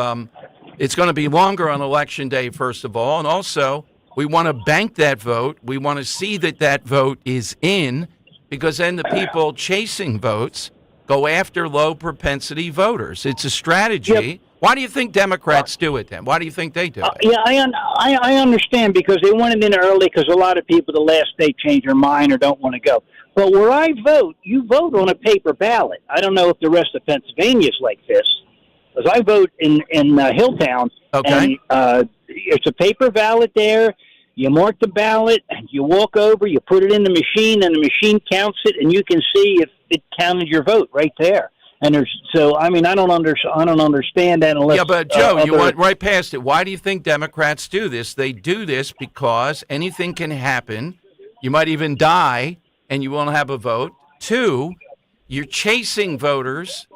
it's going to be longer on Election Day, first of all, and also we want to bank that vote. We want to see that vote is in, because then the people chasing votes go after low-propensity voters. It's a strategy. Yep. Why do you think Democrats do it then? Why do you think they do it? Yeah, I understand, because they want it in early, because a lot of people the last day change their mind or don't want to go. But where I vote, you vote on a paper ballot. I don't know if the rest of Pennsylvania is like this, because I vote in Hilltown, okay. And it's a paper ballot there. You mark the ballot, and you walk over, you put it in the machine, and the machine counts it, and you can see if it counted your vote right there. And I don't understand that unless. Yeah, but Joe, you went right past it. Why do you think Democrats do this? They do this because anything can happen. You might even die, and you won't have a vote. 2, you're chasing voters.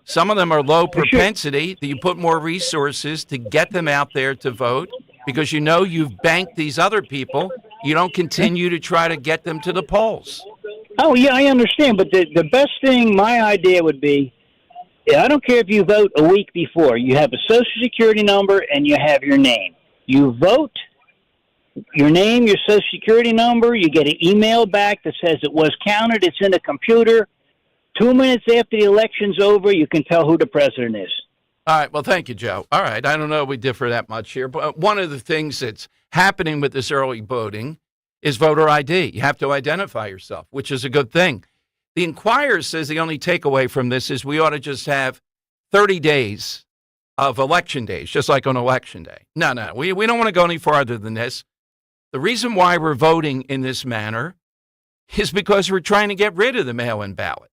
Some of them are low propensity. You put more resources to get them out there to vote, because you know you've banked these other people. You don't continue to try to get them to the polls. Oh, yeah, I understand. But the best thing, my idea would be, I don't care if you vote a week before. You have a Social Security number and you have your name. You vote, your name, your Social Security number. You get an email back that says it was counted. It's in the computer. 2 minutes after the election's over, you can tell who the president is. All right. Well, thank you, Joe. All right. I don't know if we differ that much here, but one of the things that's happening with this early voting is voter ID. You have to identify yourself, which is a good thing. The Inquirer says the only takeaway from this is we ought to just have 30 days of election days, just like on Election Day. No, we don't want to go any farther than this. The reason why we're voting in this manner is because we're trying to get rid of the mail-in ballot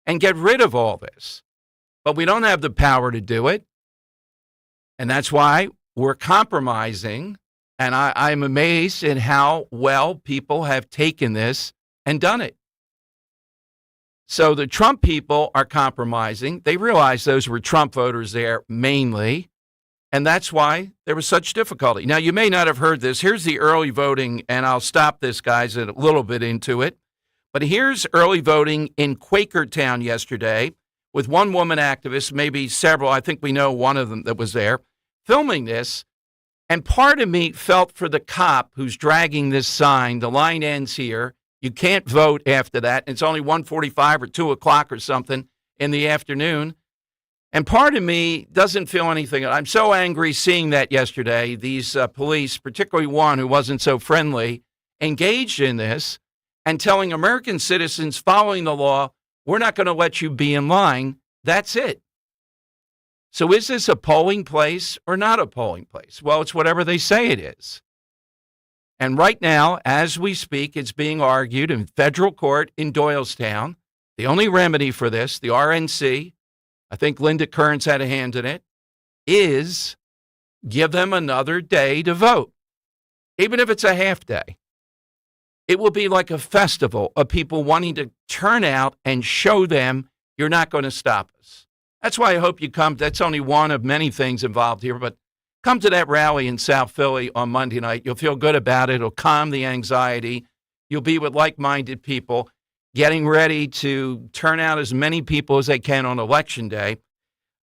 and get rid of all this. But we don't have the power to do it. And that's why we're compromising. And I'm amazed at how well people have taken this and done it. So the Trump people are compromising. They realize those were Trump voters there mainly. And that's why there was such difficulty. Now, you may not have heard this. Here's the early voting, and I'll stop this, guys, a little bit into it. But here's early voting in Quakertown yesterday with one woman activist, maybe several. I think we know one of them that was there, filming this. And part of me felt for the cop who's dragging this sign. The line ends here. You can't vote after that. It's only 1:45 or 2 o'clock or something in the afternoon. And part of me doesn't feel anything. I'm so angry seeing that yesterday. These police, particularly one who wasn't so friendly, engaged in this and telling American citizens following the law, we're not going to let you be in line. That's it. So is this a polling place or not a polling place? Well, it's whatever they say it is. And right now, as we speak, it's being argued in federal court in Doylestown. The only remedy for this, the RNC, I think Linda Kerns had a hand in it, is give them another day to vote, even if it's a half day. It will be like a festival of people wanting to turn out and show them you're not going to stop us. That's why I hope you come. That's only one of many things involved here, but come to that rally in South Philly on Monday night. You'll feel good about it. It'll calm the anxiety. You'll be with like-minded people getting ready to turn out as many people as they can on Election Day.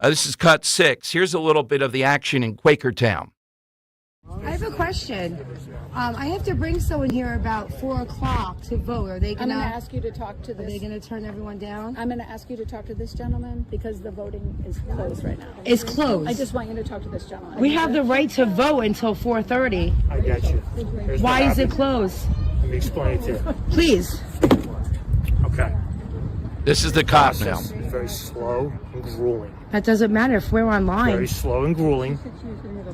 This is cut 6. Here's a little bit of the action in Quakertown. I have a question. I have to bring someone here about 4 o'clock to vote. Are they gonna? I'm going to ask you to talk to this. Are they going to turn everyone down? I'm going to ask you to talk to this gentleman because the voting is closed right now. It's closed. I just want you to talk to this gentleman. We have the right to vote until 4:30. I get you. Why is it closed? Let me explain it to you. Please. Okay. This is the cop now. Process is very slow and grueling. That doesn't matter if we're online. Very slow and grueling.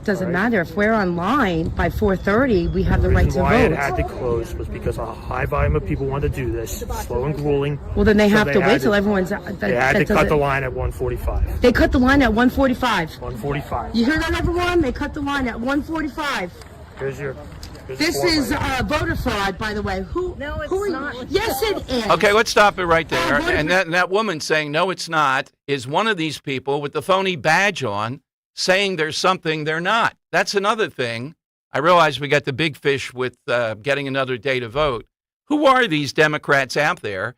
Doesn't matter if we're online by 4:30. We have the right to The reason why vote. it had to close was because a high volume of people wanted to do this. Slow and grueling. Well, then they So have to had wait till everyone's. They had to cut the line at 1:45. They cut the line at 1:45. 1:45. You hear that, everyone? They cut the line at 1:45. Here's your. This is voter fraud, by the way. No, it's not. Yes, it is. Okay, let's stop it right there. And that woman saying, no, it's not, is one of these people with the phony badge on saying there's something they're not. That's another thing. I realize we got the big fish with getting another day to vote. Who are these Democrats out there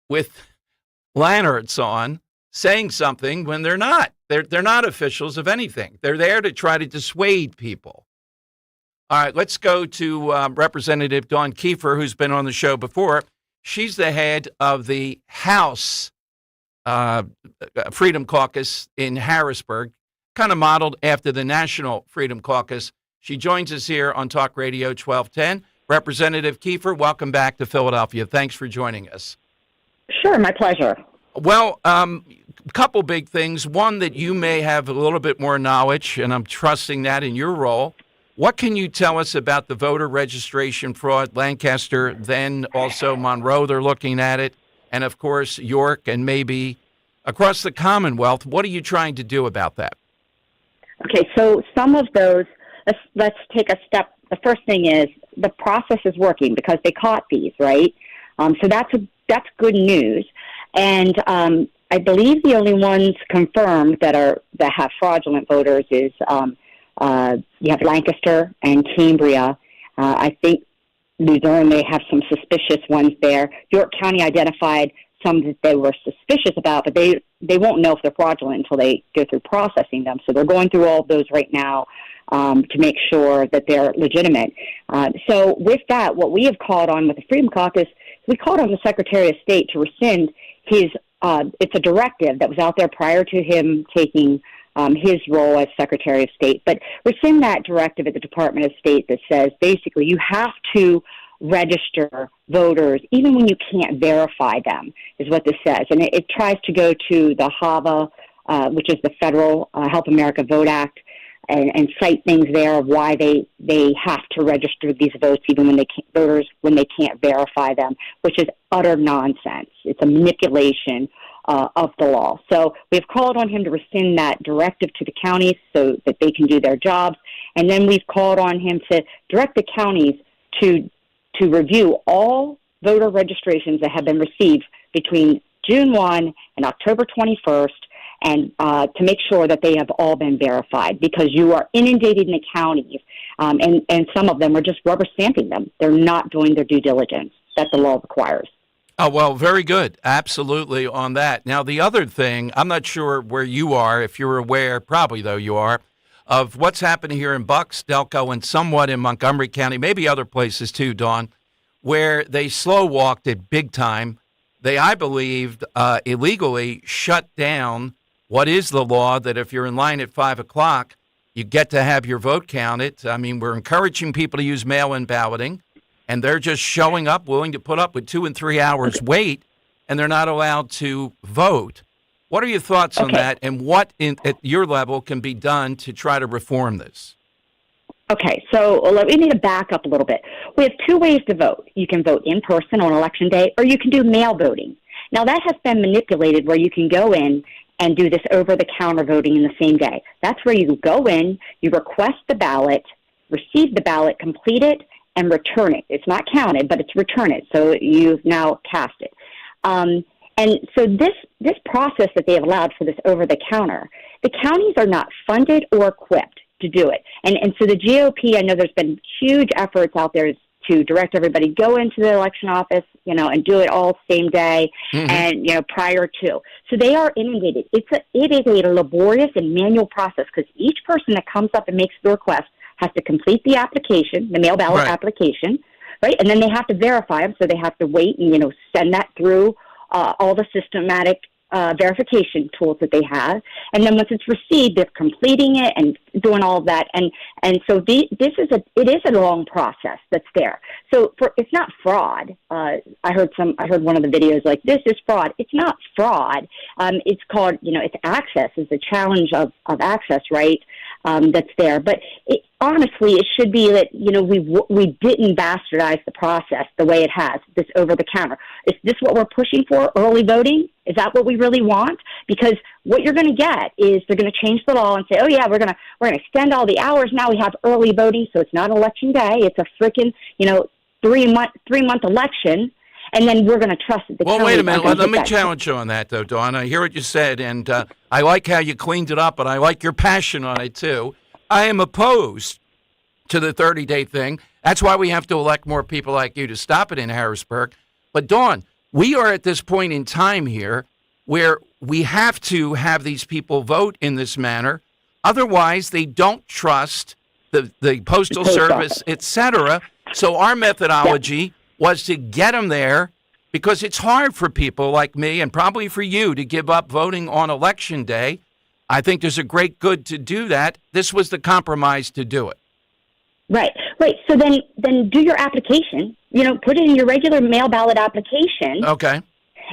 with lanterns on saying something when they're not? They're not officials of anything. They're there to try to dissuade people. All right, let's go to Representative Donna Kefir, who's been on the show before. She's the head of the House Freedom Caucus in Harrisburg, kind of modeled after the National Freedom Caucus. She joins us here on Talk Radio 1210. Representative Kefir, welcome back to Philadelphia. Thanks for joining us. Sure, my pleasure. Well, a couple big things. One, that you may have a little bit more knowledge, and I'm trusting that in your role. What can you tell us about the voter registration fraud? Lancaster, then also Monroe, they're looking at it. And, of course, York and maybe across the Commonwealth. What are you trying to do about that? Okay, so some of those, let's take a step. The first thing is the process is working because they caught these, right? So that's good news. And I believe the only ones confirmed that have fraudulent voters is you have Lancaster and Cambria. I think Luzerne may have some suspicious ones there. York County identified some that they were suspicious about, but they won't know if they're fraudulent until they go through processing them. So they're going through all of those right now to make sure that they're legitimate. So with that, what we have called on with the Freedom Caucus, we called on the Secretary of State to rescind his, it's a directive that was out there prior to him taking his role as Secretary of State, but rescind that directive at the Department of State that says basically you have to register voters even when you can't verify them, is what this says. And it tries to go to the HAVA, which is the Federal Help America Vote Act, and cite things there of why they have to register these votes even when they can't verify them, which is utter nonsense. It's a manipulation of the law. So we've called on him to rescind that directive to the counties so that they can do their jobs. And then we've called on him to direct the counties to review all voter registrations that have been received between June 1 and October 21st and to make sure that they have all been verified, because you are inundating the counties and some of them are just rubber stamping them. They're not doing their due diligence that the law requires. Oh, well, very good. Absolutely on that. Now, the other thing, I'm not sure where you are, if you're aware, probably though you are, of what's happening here in Bucks, Delco, and somewhat in Montgomery County, maybe other places too, Dawn, where they slow-walked it big time. They, I believe, illegally shut down what is the law that if you're in line at 5 o'clock, you get to have your vote counted. I mean, we're encouraging people to use mail-in balloting. And they're just showing up, willing to put up with 2 and 3 hours wait, and they're not allowed to vote. What are your thoughts on that, and what at your level can be done to try to reform this? Okay, so we need to back up a little bit. We have 2 ways to vote. You can vote in person on Election Day, or you can do mail voting. Now, that has been manipulated where you can go in and do this over-the-counter voting in the same day. That's where you go in, you request the ballot, receive the ballot, complete it, and return it. It's not counted, but it's return it. So you've now cast it. And so this process that they have allowed for this over-the-counter, the counties are not funded or equipped to do it. And so the GOP, I know there's been huge efforts out there to direct everybody, go into the election office, and do it all same day and, prior to. So they are inundated. It is a laborious and manual process because each person that comes up and makes the request has to complete the application, the mail ballot application, right? And then they have to verify them, so they have to wait and, send that through all the systematic verification tools that they have. And then once it's received, they're completing it and doing all of that. And so it is a long process that's there. So it's not fraud. I heard one of the videos like, this is fraud. It's not fraud. It's called, it's access. It's a challenge of access, right? That's there. But honestly, it should be that, we didn't bastardize the process the way it has, this over-the-counter. Is this what we're pushing for, early voting? Is that what we really want? Because what you're going to get is they're going to change the law and say, oh, yeah, we're going to extend all the hours. Now we have early voting, so it's not election day. It's a freaking, 3-month election. And then we're going to trust the Well, wait a minute. Let me challenge you on that, though, Donna. I hear what you said, and I like how you cleaned it up, and I like your passion on it, too. I am opposed to the 30-day thing. That's why we have to elect more people like you to stop it in Harrisburg. But, Dawn, we are at this point in time here where we have to have these people vote in this manner. Otherwise, they don't trust the Postal Service, et cetera. So our methodology was to get them there because it's hard for people like me and probably for you to give up voting on Election Day. I think there's a great good to do that. This was the compromise to do it. Right. So then do your application, put it in your regular mail ballot application. Okay.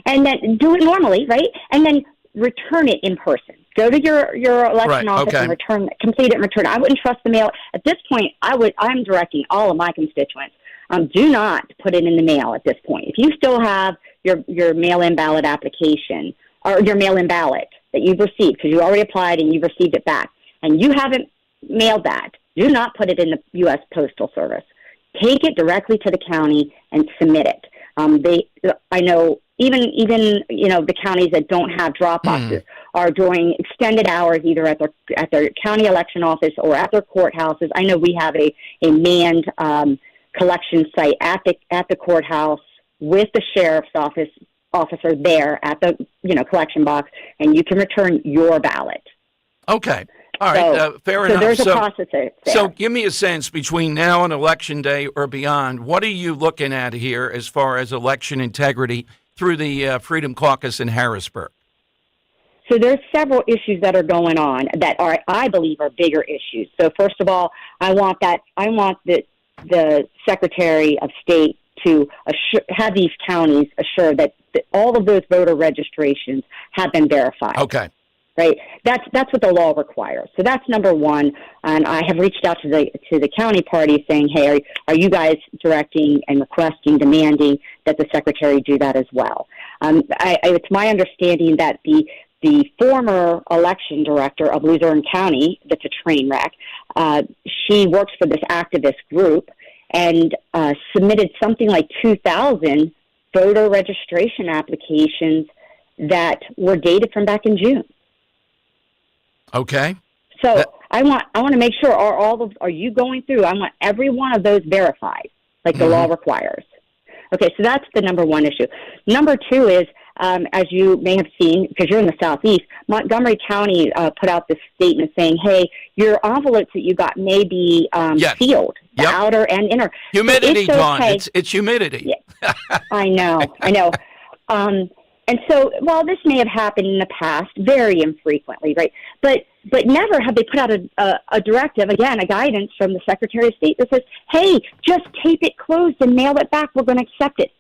And then do it normally, right? And then return it in person. Go to your election office and complete it and return it. I wouldn't trust the mail. At this point, I'm directing all of my constituents. Do not put it in the mail at this point. If you still have your mail-in ballot application or your mail-in ballot that you've received because you already applied and you've received it back, and you haven't mailed that, do not put it in the U.S. Postal Service. Take it directly to the county and submit it. I know even the counties that don't have drop boxes are doing extended hours either at their county election office or at their courthouses. I know we have a manned collection site at the courthouse with the sheriff's officer there at the collection box, and you can return your ballot. Okay. All right, fair enough. So there's a process there. So give me a sense between now and Election Day or beyond, what are you looking at here as far as election integrity through the Freedom Caucus in Harrisburg? So there's several issues that are going on that I believe are bigger issues. So first of all, I want the Secretary of State to have these counties assure that all of those voter registrations have been verified. Okay. Right. That's what the law requires. So that's number one. And I have reached out to the county party saying, hey, are you guys directing and requesting, demanding that the secretary do that as well? It's my understanding that the former election director of Luzerne County, that's a train wreck, she works for this activist group and submitted something like 2,000 voter registration applications that were dated from back in June. Okay. So I want to make sure are you going through? I want every one of those verified, like the law requires. Okay, so that's the number one issue. Number two is, as you may have seen, because you're in the Southeast, Montgomery County put out this statement saying, hey, your envelopes that you got may be sealed, the outer and inner. Humidity, so Dawn. okay. It's humidity. Yeah. I know. And so, while this may have happened in the past, very infrequently, right? But never have they put out a directive, again, a guidance from the Secretary of State that says, hey, just tape it closed and mail it back. We're going to accept it.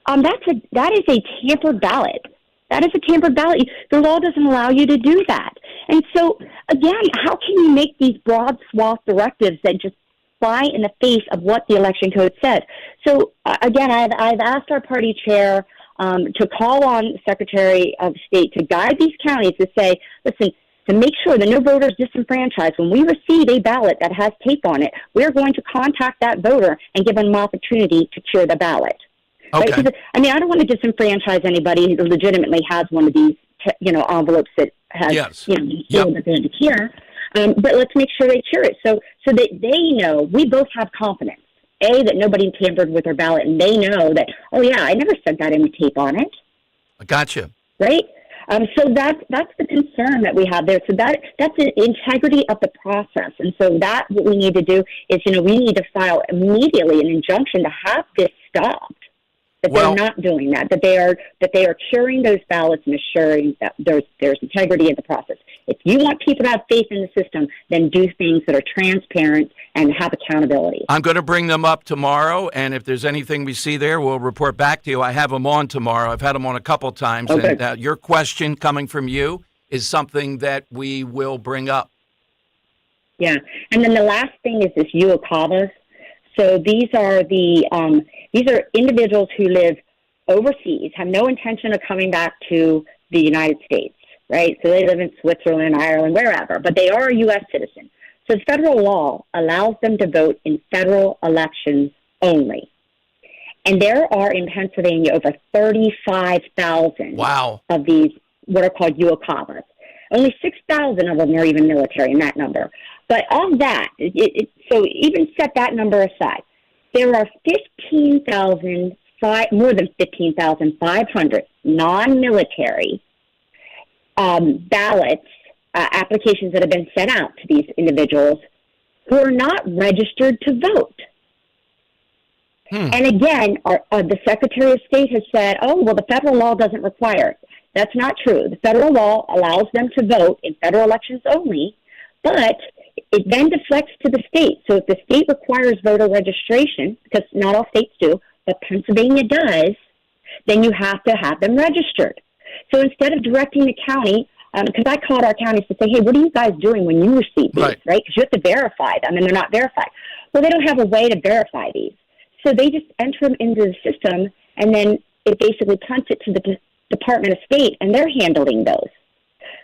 That is a tampered ballot. That is a tampered ballot. The law doesn't allow you to do that. And so, again, how can you make these broad swath directives that just fly in the face of what the election code says? So, again, I've asked our party chair to call on the Secretary of State to guide these counties to say, listen, to make sure that no voter is disenfranchised. When we receive a ballot that has tape on it, we're going to contact that voter and give them an opportunity to cure the ballot. Okay. Right? I mean, I don't want to disenfranchise anybody who legitimately has one of these, envelopes that has, that they had to cure. But let's make sure they cure it so that they know, we both have confidence. A, that nobody tampered with their ballot, and they know that, oh yeah, I never sent that in with tape on it. I gotcha. Right? So that's the concern that we have there. So that's the integrity of the process. And so what we need to do is, we need to file immediately an injunction to have this stopped. That they're not doing that. That they are curing those ballots and assuring that there's integrity in the process. If you want people to have faith in the system, then do things that are transparent and have accountability. I'm going to bring them up tomorrow, and if there's anything we see there, we'll report back to you. I have them on tomorrow. I've had them on a couple times. Okay. And your question coming from you is something that we will bring up. Yeah. And then the last thing is this UOCAVAs. So these are individuals who live overseas, have no intention of coming back to the United States, right? So they live in Switzerland, Ireland, wherever, but they are a U.S. citizen. So federal law allows them to vote in federal elections only. And there are in Pennsylvania over 35,000 of these what are called UOCAVAs. Only 6,000 of them are even military in that number. But of that, so even set that number aside, there are more than 15,500 non-military ballots, applications that have been sent out to these individuals who are not registered to vote. And again, the Secretary of State has said, the federal law doesn't require it. That's not true. The federal law allows them to vote in federal elections only, but it then deflects to the state. So if the state requires voter registration, because not all states do, but Pennsylvania does, then you have to have them registered. So instead of directing the county, because I called our counties to say, hey, what are you guys doing when you receive these, right? Because you have to verify them, and they're not verified. Well, they don't have a way to verify these. So they just enter them into the system, and then it basically punts it to the Department of State, and they're handling those.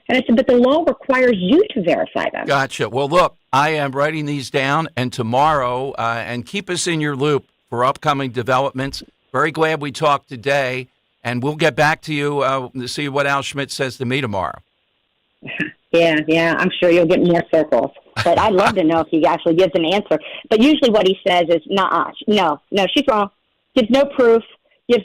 And I said, but the law requires you to verify them. Gotcha. Well, look, I am writing these down, and tomorrow, and keep us in your loop for upcoming developments. Very glad we talked today, and we'll get back to you to see what Al Schmidt says to me tomorrow. Yeah, I'm sure you'll get more circles. But I'd love to know if he actually gives an answer. But usually what he says is, no, she's wrong. Gives no proof. Gives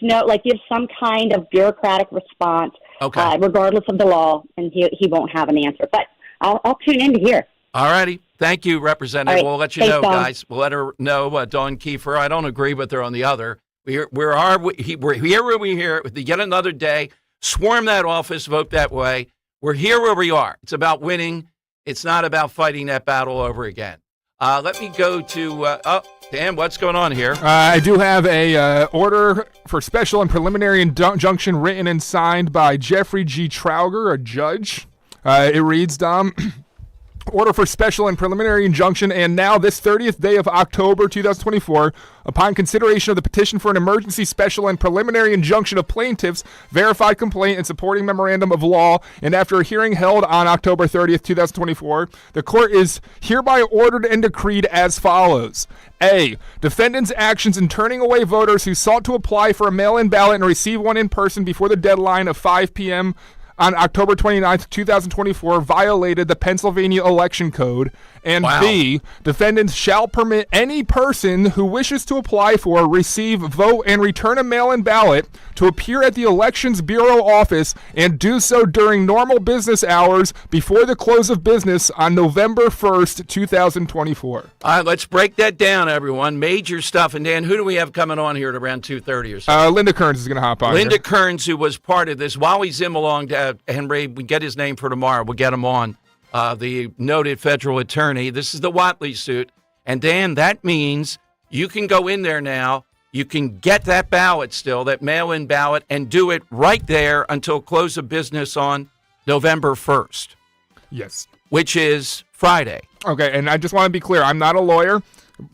some kind of bureaucratic response, regardless of the law, and he won't have an answer. But I'll tune in to hear. All righty. Thank you, Representative. Right. We'll let you know, guys. We'll let her know, Donna Kefir. I don't agree with her on the other. We're here where we hear yet another day. Swarm that office, vote that way. We're here where we are. It's about winning. It's not about fighting that battle over again. Let me go to, Dan, what's going on here? I do have a order for special and preliminary injunction written and signed by Jeffrey G. Trauger, a judge. It reads, Dom, order for special and preliminary injunction, and now this 30th day of October 2024, upon consideration of the petition for an emergency special and preliminary injunction of plaintiffs, verified complaint, and supporting memorandum of law, and after a hearing held on October 30th, 2024, the court is hereby ordered and decreed as follows. A, defendants' actions in turning away voters who sought to apply for a mail-in ballot and receive one in person before the deadline of 5 p.m. on October 29th, 2024, violated the Pennsylvania Election Code. And B, defendants shall permit any person who wishes to apply for, receive, vote, and return a mail-in ballot to appear at the Elections Bureau office and do so during normal business hours before the close of business on November 1st, 2024. All right, let's break that down, everyone. Major stuff. And Dan, who do we have coming on here at around 2:30 or so? Linda Kerns is going to hop on. Linda Kerns, who was part of this. While he's in along, Henry, we get his name for tomorrow. We'll get him on. The noted federal attorney. This is the Watley suit. And Dan, that means you can go in there now. You can get that ballot still, that mail-in ballot, and do it right there until close of business on November 1st. Yes. Which is Friday. Okay, and I just want to be clear. I'm not a lawyer,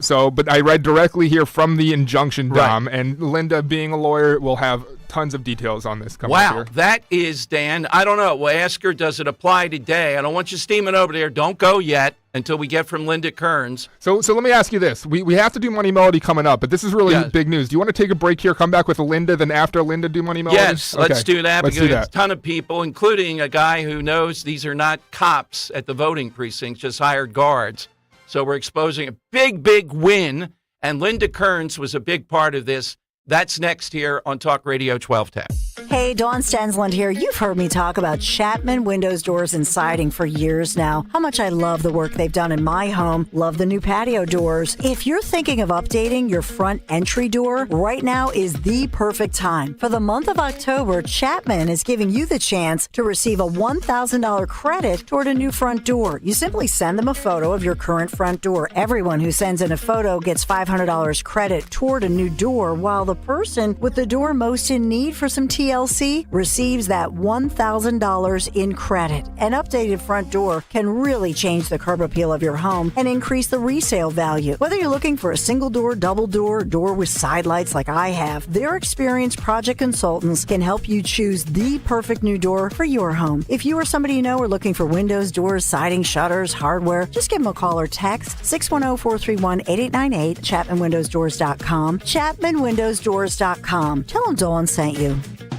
but I read directly here from the injunction, Dom, and Linda, being a lawyer, will have tons of details on this coming up here. Wow, that is, Dan. I don't know. We'll ask her, does it apply today? I don't want you steaming over there. Don't go yet until we get from Linda Kerns. So let me ask you this. We have to do Money Melody coming up, but this is really big news. Do you want to take a break here, come back with Linda, then after Linda do Money Melody? Yes, let's do that. Let's because do that. A ton of people, including a guy who knows these are not cops at the voting precincts, just hired guards. So we're exposing a big, big win, and Linda Kerns was a big part of this. That's next here on Talk Radio 1210. Hey, Dawn Stensland here. You've heard me talk about Chapman Windows, Doors, and Siding for years now. How much I love the work they've done in my home. Love the new patio doors. If you're thinking of updating your front entry door, right now is the perfect time. For the month of October, Chapman is giving you the chance to receive a $1,000 credit toward a new front door. You simply send them a photo of your current front door. Everyone who sends in a photo gets $500 credit toward a new door, while the person with the door most in need for some TLC receives that $1,000 in credit. An updated front door can really change the curb appeal of your home and increase the resale value. Whether you're looking for a single door, double door, door with side lights like I have, their experienced project consultants can help you choose the perfect new door for your home. If you or somebody you know are looking for windows, doors, siding, shutters, hardware, just give them a call or text 610-431-8898, ChapmanWindowsDoors.com, ChapmanWindowsDoors.com. Tell them Dawn sent you.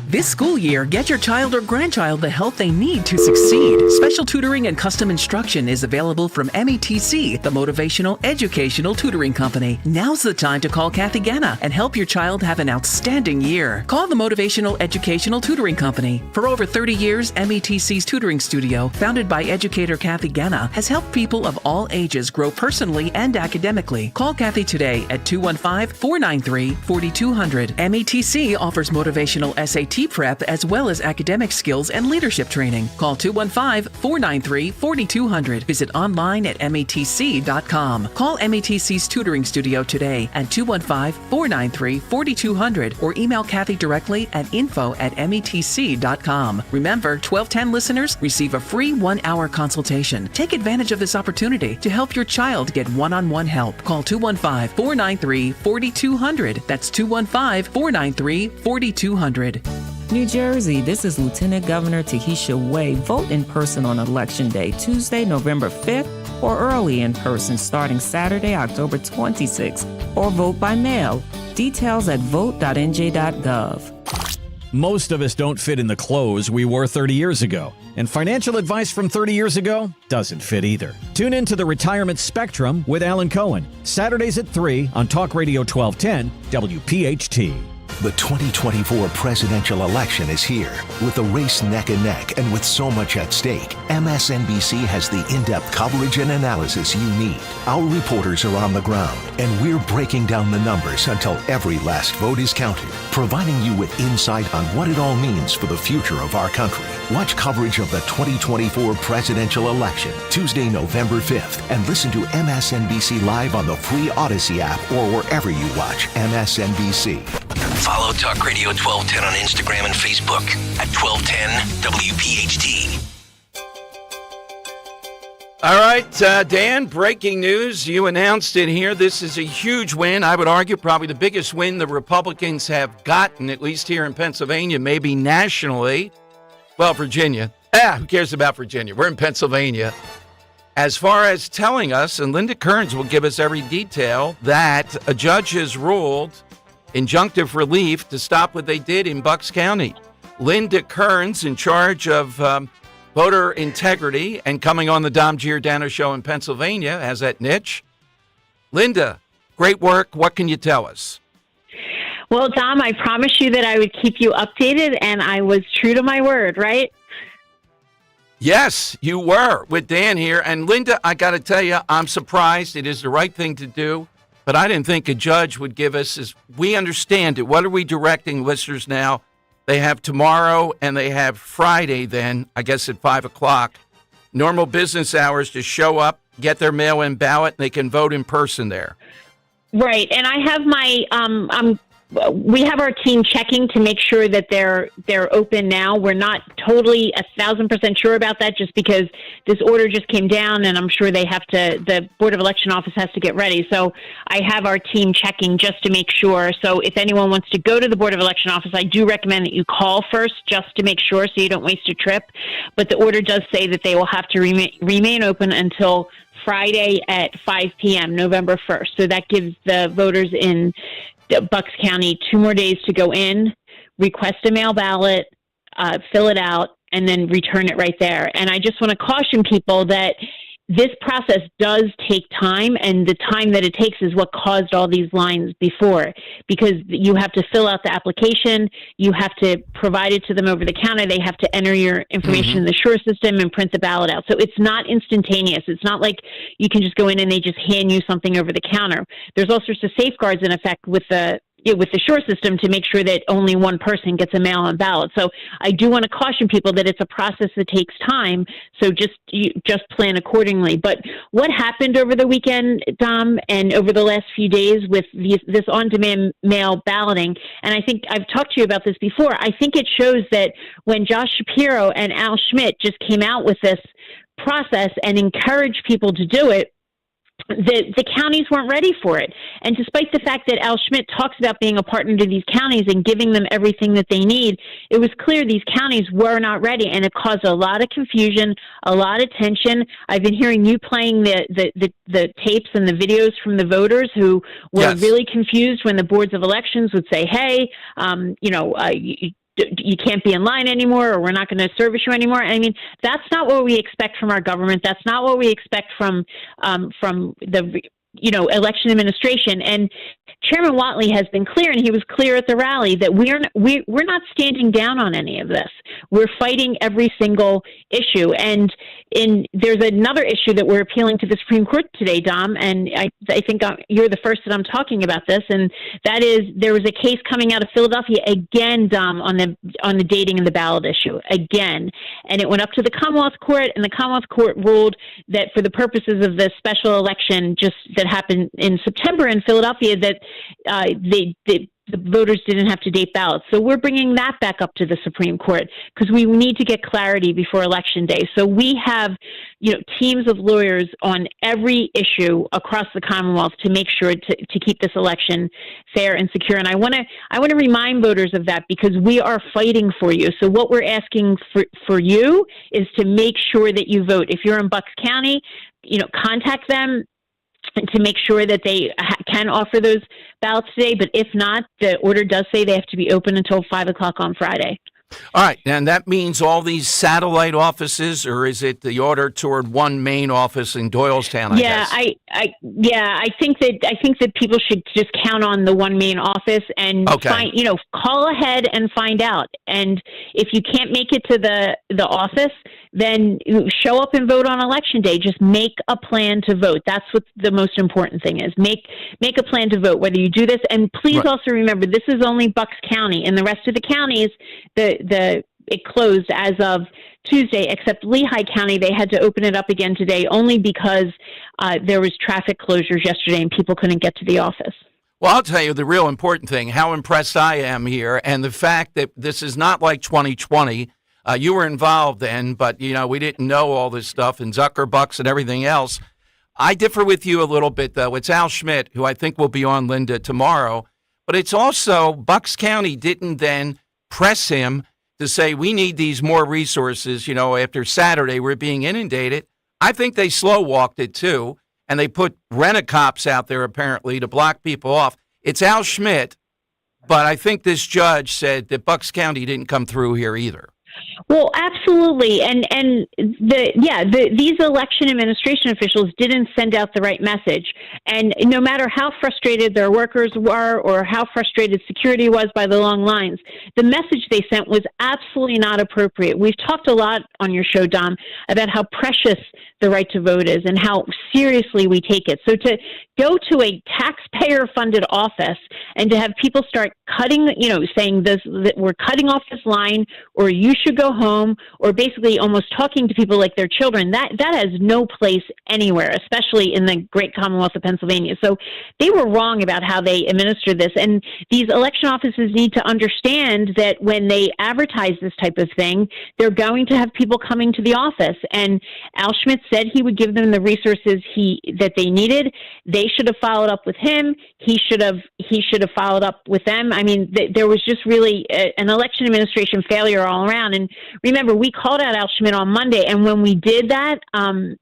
This school year, get your child or grandchild the help they need to succeed. Special tutoring and custom instruction is available from METC, the Motivational Educational Tutoring Company. Now's the time to call Kathy Ganna and help your child have an outstanding year. Call the Motivational Educational Tutoring Company. For over 30 years, METC's tutoring studio, founded by educator Kathy Ganna, has helped people of all ages grow personally and academically. Call Kathy today at 215-493-4200. METC offers motivational SAT prep as well as academic skills and leadership training. Call 215-493-4200. Visit online at METC.com. Call METC's tutoring studio today at 215-493-4200 or email Kathy directly at info@METC.com. Remember, 1210 listeners receive a free 1-hour consultation. Take advantage of this opportunity to help your child get one-on-one help. Call 215-493-4200. That's 215-493-4200. New Jersey, this is Lieutenant Governor Tahisha Way. Vote in person on Election Day, Tuesday, November 5th, or early in person starting Saturday, October 26th, or vote by mail. Details at vote.nj.gov. Most of us don't fit in the clothes we wore 30 years ago. And financial advice from 30 years ago doesn't fit either. Tune in to the Retirement Spectrum with Alan Cohen. Saturdays at 3 on Talk Radio 1210 WPHT. The 2024 presidential election is here. With the race neck and neck and with so much at stake, MSNBC has the in-depth coverage and analysis you need. Our reporters are on the ground, and we're breaking down the numbers until every last vote is counted, providing you with insight on what it all means for the future of our country. Watch coverage of the 2024 presidential election Tuesday, November 5th, and listen to MSNBC Live on the free Odyssey app or wherever you watch MSNBC. Follow Talk Radio 1210 on Instagram and Facebook at 1210 WPHT. All right, Dan, breaking news. You announced it here. This is a huge win. I would argue probably the biggest win the Republicans have gotten, at least here in Pennsylvania, maybe nationally. Well, Virginia. Who cares about Virginia? We're in Pennsylvania. As far as telling us, and Linda Kerns will give us every detail, that a judge has ruled injunctive relief to stop what they did in Bucks County. Linda Kerns, in charge of voter integrity and coming on the Dom Giordano show in Pennsylvania, has that niche. Linda, great work. What can you tell us? Well, Dom, I promised you that I would keep you updated, and I was true to my word, right? Yes, you were, with Dan here. And Linda, I got to tell you, I'm surprised. It is the right thing to do. But I didn't think a judge would give us, as we understand it, what are we directing listeners now? They have tomorrow and they have Friday then, I guess at 5 o'clock, normal business hours to show up, get their mail-in ballot, and they can vote in person there. Right. And I have my, I'm we have our team checking to make sure that they're open now. We're not totally 1,000% sure about that, just because this order just came down, and I'm sure the Board of Election office has to get ready. So I have our team checking just to make sure. So if anyone wants to go to the Board of Election office, I do recommend that you call first just to make sure, so you don't waste a trip. But the order does say that they will have to remain open until Friday at 5 p.m., November 1st. So that gives the voters in Bucks County 2 more days to go in, request a mail ballot, fill it out, and then return it right there. And I just want to caution people that this process does take time, and the time that it takes is what caused all these lines before, because you have to fill out the application, you have to provide it to them over the counter, they have to enter your information in the Sure system and print the ballot out. So it's not instantaneous. It's not like you can just go in and they just hand you something over the counter. There's all sorts of safeguards in effect with the Sure system to make sure that only one person gets a mail-in ballot. So I do want to caution people that it's a process that takes time, so just plan accordingly. But what happened over the weekend, Dom, and over the last few days with this on-demand mail balloting, and I think I've talked to you about this before, I think it shows that when Josh Shapiro and Al Schmidt just came out with this process and encouraged people to do it, the counties weren't ready for it. And despite the fact that Al Schmidt talks about being a partner to these counties and giving them everything that they need, it was clear these counties were not ready, and it caused a lot of confusion, a lot of tension. I've been hearing you playing the tapes and the videos from the voters who were really confused when the boards of elections would say, hey, you can't be in line anymore, or we're not going to service you anymore. I mean, that's not what we expect from our government. That's not what we expect from the election administration. And Chairman Watley has been clear, and he was clear at the rally, that we're not standing down on any of this. We're fighting every single issue. And there's another issue that we're appealing to the Supreme Court today, Dom, and I think you're the first that I'm talking about this, and that is there was a case coming out of Philadelphia again, Dom, on the dating and the ballot issue again, and it went up to the Commonwealth Court, and the Commonwealth Court ruled that for the purposes of the special election that happened in September in Philadelphia, that the voters didn't have to date ballots. So we're bringing that back up to the Supreme Court because we need to get clarity before Election Day. So we have, teams of lawyers on every issue across the Commonwealth to make sure to keep this election fair and secure. And I want to remind voters of that, because we are fighting for you. So what we're asking for you is to make sure that you vote. If you're in Bucks County, contact them to make sure that they can offer those ballots today. But if not, the order does say they have to be open until 5 o'clock on Friday. All right, and that means all these satellite offices, or is it the order toward one main office in Doylestown? I guess? I think that people should just count on the one main office and call ahead and find out. And if you can't make it to the office, then show up and vote on Election Day. Just make a plan to vote. That's what the most important thing is. Make a plan to vote, whether you do this. And please also remember, this is only Bucks County. In the rest of the counties, it closed as of Tuesday, except Lehigh County. They had to open it up again today only because there was traffic closures yesterday and people couldn't get to the office. Well, I'll tell you the real important thing, how impressed I am here, and the fact that this is not like 2020. You were involved then, but, we didn't know all this stuff and Zuckerbucks and everything else. I differ with you a little bit, though. It's Al Schmidt, who I think will be on Linda tomorrow. But it's also Bucks County didn't then press him to say, we need these more resources. After Saturday, we're being inundated. I think they slow walked it, too. And they put rent-a-cops out there, apparently, to block people off. It's Al Schmidt, but I think this judge said that Bucks County didn't come through here either. Well, absolutely. And these election administration officials didn't send out the right message. And no matter how frustrated their workers were or how frustrated security was by the long lines, the message they sent was absolutely not appropriate. We've talked a lot on your show, Dom, about how precious the right to vote is and how seriously we take it. So to go to a taxpayer-funded office and to have people start cutting, saying this, that we're cutting off this line, or you should should go home, or basically almost talking to people like their children, that has no place anywhere, especially in the great Commonwealth of Pennsylvania. So they were wrong about how they administered this. And these election offices need to understand that when they advertise this type of thing, they're going to have people coming to the office. And Al Schmidt said he would give them the resources that they needed. They should have followed up with him. He should have followed up with them. I mean, there was just really an election administration failure all around. And remember, we called out Al Schmidt on Monday, and when we did that on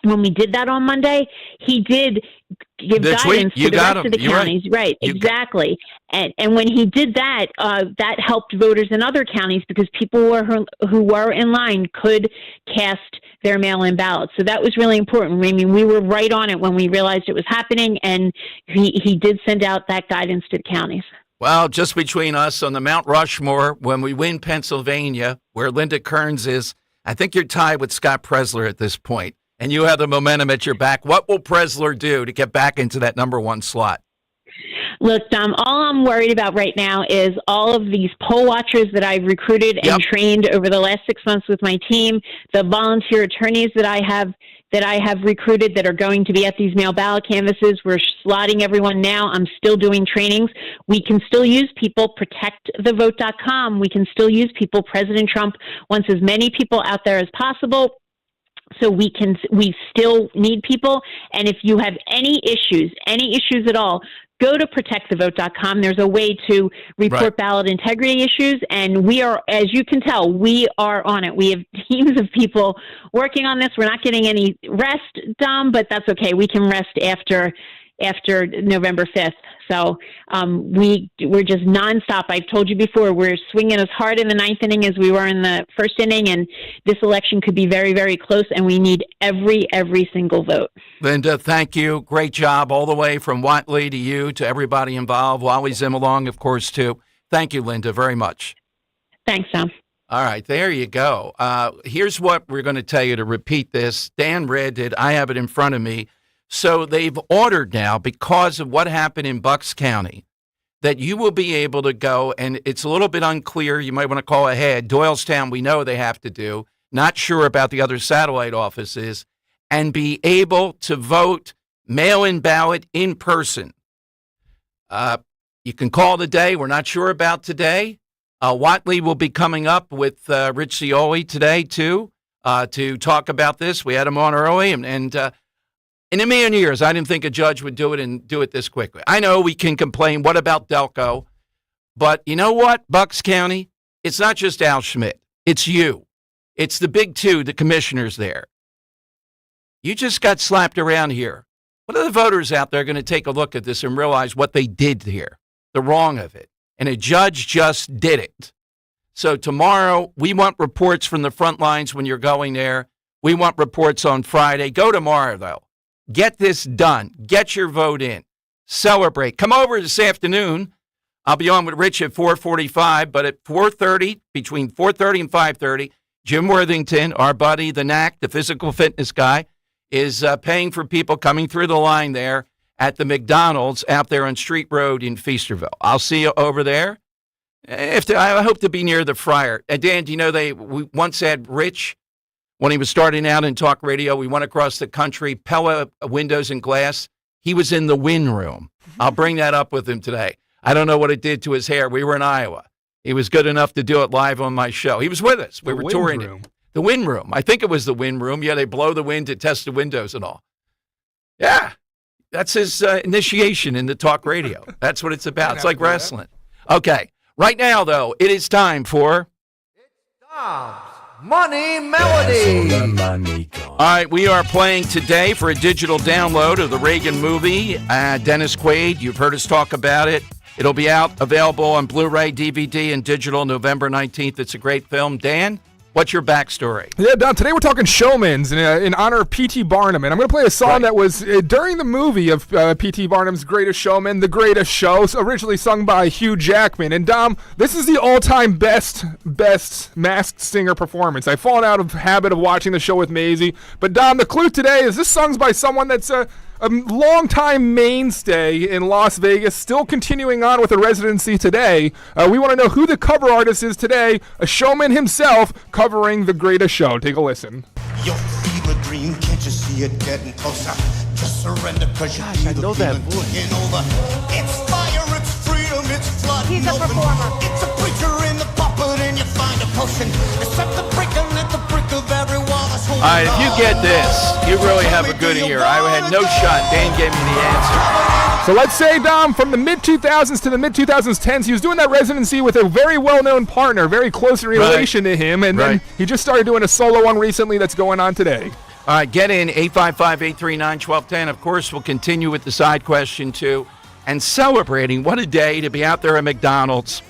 Monday, he did give guidance to the rest of the counties. Right, exactly. And when he did that, that helped voters in other counties because people who were in line could cast their mail-in ballots. So that was really important. I mean, we were right on it when we realized it was happening, and he did send out that guidance to the counties. Well, just between us on the Mount Rushmore, when we win Pennsylvania, where Linda Kerns is, I think you're tied with Scott Presler at this point, and you have the momentum at your back. What will Presler do to get back into that number one slot? Look, Dom, all I'm worried about right now is all of these poll watchers that I've recruited and trained over the last 6 months with my team, the volunteer attorneys that I have recruited that are going to be at these mail ballot canvases. We're slotting everyone now. I'm still doing trainings. We can still use people. ProtectTheVote.com. We can still use people. President Trump wants as many people out there as possible. So we still need people. And if you have any issues at all, go to ProtectTheVote.com. There's a way to report ballot integrity issues, and we are, as you can tell, we are on it. We have teams of people working on this. We're not getting any rest, Dom, but that's okay. We can rest after November 5th. So we're just nonstop. I've told you before, we're swinging as hard in the ninth inning as we were in the first inning, and this election could be very, very close, and we need every single vote. Linda, thank you. Great job all the way from Watley to you to everybody involved. Wally Zimmelong, of course, too. Thank you, Linda, very much. Thanks, Tom. All right, there you go. Here's what we're going to tell you to repeat this. Dan read it. I have it in front of me. So they've ordered now, because of what happened in Bucks County, that you will be able to go, and it's a little bit unclear. You might want to call ahead. Doylestown, we know they have to do. Not sure about the other satellite offices, and be able to vote mail-in ballot in person. You can call today. We're not sure about today. Watley will be coming up with Rich Cioli today, too, to talk about this. We had him on early, and in a million years, I didn't think a judge would do it and do it this quickly. I know we can complain. What about Delco? But you know what, Bucks County? It's not just Al Schmidt. It's you. It's the big two, the commissioners there. You just got slapped around here. What are the voters out there going to take a look at this and realize what they did here, the wrong of it? And a judge just did it. So tomorrow, we want reports from the front lines when you're going there. We want reports on Friday. Go tomorrow, though. Get this done. Get your vote in. Celebrate. Come over this afternoon. I'll be on with Rich at 4:45, but at 4:30, between 4:30 and 5:30, Jim Worthington, our buddy, the NAC, the physical fitness guy, is paying for people coming through the line there at the McDonald's out there on Street Road in Feasterville. I'll see you over there. I hope to be near the Friar. Dan, do you know we once had Rich, when he was starting out in talk radio, we went across the country, Pella windows and glass. He was in the wind room. I'll bring that up with him today. I don't know what it did to his hair. We were in Iowa. He was good enough to do it live on my show. He was with us. We were touring it. The wind room. I think it was the wind room. Yeah, they blow the wind to test the windows and all. Yeah, that's his initiation into talk radio. That's what it's about. It's like wrestling. Okay, right now, though, it is time for... Money Melody. All right, we are playing today for a digital download of the Reagan movie. Dennis Quaid, you've heard us talk about it. It'll be available on Blu-ray, DVD, and digital November 19th. It's a great film. Dan, what's your backstory? Yeah, Don, today we're talking Showmans in honor of P.T. Barnum. And I'm going to play a song that was during the movie of P.T. Barnum's Greatest Showman, The Greatest Show, originally sung by Hugh Jackman. And, Dom, this is the all-time best masked singer performance. I've fallen out of habit of watching the show with Maisie. But, Dom, the clue today is this song's by someone that's a longtime mainstay in Las Vegas, still continuing on with a residency today. We want to know who the cover artist is today, a showman himself covering the greatest show. Take a listen. Your fever dream, can't you see it getting closer? Just surrender, cause you I know that voice. Over. It's fire, it's freedom, it's flooding. He's a performer. It's a preacher in the puppet, and you find a potion. Except the breaker at the brick of every wall. All right, if you get this, you really have a good ear. I had no shot. Dan gave me the answer. So let's say, Dom, from the mid-2000s to the mid-2010s, he was doing that residency with a very well-known partner, very close relation to him, and then he just started doing a solo one recently that's going on today. All right, get in, 855-839-1210. Of course, we'll continue with the side question, too. And celebrating, what a day to be out there at McDonald's.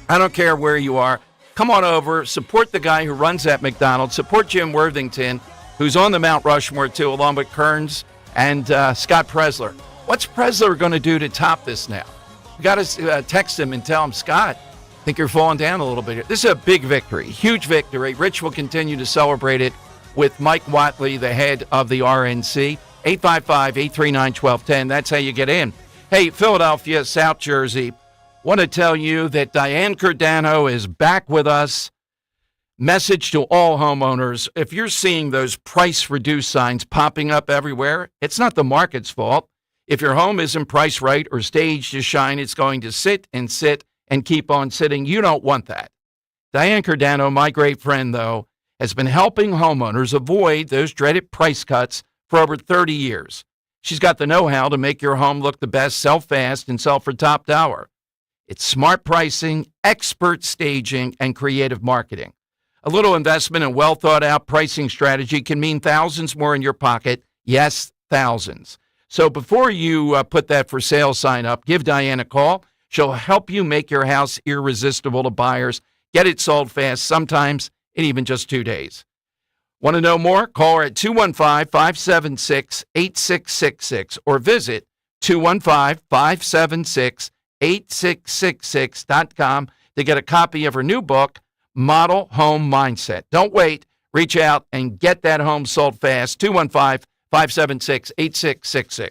I don't care where you are. Come on over, support the guy who runs that McDonald's, support Jim Worthington, who's on the Mount Rushmore, too, along with Kerns and Scott Presler. What's Presler going to do to top this now? You got to text him and tell him, Scott, I think you're falling down a little bit here. This is a big victory, huge victory. Rich will continue to celebrate it with Mike Watley, the head of the RNC. 855-839-1210. That's how you get in. Hey, Philadelphia, South Jersey, want to tell you that Diane Giordano is back with us. Message to all homeowners, if you're seeing those price reduced signs popping up everywhere, it's not the market's fault. If your home isn't priced right or staged to shine, it's going to sit and keep on sitting. You don't want that. Diane Giordano, my great friend, though, has been helping homeowners avoid those dreaded price cuts for over 30 years. She's got the know-how to make your home look the best, sell fast, and sell for top dollar. It's smart pricing, expert staging, and creative marketing. A little investment and well-thought-out pricing strategy can mean thousands more in your pocket. Yes, thousands. So before you put that for sale sign up, give Diane a call. She'll help you make your house irresistible to buyers. Get it sold fast, sometimes in even just 2 days. Want to know more? Call her at 215-576-8666 or visit 215-576-8666.com to get a copy of her new book, Model Home Mindset. Don't wait. Reach out and get that home sold fast. 215-576-8666.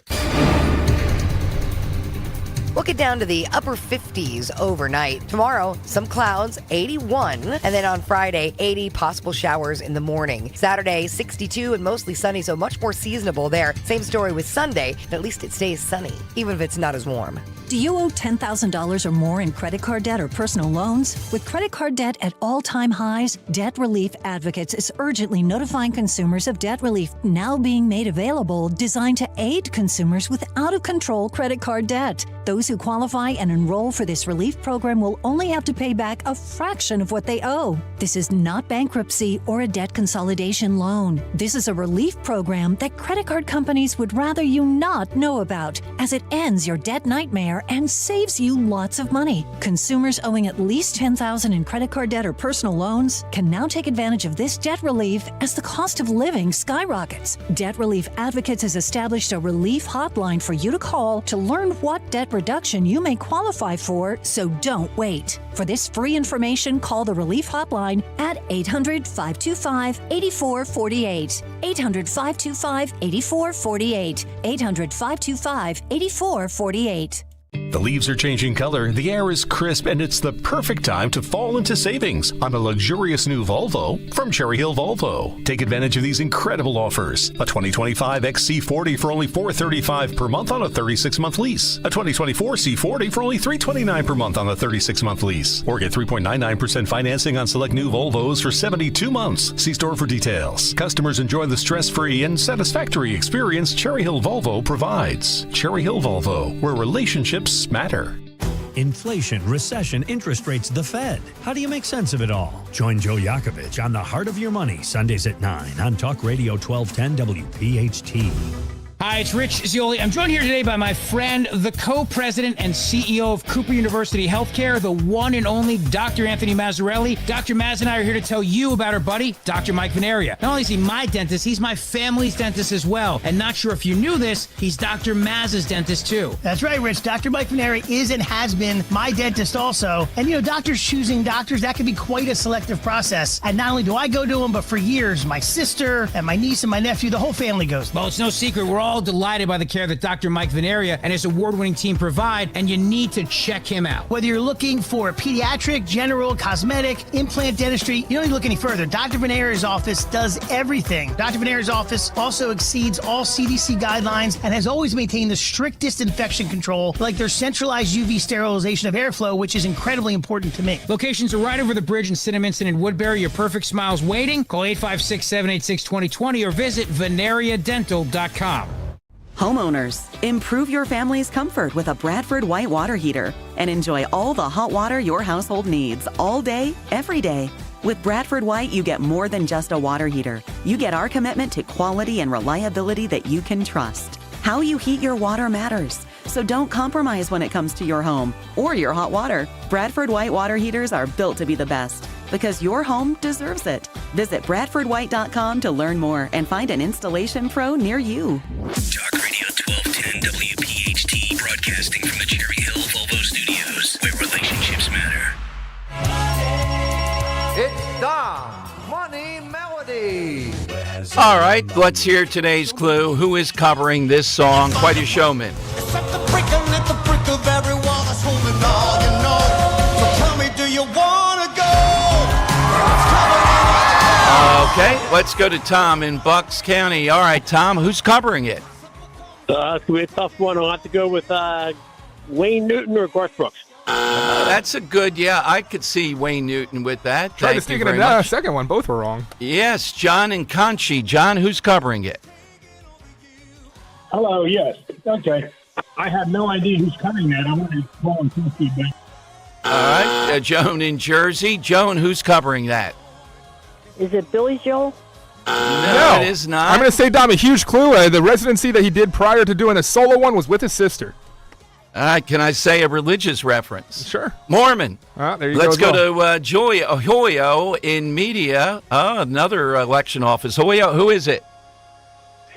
We'll get down to the upper 50s overnight. Tomorrow, some clouds, 81. And then on Friday, 80 possible showers in the morning. Saturday, 62 and mostly sunny, so much more seasonable there. Same story with Sunday, but at least it stays sunny, even if it's not as warm. Do you owe $10,000 or more in credit card debt or personal loans? With credit card debt at all-time highs, Debt Relief Advocates is urgently notifying consumers of debt relief now being made available, designed to aid consumers with out-of-control credit card debt. Those who qualify and enroll for this relief program will only have to pay back a fraction of what they owe. This is not bankruptcy or a debt consolidation loan. This is a relief program that credit card companies would rather you not know about, as it ends your debt nightmare and saves you lots of money. Consumers owing at least $10,000 in credit card debt or personal loans can now take advantage of this debt relief as the cost of living skyrockets. Debt Relief Advocates has established a relief hotline for you to call to learn what debt reduction you may qualify for, so don't wait. For this free information, call the Relief Hotline at 800-525-8448. 800-525-8448. 800-525-8448. The leaves are changing color, the air is crisp, and it's the perfect time to fall into savings on a luxurious new Volvo from Cherry Hill Volvo. Take advantage of these incredible offers. A 2025 XC40 for only $435 per month on a 36-month lease. A 2024 C40 for only $329 per month on a 36-month lease. Or get 3.99% financing on select new Volvos for 72 months. See store for details. Customers enjoy the stress-free and satisfactory experience Cherry Hill Volvo provides. Cherry Hill Volvo, where relationships matter. Inflation, recession, interest rates, the Fed. How do you make sense of it all? Join Joe Yakovich on The Heart of Your Money, Sundays at 9 on Talk Radio 1210 WPHT. Hi, it's Rich Zioli. I'm joined here today by my friend, the co-president and CEO of Cooper University Healthcare, the one and only Dr. Anthony Mazzarelli. Dr. Maz and I are here to tell you about our buddy, Dr. Mike Venaria. Not only is he my dentist, he's my family's dentist as well. And not sure if you knew this, he's Dr. Maz's dentist too. That's right, Rich. Dr. Mike Venaria is and has been my dentist also. And doctors choosing doctors, that can be quite a selective process. And not only do I go to him, but for years, my sister and my niece and my nephew, the whole family goes. Well, it's no secret. We're all all delighted by the care that Dr. Mike Veneria and his award-winning team provide, and you need to check him out. Whether you're looking for pediatric, general, cosmetic, implant dentistry, you don't need to look any further. Dr. Veneria's office does everything. Dr. Veneria's office also exceeds all CDC guidelines and has always maintained the strictest infection control, like their centralized UV sterilization of airflow, which is incredibly important to me. Locations are right over the bridge in Cinnaminson and Woodbury. Your perfect smile's waiting. Call 856-786-2020 or visit veneriadental.com. Homeowners, improve your family's comfort with a Bradford White water heater and enjoy all the hot water your household needs all day, every day. With Bradford White, you get more than just a water heater. You get our commitment to quality and reliability that you can trust. How you heat your water matters, so don't compromise when it comes to your home or your hot water. Bradford White water heaters are built to be the best because your home deserves it. Visit BradfordWhite.com to learn more and find an installation pro near you. Talk Radio 1210 WPHT, broadcasting from the Cherry Hill Volvo Studios, where relationships matter. It's Dom Money Melody. All right, let's hear today's clue. Who is covering this song? Quite a showman. Set the brick and let the brick of every wall that's holding all you know. So tell me, do you wanna go? Okay, let's go to Tom in Bucks County. All right, Tom, who's covering it? It's going to be a tough one. I'll have to go with Wayne Newton or Garth Brooks. That's a good, I could see Wayne Newton with that. Tried to stick in a second one. Both were wrong. Yes, John and Conchi. John, who's covering it? Hello, yes. Okay. I have no idea who's covering that. I want to call and talk feedback. All right, Joan in Jersey. Joan, who's covering that? Is it Billy Joel? No, it is not. I'm going to say, Dom, a huge clue. The residency that he did prior to doing a solo one was with his sister. All right, can I say a religious reference? Sure. Mormon. There you Let's go. To Joy Hoyo in media. Another election office. Hoyo, who is it?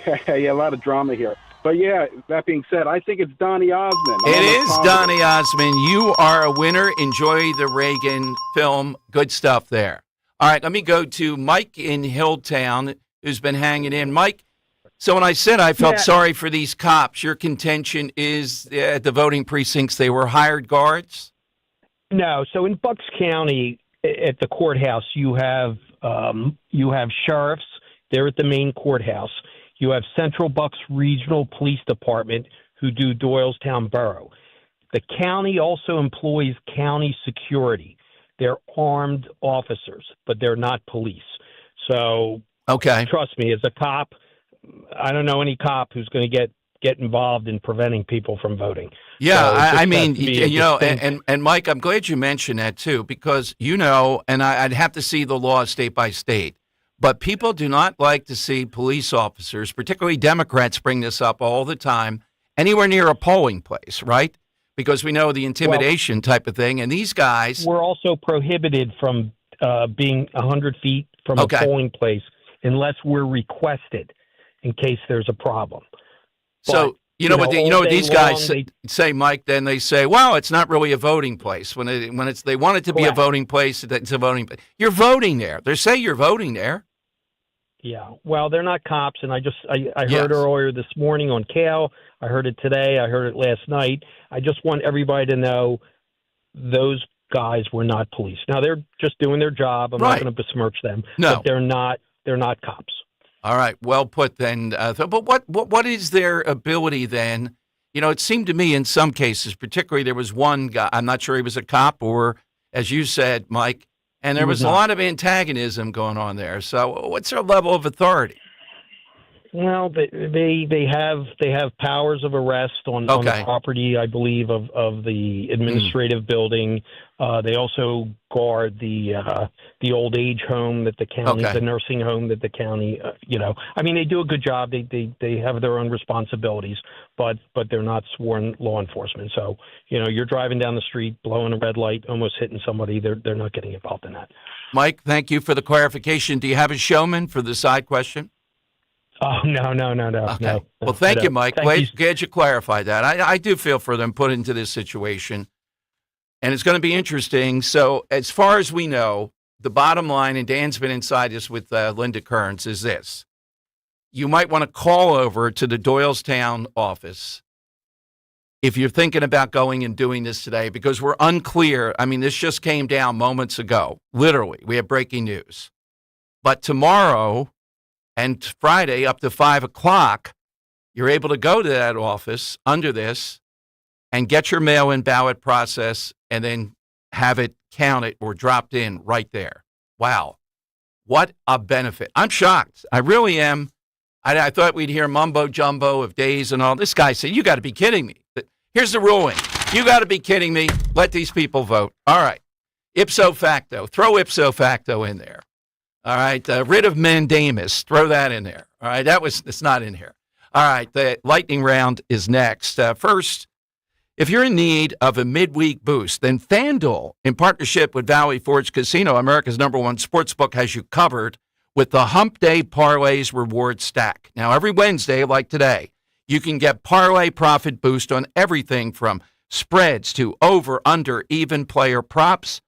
Yeah, a lot of drama here. But yeah, that being said, I think it's Donny Osmond. It is Donny Osmond. You are a winner. Enjoy the Reagan film. Good stuff there. All right, let me go to Mike in Hilltown, who's been hanging in. Mike, so when I said I felt sorry for these cops, your contention is at the voting precincts they were hired guards? No. So in Bucks County, at the courthouse, you have sheriffs. They're at the main courthouse. You have Central Bucks Regional Police Department who do Doylestown Borough. The county also employs county security. They're armed officers, but they're not police. So, trust me, as a cop, I don't know any cop who's going to get involved in preventing people from voting. Yeah, So I mean, and Mike, I'm glad you mentioned that too, because and I'd have to see the law state by state, but people do not like to see police officers, particularly Democrats, bring this up all the time, anywhere near a polling place, right? Because we know the intimidation type of thing, and these guys... We're also prohibited from being 100 feet from a polling place unless we're requested in case there's a problem. So, what these guys say, Mike, then they say, well, it's not really a voting place. When they want it to be a voting place, it's a voting place. You're voting there. They say you're voting there. Yeah, well, they're not cops, and I heard earlier this morning on Kale. I heard it today. I heard it last night. I just want everybody to know those guys were not police. Now they're just doing their job. I'm not going to besmirch them. No, but they're not cops. All right, well put then. But what is their ability then? It seemed to me in some cases, particularly there was one guy. I'm not sure he was a cop or, as you said, Mike. And there was a lot of antagonism going on there. So what's their level of authority? Well, they have powers of arrest on the property, I believe, of the administrative building. They also guard the old age home that the county, the nursing home that the county, I mean, they do a good job. They have their own responsibilities, but they're not sworn law enforcement. So, you're driving down the street, blowing a red light, almost hitting somebody. They're not getting involved in that. Mike, thank you for the clarification. Do you have a showman for the side question? Oh, no. Okay. No, well, thank you, Mike. Thank Glad you clarified that. I do feel for them put into this situation. And it's going to be interesting. So as far as we know, the bottom line, and Dan's been inside this with Linda Kerns, is this. you might want to call over to the Doylestown office if you're thinking about going and doing this today, because we're unclear. I mean, this just came down moments ago. Literally, we have breaking news. But tomorrow and Friday up to 5 o'clock, you're able to go to that office under this and get your mail-in ballot process and then have it counted or dropped in right there. Wow. What a benefit. I'm shocked. I really am. I thought we'd hear mumbo-jumbo of days and all. This guy said, you got to be kidding me. Here's the ruling. You got to be kidding me. Let these people vote. All right. Ipso facto. Throw ipso facto in there. All right. Writ of mandamus. Throw that in there. All right. It's not in here. All right. The lightning round is next. First, if you're in need of a midweek boost, then FanDuel, in partnership with Valley Forge Casino, America's #1 sportsbook, has you covered with the Hump Day Parlays Reward Stack. Now, every Wednesday, like today, you can get parlay profit boost on everything from spreads to over, under, even player props.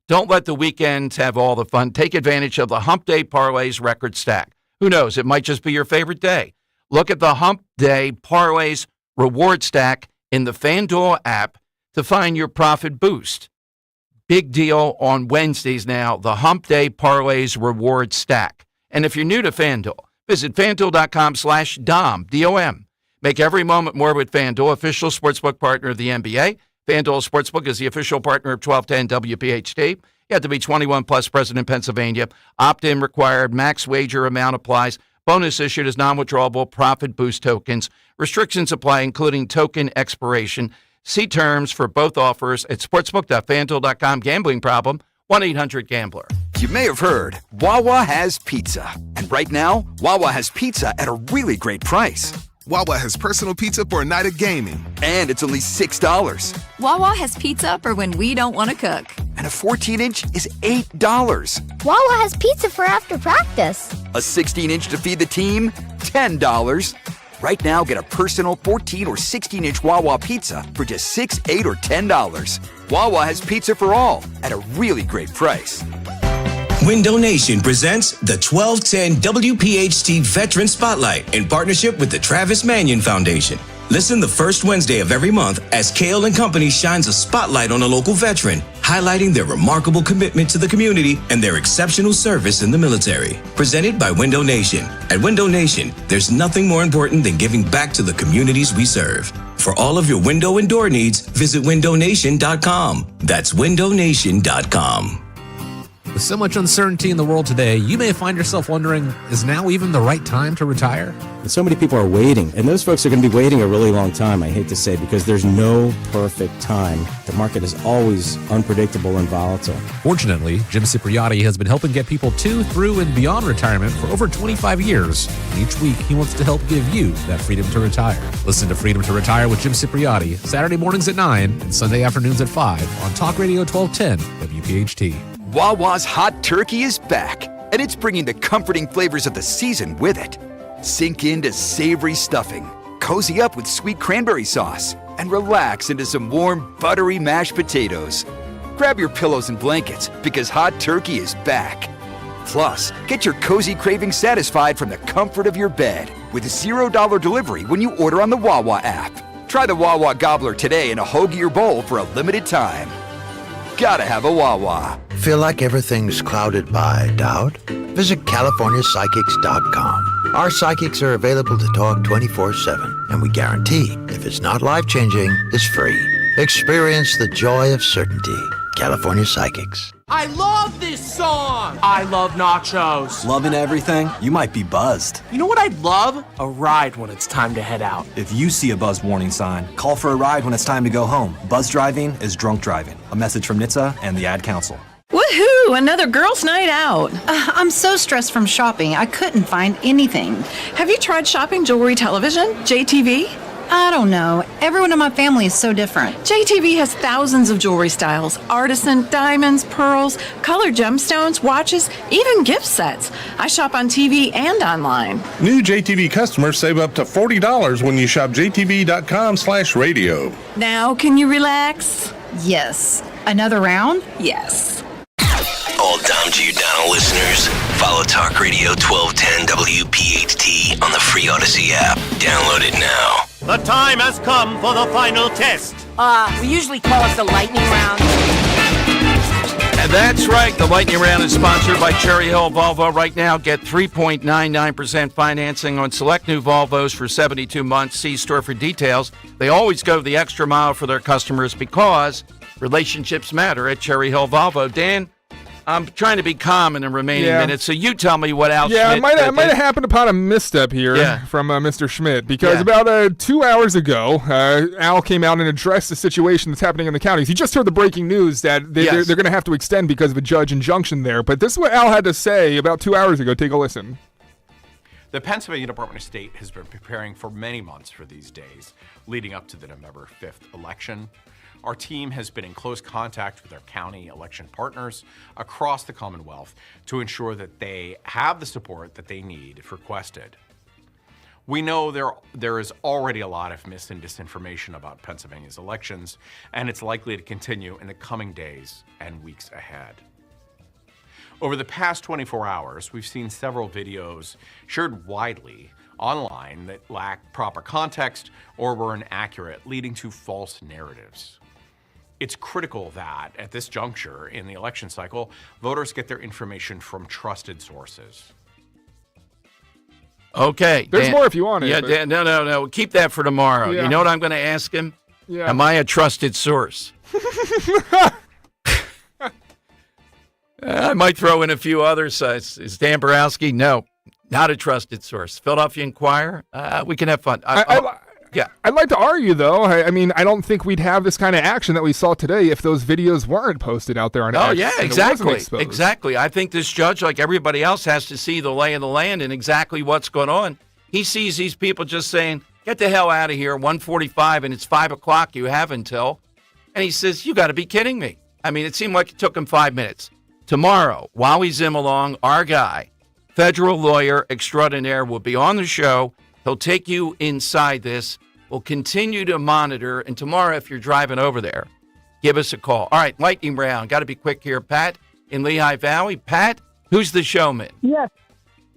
Don't let the weekends have all the fun. Take advantage of the Hump Day Parlays record stack. Who knows? It might just be your favorite day. Look at the Hump Day Parlays Reward Stack in the FanDuel app to find your profit boost. Big deal on Wednesdays now, the Hump Day Parlays Reward Stack. And if you're new to FanDuel, visit FanDuel.com/DOM, D-O-M. Make every moment more with FanDuel, official sportsbook partner of the NBA. FanDuel Sportsbook is the official partner of 1210 WPHT. You have to be 21 plus, present in Pennsylvania. Opt-in required. Max wager amount applies. Bonus issued as non-withdrawable profit boost tokens. Restrictions apply, including token expiration. See terms for both offers at sportsbook.fanduel.com. Gambling problem? 1-800-GAMBLER. You may have heard, Wawa has pizza. And right now, Wawa has pizza at a really great price. Wawa has personal pizza for a night of gaming. And it's only $6. Wawa has pizza for when we don't want to cook. And a 14-inch is $8. Wawa has pizza for after practice. A 16-inch to feed the team? $10. Right now, get a personal 14 or 16-inch Wawa pizza for just $6, $8, or $10. Wawa has pizza for all at a really great price. Window Nation presents the 1210 WPHT Veteran Spotlight in partnership with the Travis Manion Foundation. Listen the first Wednesday of every month as Kale and Company shines a spotlight on a local veteran, highlighting their remarkable commitment to the community and their exceptional service in the military. Presented by Window Nation. At Window Nation, there's nothing more important than giving back to the communities we serve. For all of your window and door needs, visit windownation.com. That's windownation.com. With so much uncertainty in the world today, you may find yourself wondering, is now even the right time to retire? And so many people are waiting, and those folks are going to be waiting a really long time, I hate to say, because there's no perfect time. The market is always unpredictable and volatile. Fortunately, Jim Cipriotti has been helping get people to, through, and beyond retirement for over 25 years. And each week, he wants to help give you that freedom to retire. Listen to Freedom to Retire with Jim Cipriotti, Saturday mornings at 9 and Sunday afternoons at 5 on Talk Radio 1210 WPHT. Wawa's Hot Turkey is back, and it's bringing the comforting flavors of the season with it. Sink into savory stuffing, cozy up with sweet cranberry sauce, and relax into some warm, buttery mashed potatoes. Grab your pillows and blankets, because Hot Turkey is back. Plus, get your cozy cravings satisfied from the comfort of your bed with $0 delivery when you order on the Wawa app. Try the Wawa Gobbler today in a hoagie or bowl for a limited time. Gotta have a Wawa. Feel like everything's clouded by doubt? Visit CaliforniaPsychics.com. Our psychics are available to talk 24/7, and we guarantee if it's not life-changing, it's free. Experience the joy of certainty. California Psychics. I love this song! I love nachos. Loving everything? You might be buzzed. You know what I'd love? A ride when it's time to head out. If you see a buzz warning sign, call for a ride when it's time to go home. Buzz driving is drunk driving. A message from NHTSA and the Ad Council. Woohoo! Another girls' night out. I'm so stressed from shopping, I couldn't find anything. Have you tried shopping jewelry television, JTV? I don't know. Everyone in my family is so different. JTV has thousands of jewelry styles, artisan, diamonds, pearls, colored gemstones, watches, even gift sets. I shop on TV and online. New JTV customers save up to $40 when you shop jtv.com/radio. Now, can you relax? Yes. Another round? Yes. All Dom Giordano listeners, follow Talk Radio 1210 WPHT on the the app. Download it now. The time has come for the final test. We usually call it the lightning round. And that's right. The lightning round is sponsored by Cherry Hill Volvo. Right now, get 3.99% financing on select new Volvos for 72 months. See store for details. They always go the extra mile for their customers because relationships matter at Cherry Hill Volvo. Dan, I'm trying to be calm in the remaining minutes, so you tell me what Al Schmidt I might have happened upon a misstep here from Mr. Schmidt, because about 2 hours ago, Al came out and addressed the situation that's happening in the counties. He just heard the breaking news that they're going to have to extend because of a judge injunction there. But this is what Al had to say about 2 hours ago. Take a listen. The Pennsylvania Department of State has been preparing for many months for these days, leading up to the November 5th election. Our team has been in close contact with our county election partners across the Commonwealth to ensure that they have the support that they need if requested. We know there is already a lot of mis and disinformation about Pennsylvania's elections, and it's likely to continue in the coming days and weeks ahead. Over the past 24 hours, we've seen several videos shared widely online that lack proper context or were inaccurate, leading to false narratives. It's critical that, at this juncture in the election cycle, voters get their information from trusted sources. Okay. There's more if you want it. Yeah, Dan, no. Keep that for tomorrow. Yeah. You know what I'm going to ask him? Yeah. Am I a trusted source? I might throw in a few other sites. Is Dan Borowski? No, not a trusted source. Philadelphia Inquirer? We can have fun. Yeah. I'd like to argue, though. I mean, I don't think we'd have this kind of action that we saw today if those videos weren't posted out there on X. Oh, yeah, exactly. I think this judge, like everybody else, has to see the lay of the land and exactly what's going on. He sees these people just saying, get the hell out of here, 1:45, and it's 5 o'clock, you have until. And he says, you got to be kidding me. I mean, it seemed like it took him 5 minutes. Tomorrow, Wally Zimmelong, our guy, federal lawyer extraordinaire, will be on the show. He'll take you inside this. We'll continue to monitor. And tomorrow, if you're driving over there, give us a call. All right, lightning round. Got to be quick here. Pat in Lehigh Valley. Pat, who's the showman? Yes.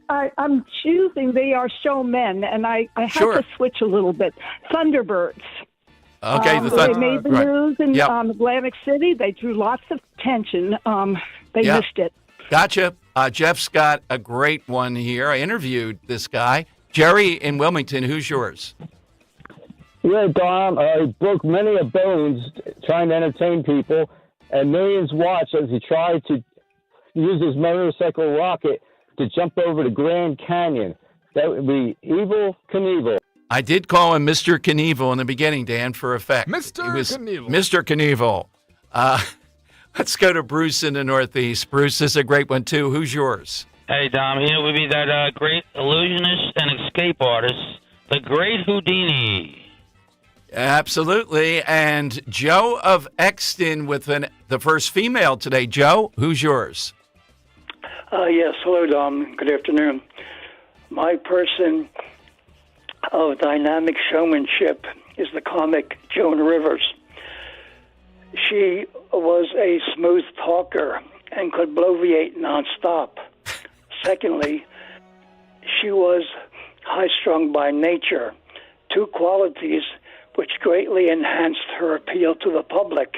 I'm choosing they are showmen, and I have to switch a little bit. Thunderbirds. Okay. They made the news in Atlantic City. They drew lots of attention. They missed it. Gotcha. Jeff's got a great one here. I interviewed this guy. Jerry in Wilmington, who's yours? Yeah, Dom, he broke many of bones trying to entertain people, and millions watched as he tried to use his motorcycle rocket to jump over the Grand Canyon. That would be Evel Knievel. I did call him Mr. Knievel in the beginning, Dan, for effect. Mr. Knievel. Mr. Knievel. Let's go to Bruce in the Northeast. Bruce, this is a great one, too. Who's yours? Hey, Dom, it would be that great illusionist and escape artist, the great Houdini. Absolutely. And Joe of Exton with the first female today. Joe, who's yours? Yes, hello, Dom. Good afternoon. My person of dynamic showmanship is the comic Joan Rivers. She was a smooth talker and could bloviate nonstop. Secondly, she was high-strung by nature, two qualities which greatly enhanced her appeal to the public.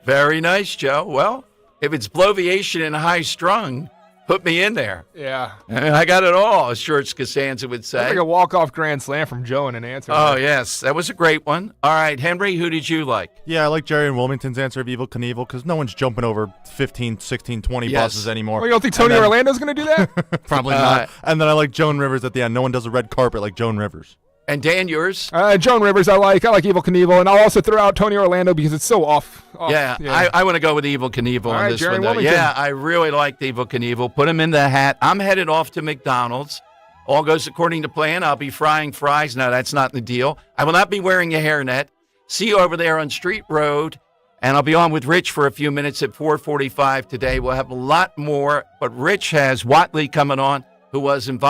Very nice, Joe. Well, if it's bloviation and high-strung, put me in there. Yeah. I got it all, as George Costanza would say. That's like a walk-off grand slam from Joe in an answer. Oh, yes. That was a great one. All right, Henry, who did you like? Yeah, I like Jerry and Wilmington's answer of Evel Knievel because no one's jumping over 15, 16, 20 buses anymore. Well, you don't think Tony Orlando's going to do that? Probably not. And then I like Joan Rivers at the end. No one does a red carpet like Joan Rivers. And Dan, yours? Joan Rivers, I like Evel Knievel, and I'll also throw out Tony Orlando because it's so off. Yeah. I want to go with Evel Knievel on this Jerry one. Yeah, I really liked Evel Knievel. Put him in the hat. I'm headed off to McDonald's. All goes according to plan. I'll be frying fries. No, that's not the deal. I will not be wearing a hairnet. See you over there on Street Road, and I'll be on with Rich for a few minutes at 4:45 today. We'll have a lot more, but Rich has Watley coming on, who was involved.